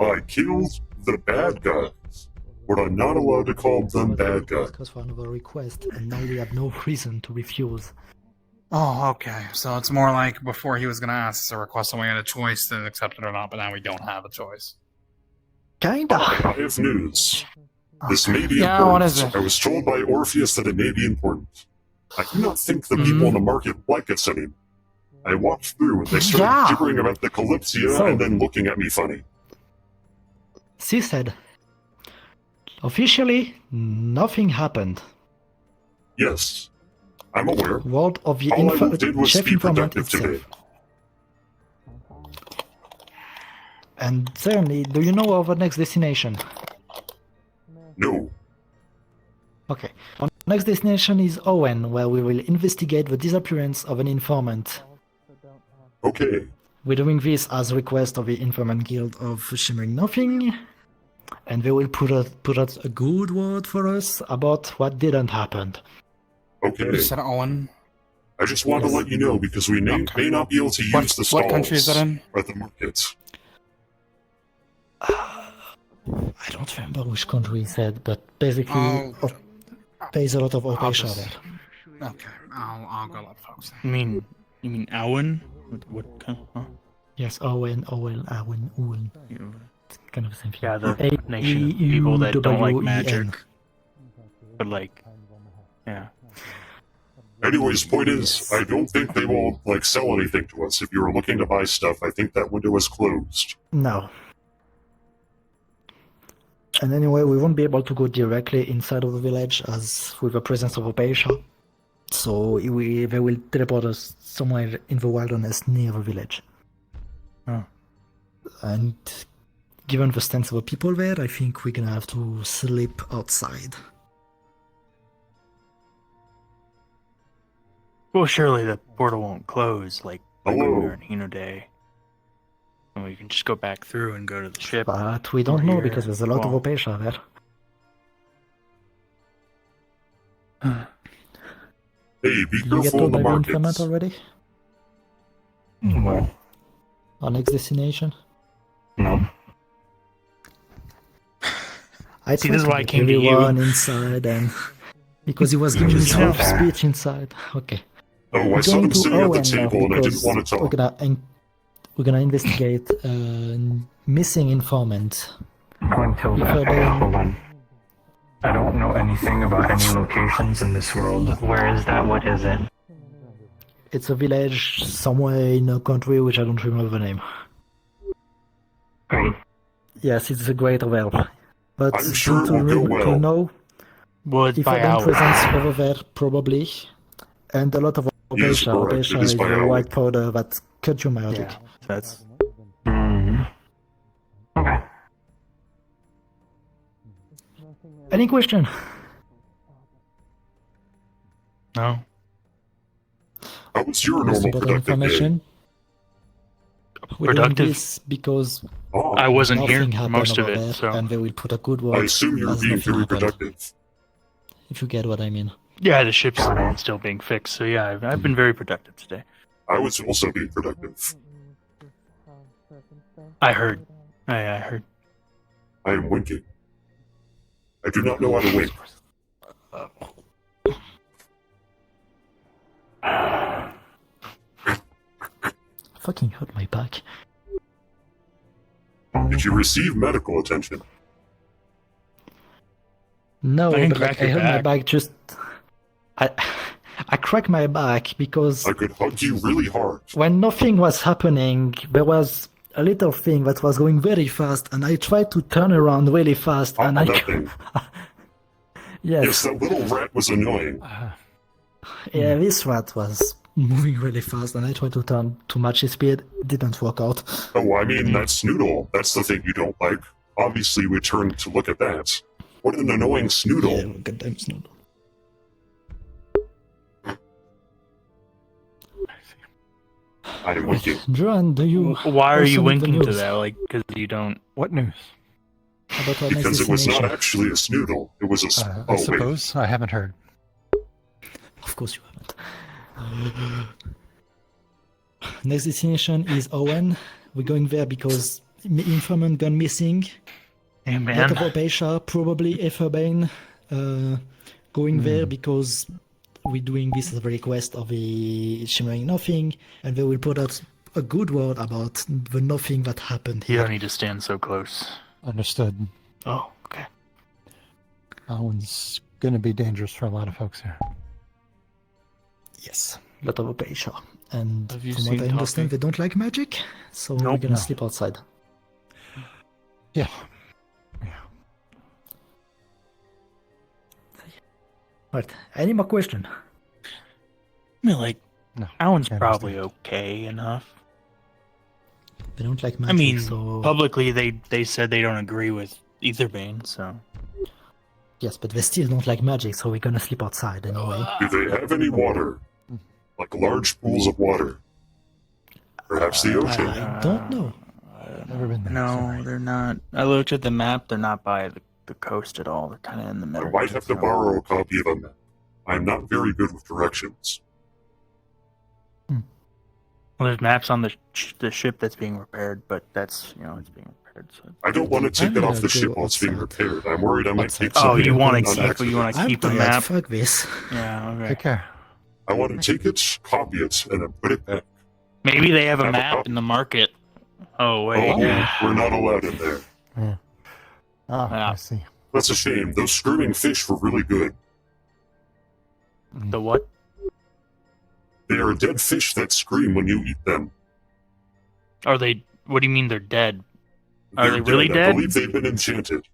I killed the bad guys, but I'm not allowed to call them bad guys. Because for another request, and now we have no reason to refuse. Oh, okay. So it's more like before he was going to ask us a request and we had a choice to accept it or not, but now we don't have a choice. Kinda. I have news. This may be Yeah, important. what is it? I was told by Orpheus that it may be important. I do not think the people in the market like us anymore. I walked through and they started gibbering about the Kalypsia and then looking at me funny. Seasaidh. Officially, nothing happened. Yes, I'm aware. Word of the All I did was chief be informant productive today. itself. And certainly, do you know our next destination? No. Okay. Our next destination is Owen, where we will investigate the disappearance of an informant. Okay. We're doing this as request of the Informant Guild of Shimmering Nothing, and they will put out a good word for us about what didn't happen. Okay. You said Owen. I just want to let you know because we may not be able to use the stalls What country is that in? at the market. I don't remember which country he said, but basically there's a lot of Opesha there. Okay, I'll go let folks. You mean Owen? What kind of, huh? Yes, Owen. It's kind of the same thing. Yeah, the nation of people that don't like magic. But like, yeah. Anyways, point is, I don't think they will sell anything to us. If you were looking to buy stuff, I think that window is closed. No. And anyway, we won't be able to go directly inside of the village as with the presence of Opesha. So they will teleport us somewhere in the wilderness near the village. Oh. And given the stance of the people there, I think we're gonna have to sleep outside. Well, surely the portal won't close like when we were in Hino Day. And we can just go back through and go to the ship. But we don't know because there's a lot of Opesha there. Hey, be Did you get careful in told the by the markets. informant already? Well, Our next destination? no. I See, this is why I came to you. everyone inside and because he was giving his Just half fair. speech inside. Okay. Oh, I We're saw going them to sitting at the Owen now table and I didn't because want to talk. we're gonna investigate a missing informant. Until that, hold on. I don't know anything about any locations in this world. Where is that? What is it? It's a village somewhere in a country which I don't remember the name. Great. Yes, it's a great realm. But I'm sure it will go well. to know Well, it's if by I hour. presence over there, probably. And a lot of Yes, Opesha. correct. Opesha It is is by a hour. white powder that cut you magic. Yeah, that's. Okay. Any question? No. How was your Most normal important productive day? information. We're doing Productive? this because I wasn't here nothing happened most of over it, there, so. and they will put a good word. I assume you're as being nothing very happened, productive. if you get what I mean. Yeah, the ship's still being fixed, so yeah, I've been very productive today. I was also being productive. I heard. I heard. I am winking. I do not know how to wink. Fucking hurt my back. Did you receive medical attention? No, I can but crack I your hurt my back. back just. I cracked my back because I could hug you really hard. when nothing was happening, there was a little thing that was going very fast, and I tried to turn around really fast, and that I. thing. Yes. Yes, that little rat was annoying. Yeah, this rat was moving really fast, and I tried to turn to match his speed. It didn't work out. Oh, I mean, that's Snoodle. That's the thing you don't like. Obviously, we turned to look at that. What an annoying Snoodle. Yeah, goddamn Snoodle. I am winking. Joan, do you? Why are you also need the winking to news that? Like, because you don't. What news? About our next Because it was not destination? actually a Snoodle. It was a... I oh, wait. suppose. I haven't heard. Of course you haven't. Next destination is Owen. We're going there because informant gone missing. Hey, man. Lot of Opesha, probably Etherbane, going there because we're doing this as a request of the Shimmering Nothing, and they will put out a good word about the nothing that happened You here. don't need to stand so close. Understood. Oh, okay. That one's gonna be dangerous for a lot of folks here. Yes, lot of pressure. And Have you from what seen I understand, Toffee? they don't like magic, so we're Nope. gonna No. sleep outside. Yeah. Right. Any more question? I mean, like, No, Alan's I probably okay enough. They don't like magic, I mean, so publicly they said they don't agree with Aetherbane, so. yes, but they still don't like magic, so we're gonna sleep outside anyway. Do they have any water? Like large pools of water? Perhaps the ocean? I don't know. Never been there. No, sorry. they're not. I looked at the map. They're not by the coast at all. They're kind of in the I middle. might have to borrow a copy of a map. I'm not very good with directions. Well, there's maps on the ship that's being repaired, but that's it's being repaired. So. I don't want to take I'm it off gonna the ship go while it's being outside. repaired. I'm worried I might take Oh, something you want to on keep? You accident. want to I'm keep the tired. map? Fuck this. Yeah. Okay. Take care. I want to take it, copy it, and then put it back. Maybe they have a Have a map copy. in the market. Oh wait. Oh, we're not allowed in there. Yeah. Oh, Yeah. I see. That's a shame. Those screaming fish were really good. The what? They are dead fish that scream when you eat them. Are they? What do you mean they're dead? Are They're they really I dead? believe they've been enchanted.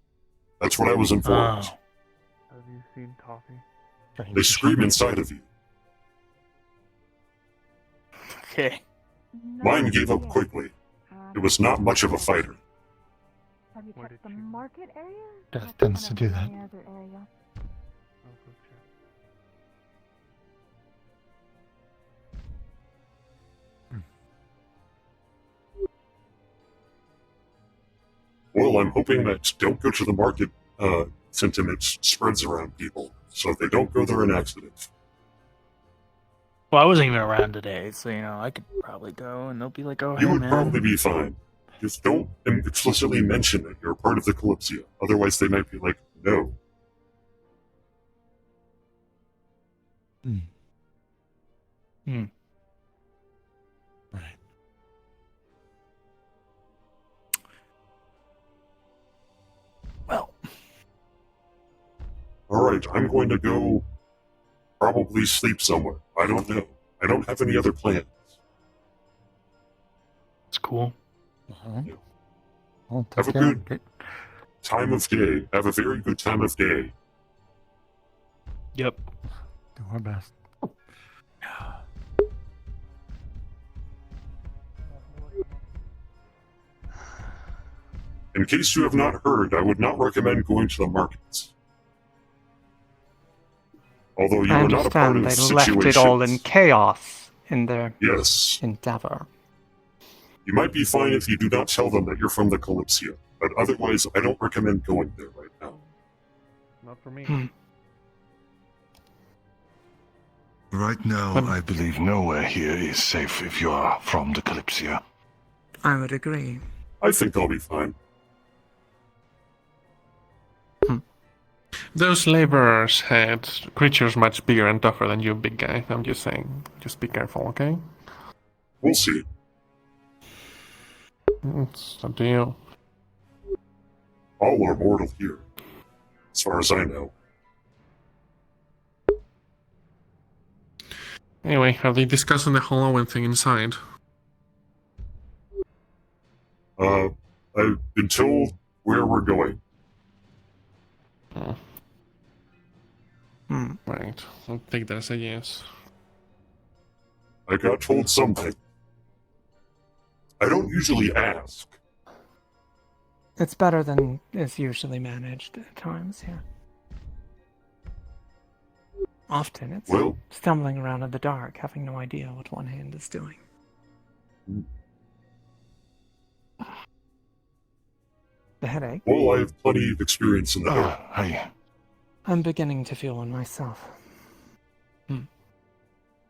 That's what I was informed. Oh. Have you seen Toffee? They scream inside of you. Okay. Mine gave up quickly. It was not much of a fighter. Have you checked the market area? Death tends to do that. Any other area? Well, I'm hoping that don't go to the market sentiment spreads around people, so if they don't go there in accident. Well, I wasn't even around today, so I could probably go, and they'll be like, "Oh, You hey, would man." probably be fine. Just don't explicitly mention that you're part of the Kalypsia. Otherwise, they might be like, no. Hmm. Right. Well. Alright, I'm going to go probably sleep somewhere. I don't know. I don't have any other plans. It's cool. Well, Have a take care. good time of day. Have a very good time of day. Yep. Do our best. In case you have not heard, I would not recommend going to the markets. Although you I are not a part understand of the they left situation. it all in chaos in their Yes. endeavor. You might be fine if you do not tell them that you're from the Kalypsia, but otherwise I don't recommend going there right now. Not for me. Right now, I believe nowhere here is safe if you are from the Kalypsia. I would agree. I think I'll be fine. Those laborers had creatures much bigger and tougher than you, big guy. I'm just saying. Just be careful, okay? We'll see. It's up to you. All are mortal here, as far as I know. Anyway, are they discussing the whole Owen thing inside? I've been told where we're going. Right. I'll take that as a yes. I got told something. I don't usually ask. It's better than is usually managed at times, yeah. Often it's Well- stumbling around in the dark, having no idea what one hand is doing. The headache? Well, I have plenty of experience in the dark. I'm beginning to feel one myself.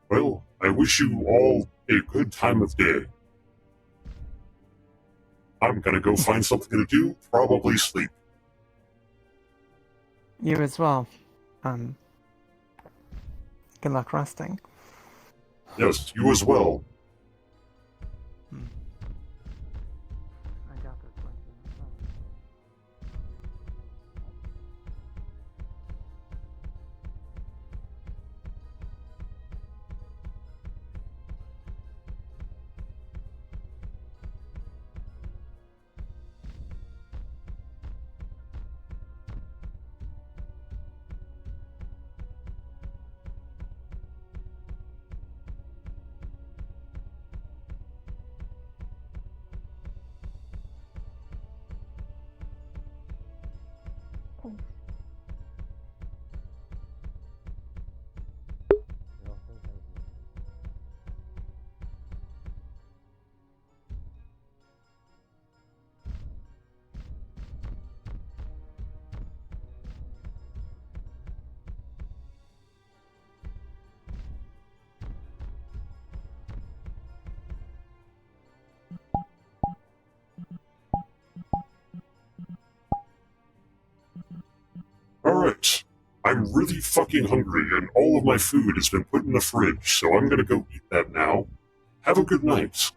Well, I wish you all a good time of day. I'm gonna go find something to do, probably sleep. You as well. Good luck resting. Yes, you as well. Alright. I'm really fucking hungry, and all of my food has been put in the fridge, so I'm gonna go eat that now. Have a good night.